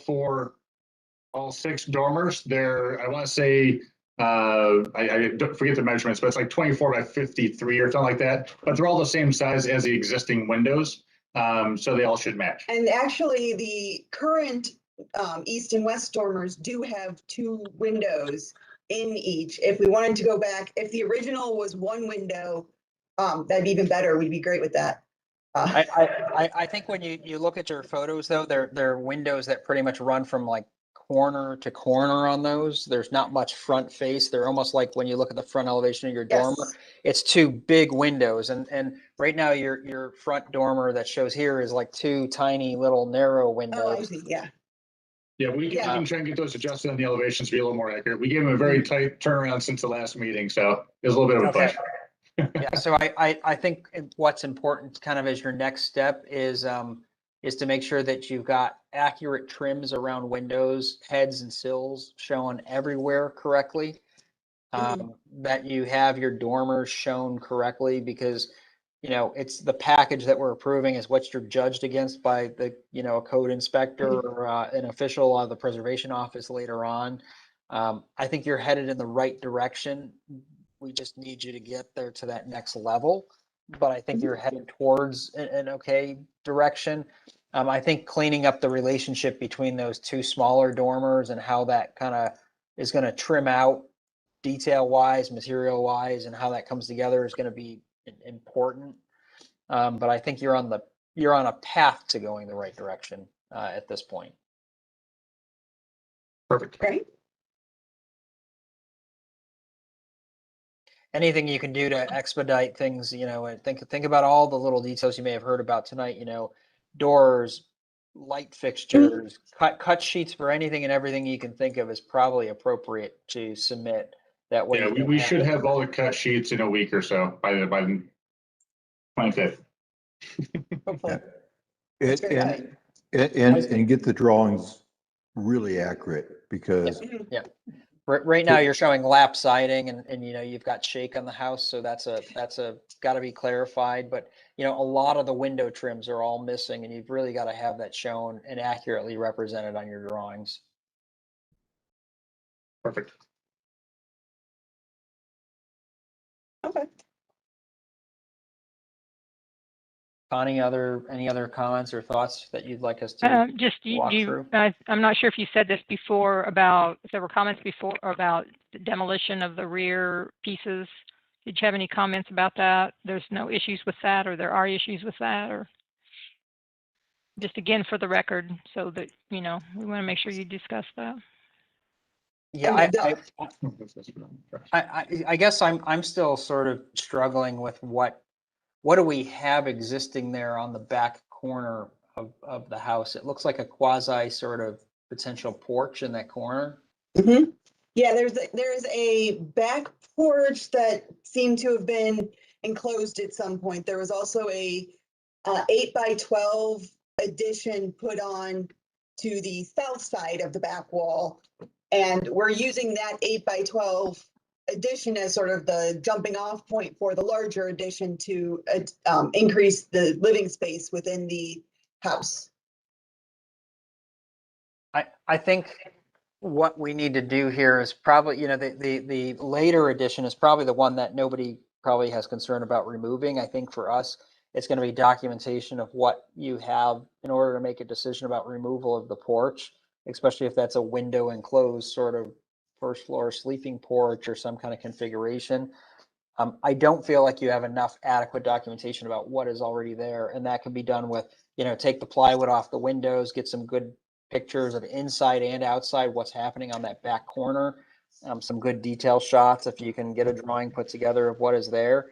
six dormers. They're, I want to say, I don't forget the measurements, but it's like 24 by 53 or something like that. But they're all the same size as the existing windows, so they all should match. And actually, the current east and west dormers do have two windows in each. If we wanted to go back, if the original was one window, that'd be even better. We'd be great with that. I think when you look at your photos though, they're windows that pretty much run from like corner to corner on those. There's not much front face. They're almost like when you look at the front elevation of your dormer, it's two big windows. And right now your front dormer that shows here is like two tiny little narrow windows. Oh, I see. Yeah. Yeah, we can try and get those adjusted on the elevations to be a little more accurate. We gave them a very tight turnaround since the last meeting, so there's a little bit of a push. Yeah, so I think what's important kind of as your next step is to make sure that you've got accurate trims around windows, heads and sills shown everywhere correctly. That you have your dormers shown correctly, because it's the package that we're approving is what you're judged against by the a code inspector or an official of the preservation office later on. I think you're headed in the right direction. We just need you to get there to that next level. But I think you're headed towards an okay direction. I think cleaning up the relationship between those two smaller dormers and how that kind of is going to trim out detail wise, material wise, and how that comes together is going to be important. But I think you're on a path to going the right direction at this point. Perfect. Great. Anything you can do to expedite things, and think about all the little details you may have heard about tonight, doors, light fixtures, cut sheets for anything and everything you can think of is probably appropriate to submit. That way. Yeah, we should have all the cut sheets in a week or so by the 25th. Hopefully. And get the drawings really accurate because Yeah. Right now you're showing lap siding and you've got shake on the house, so that's got to be clarified. But a lot of the window trims are all missing, and you've really got to have that shown and accurately represented on your drawings. Perfect. Okay. Connie, any other comments or thoughts that you'd like us to walk through? I'm not sure if you said this before about, if there were comments before about the demolition of the rear pieces. Did you have any comments about that? There's no issues with that, or there are issues with that, or just again for the record, so that, we want to make sure you discuss that. Yeah, I guess I'm still sort of struggling with what do we have existing there on the back corner of the house? It looks like a quasi sort of potential porch in that corner. Mm-hmm. Yeah, there's a back porch that seemed to have been enclosed at some point. There was also a 8x12 addition put on to the south side of the back wall. And we're using that 8x12 addition as sort of the jumping off point for the larger addition to increase the living space within the house. I think what we need to do here is probably, the later addition is probably the one that nobody probably has concern about removing. I think for us, it's going to be documentation of what you have in order to make a decision about removal of the porch, especially if that's a window enclosed sort of first floor sleeping porch or some kind of configuration. I don't feel like you have enough adequate documentation about what is already there. And that can be done with, take the plywood off the windows, get some good pictures of inside and outside what's happening on that back corner, some good detail shots if you can get a drawing put together of what is there.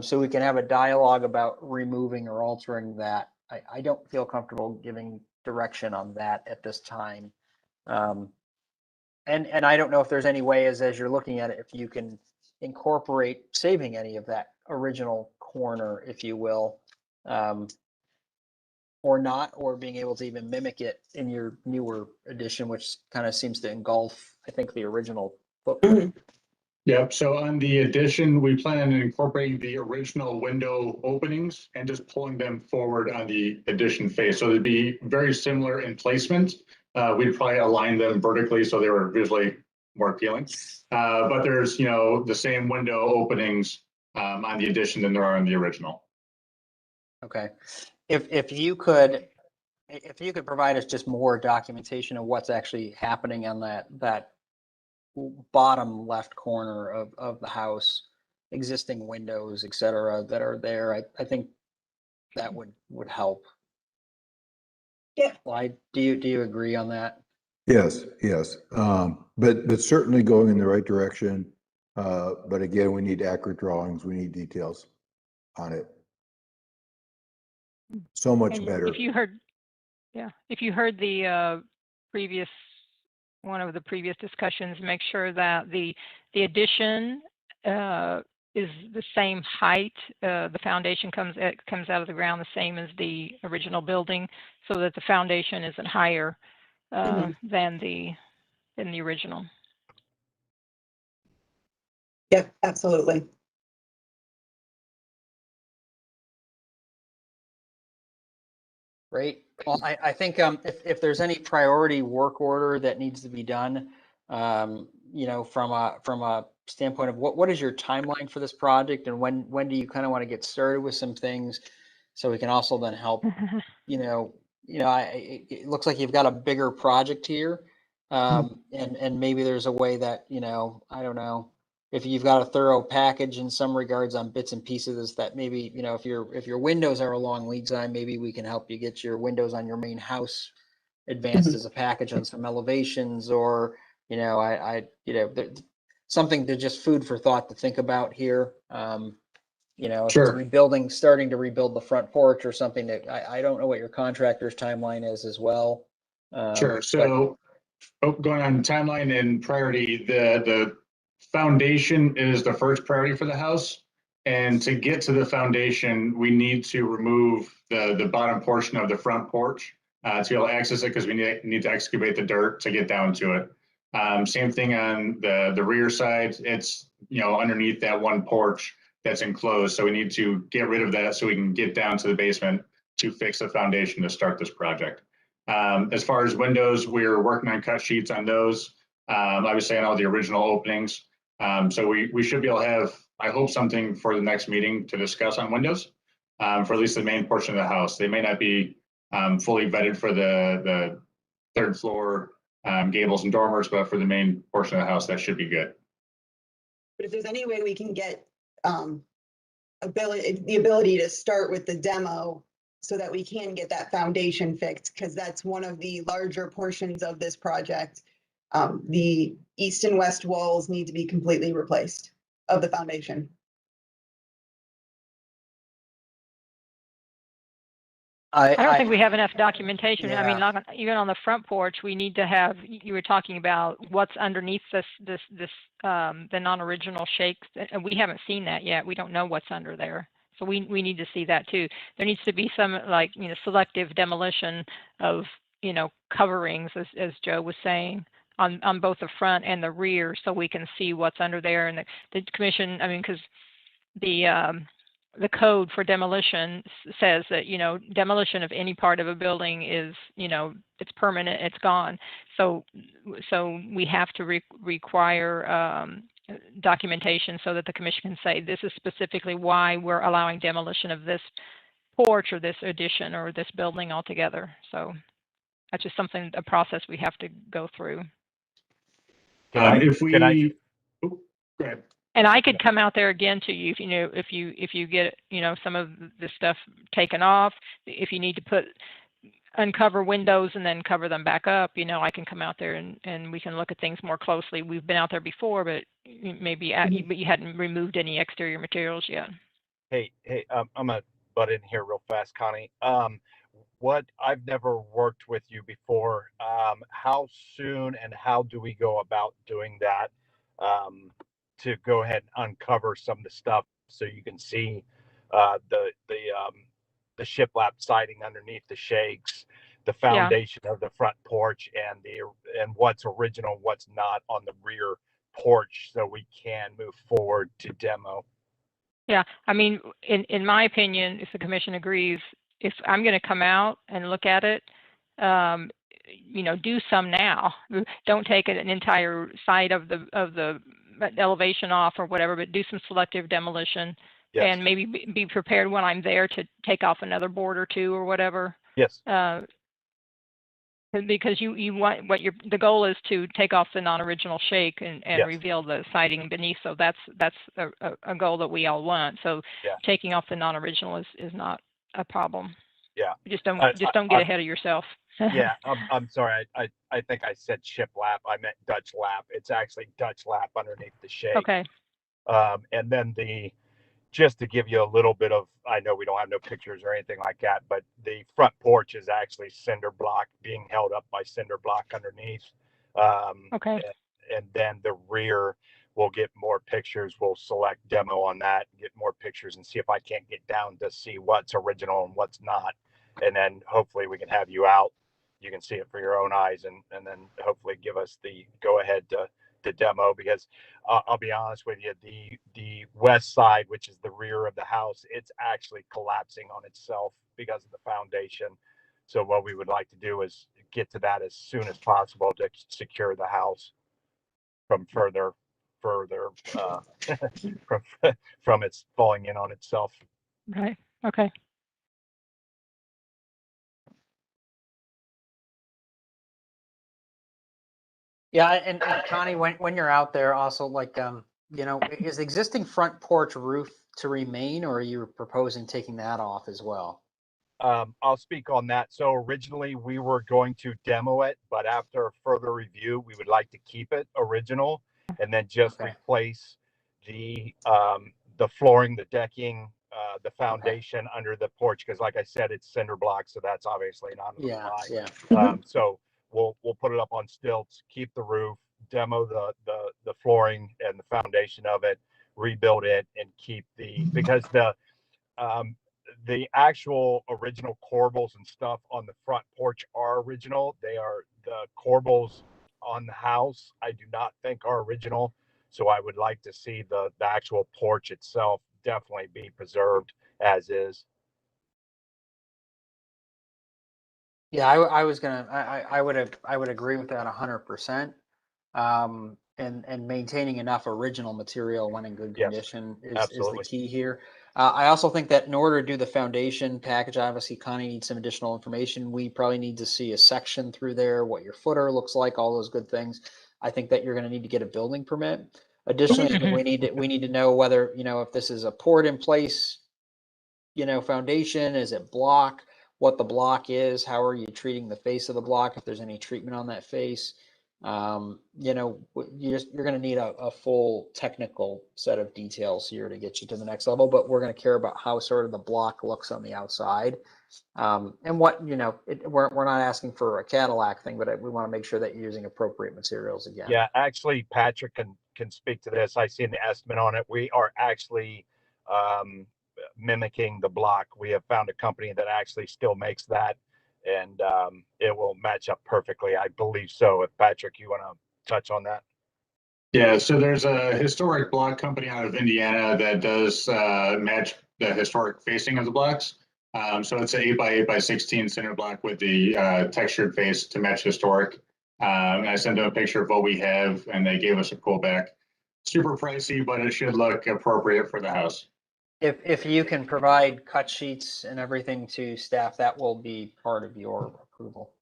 So we can have a dialogue about removing or altering that. I don't feel comfortable giving direction on that at this time. And I don't know if there's any way as you're looking at it, if you can incorporate saving any of that original corner, if you will, or not, or being able to even mimic it in your newer edition, which kind of seems to engulf, I think, the original footprint. Yep. So on the addition, we plan on incorporating the original window openings and just pulling them forward on the addition face. So they'd be very similar in placement. We'd probably align them vertically so they were visually more appealing. But there's, the same window openings on the addition than there are in the original. Okay. If you could provide us just more documentation of what's actually happening on that bottom left corner of the house, existing windows, et cetera, that are there, I think that would help. Yeah. Clyde, do you agree on that? Yes. But certainly going in the right direction. But again, we need accurate drawings. We need details on it. So much And better. If you heard the one of the previous discussions, make sure that the addition is the same height. The foundation comes out of the ground the same as the original building, so that the foundation isn't higher than the original. Yep, absolutely. Great. Well, I think if there's any priority work order that needs to be done, You know, from a standpoint of what is your timeline for this project, and when do you kind of want to get started with some things, so we can also then help. It looks like you've got a bigger project here, and maybe there's a way that, you know, I don't know, if you've got a thorough package in some regards on bits and pieces, that maybe, you know, if your windows are a long lead time, maybe we can help you get your windows on your main house advanced as a package on some elevations, or, you know, something to just food for thought to think about here. You know, if it's Sure. starting to rebuild the front porch or something, that I don't know what your contractor's timeline is as well. Sure. So going on timeline and priority, the foundation is the first priority for the house. And to get to the foundation, we need to remove the bottom portion of the front porch to be able to access it, because we need to excavate the dirt to get down to it. Same thing on the rear side. It's, you know, underneath that one porch that's enclosed. So we need to get rid of that so we can get down to the basement to fix the foundation to start this project. As far as windows, we're working on cut sheets on those. Obviously on all the original openings. So we should be able to have, I hope, something for the next meeting to discuss on windows, for at least the main portion of the house. They may not be fully vetted for the third floor gables and dormers, but for the main portion of the house, that should be good. But if there's any way we can get the ability to start with the demo so that we can get that foundation fixed, because that's one of the larger portions of this project. The east and west walls need to be completely replaced of the foundation. I don't think we have enough documentation. I mean, Yeah. not even on the front porch, we need to have, you were talking about what's underneath the non-original shakes, and we haven't seen that yet. We don't know what's under there. So we need to see that too. There needs to be some, like, you know, selective demolition of, you know, coverings, as Joe was saying, on both the front and the rear, so we can see what's under there. And the commission, I mean, because the code for demolition says that, you know, demolition of any part of a building is, you know, it's permanent, it's gone. So we have to require documentation so that the commission can say this is specifically why we're allowing demolition of this porch or this addition or this building altogether. So that's just something, a process we have to go through. If we, go ahead. And I could come out there again to you, if you get, you know, some of the stuff taken off, if you need to uncover windows and then cover them back up, you know, I can come out there and we can look at things more closely. We've been out there before, but maybe but you hadn't removed any exterior materials yet. Hey, I'm gonna butt in here real fast, Connie. What I've never worked with you before. How soon and how do we go about doing that? To go ahead and uncover some of the stuff so you can see the shiplap siding underneath the shakes, the foundation of the front porch, and what's original, what's not on the rear porch, so we can move forward to demo. Yeah, I mean, in my opinion, if the commission agrees, if I'm going to come out and look at it, you know, do some now. Don't take an entire side of the elevation off or whatever, but do some selective demolition. Yes. And maybe be prepared when I'm there to take off another board or two or whatever. Yes. Because you want the goal is to take off the non-original shake and yes, reveal the siding beneath. So that's a goal that we all want. So yeah, taking off the non-original is not a problem. Yeah. Just don't get ahead of yourself. Yeah, I'm sorry. I think I said shiplap. I meant Dutch lap. It's actually Dutch lap underneath the shake. Okay. And then just to give you a little bit of, I know we don't have no pictures or anything like that, but the front porch is actually cinder block being held up by cinder block underneath. Okay. And then the rear, we'll get more pictures. We'll select demo on that, get more pictures, and see if I can't get down to see what's original and what's not. And then hopefully we can have you out. You can see it for your own eyes, and then hopefully give us the go ahead to demo, because I'll be honest with you, the west side, which is the rear of the house, it's actually collapsing on itself because of the foundation. So what we would like to do is get to that as soon as possible to secure the house. from further from from its falling in on itself. Right. Okay. Yeah, and Connie, when you're out there, also like, you know, is the existing front porch roof to remain, or are you proposing taking that off as well? I'll speak on that. So originally we were going to demo it, but after further review, we would like to keep it original and then just replace the flooring, the decking, the foundation under the porch. Because like I said, it's cinder block, so that's obviously not gonna fly. So we'll put it up on stilts, keep the roof, demo the flooring and the foundation of it, rebuild it, and keep because the actual original corbels and stuff on the front porch are original. They are the corbels on the house. I do not think are original. So I would like to see the actual porch itself definitely be preserved as is. Yeah, I would agree with that 100%. And maintaining enough original material when in good condition is the key here. I also think that in order to do the foundation package, obviously Connie needs some additional information. We probably need to see a section through there, what your footer looks like, all those good things. I think that you're going to need to get a building permit. Additionally, I think we need to know whether, you know, if this is a poured in place, you know, foundation, is it block, what the block is, how are you treating the face of the block, if there's any treatment on that face. You know, you're going to need a full technical set of details here to get you to the next level, but we're going to care about how sort of the block looks on the outside. And what, you know, we're not asking for a Cadillac thing, but we want to make sure that you're using appropriate materials again. Yeah, actually, Patrick can speak to this. I see an estimate on it. We are actually mimicking the block. We have found a company that actually still makes that, and it will match up perfectly. I believe so. If Patrick, you want to touch on that? Yeah, so there's a historic block company out of Indiana that does match the historic facing of the blocks. So it's an 8x8x16 cinder block with the textured face to match historic. And I sent them a picture of what we have, and they gave us a quote back. Super pricey, but it should look appropriate for the house. If you can provide cut sheets and everything to staff, that will be part of your approval.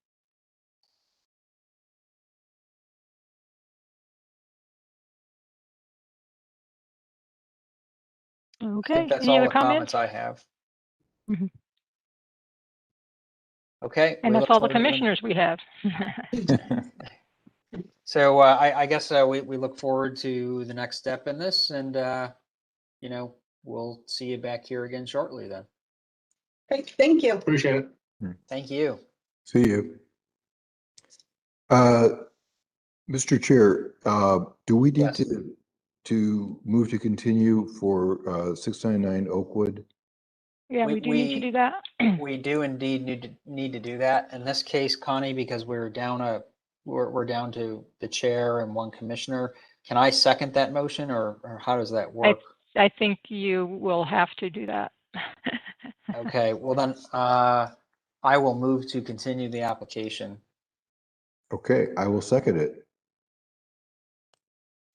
Okay. I think that's Any all other the comments? I have. Okay. And that's all the commissioners we have. So I guess we look forward to the next step in this, and you know, we'll see you back here again shortly then. Great, thank you. Appreciate it. Thank you. See you. Mr. Chair, do we need to move to continue for 699 Oakwood? Yeah, we do need to do that. We do indeed need to do that. In this case, Connie, because we're down to the chair and one commissioner. Can I second that motion, or how does that work? I think you will have to do that. Okay, well then, I will move to continue the application. Okay, I will second it.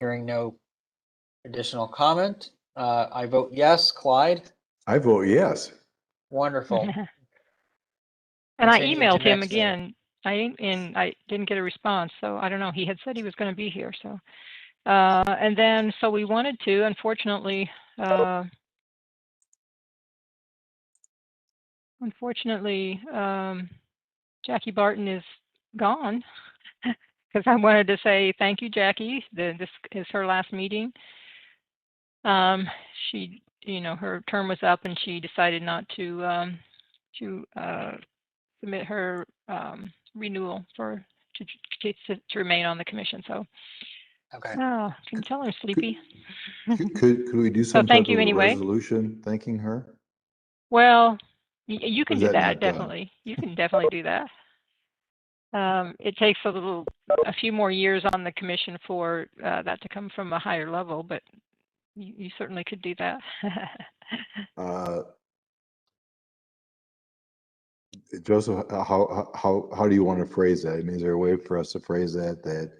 Hearing no additional comment, I vote yes. Clyde? I vote yes. Wonderful. And I Continue emailed to him next again. I didn't get a response, so I don't know. He had said he was going to be here, so and then so we wanted to. Unfortunately, Jackie Barton is gone, because I wanted to say thank you, Jackie. This is her last meeting. She, you know, her term was up, and she decided not to submit her renewal to remain on the commission. So, okay. Oh, can you tell her I'm sleepy? Could we do some thank type you of anyway. resolution thanking her? Well, you can is do that that, not done? definitely. You can definitely do that. It takes a few more years on the commission for that to come from a higher level, but you certainly could do that. Joseph, how do you want to phrase that? I mean, is there a way for us to phrase that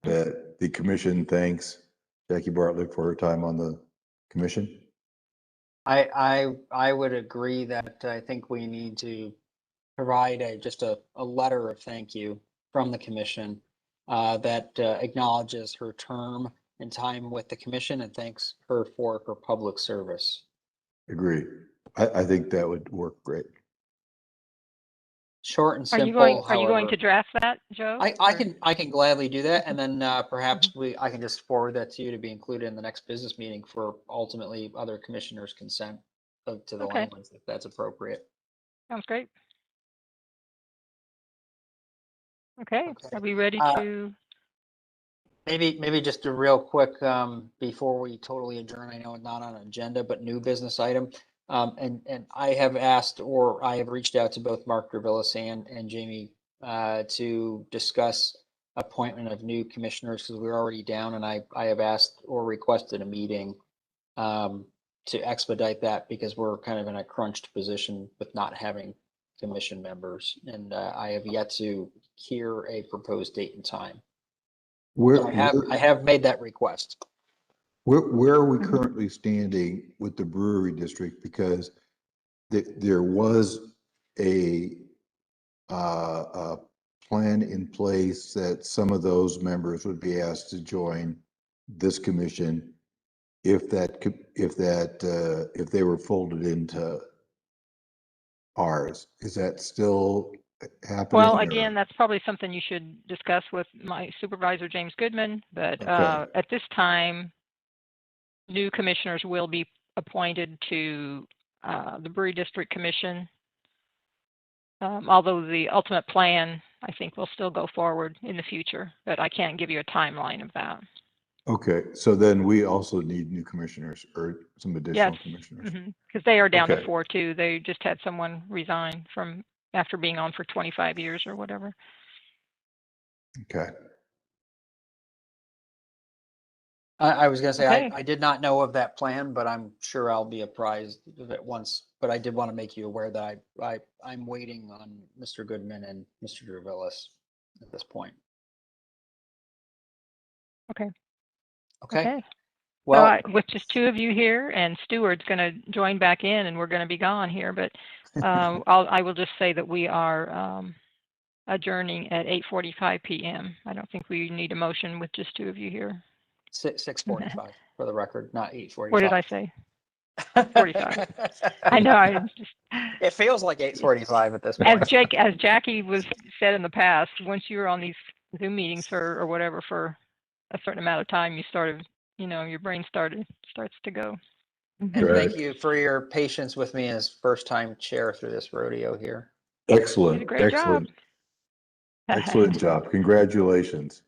that the commission thanks Jackie Bartlett for her time on the commission? I would agree that I think we need to provide just a letter of thank you from the commission that acknowledges her term and time with the commission and thanks her for her public service. Agree. I think that would work great. Short and Are simple. you going however, to draft that, Joe? I can gladly do that, and then perhaps I can just forward that to you to be included in the next business meeting for ultimately other commissioners' consent to the Okay. language if that's appropriate. Sounds great. Okay, are we ready to? Maybe just a real quick, before we totally adjourn, I know it's not on an agenda, but new business item. And I have asked, or I have reached out to both Mark Dervillis and Jamie to discuss appointment of new commissioners because we're already down, and I have asked or requested a meeting to expedite that because we're kind of in a crunched position with not having commission members, and I have yet to hear a proposed date and time. So I have made that request. Where are we currently standing with the brewery district? Because there was a plan in place that some of those members would be asked to join this commission if they were folded into ours. Is that still happening? Well, again, that's probably something you should discuss with my supervisor, James Goodman, but at this time, new commissioners will be appointed to the Brewery District Commission. Although the ultimate plan, I think, will still go forward in the future, but I can't give you a timeline of that. Okay, so then we also need new commissioners or some additional commissioners. Because they are down to 4 too. They just had someone resign from after being on for 25 years or whatever. Okay. I was going to say, I did not know of that plan, but I'm sure I'll be apprised of it once. But I did want to make you aware that I'm waiting on Mr. Goodman and Mr. Dervillis at this point. Okay. Okay. Well, with just 2 of you here, and Stuart's going to join back in, and we're going to be gone here. But I will just say that we are adjourning at 8:45 p.m. I don't think we need a motion with just 2 of you here. 6:45 for the record, not 8:45. What did I say? 45. I know. It feels like 8:45 at this point. As Jackie was said in the past, once you're on these Zoom meetings or whatever for a certain amount of time, you started, your brain starts to go. And thank you for your patience with me as first time chair through this rodeo here. Excellent. You did a great job. Excellent job. Congratulations.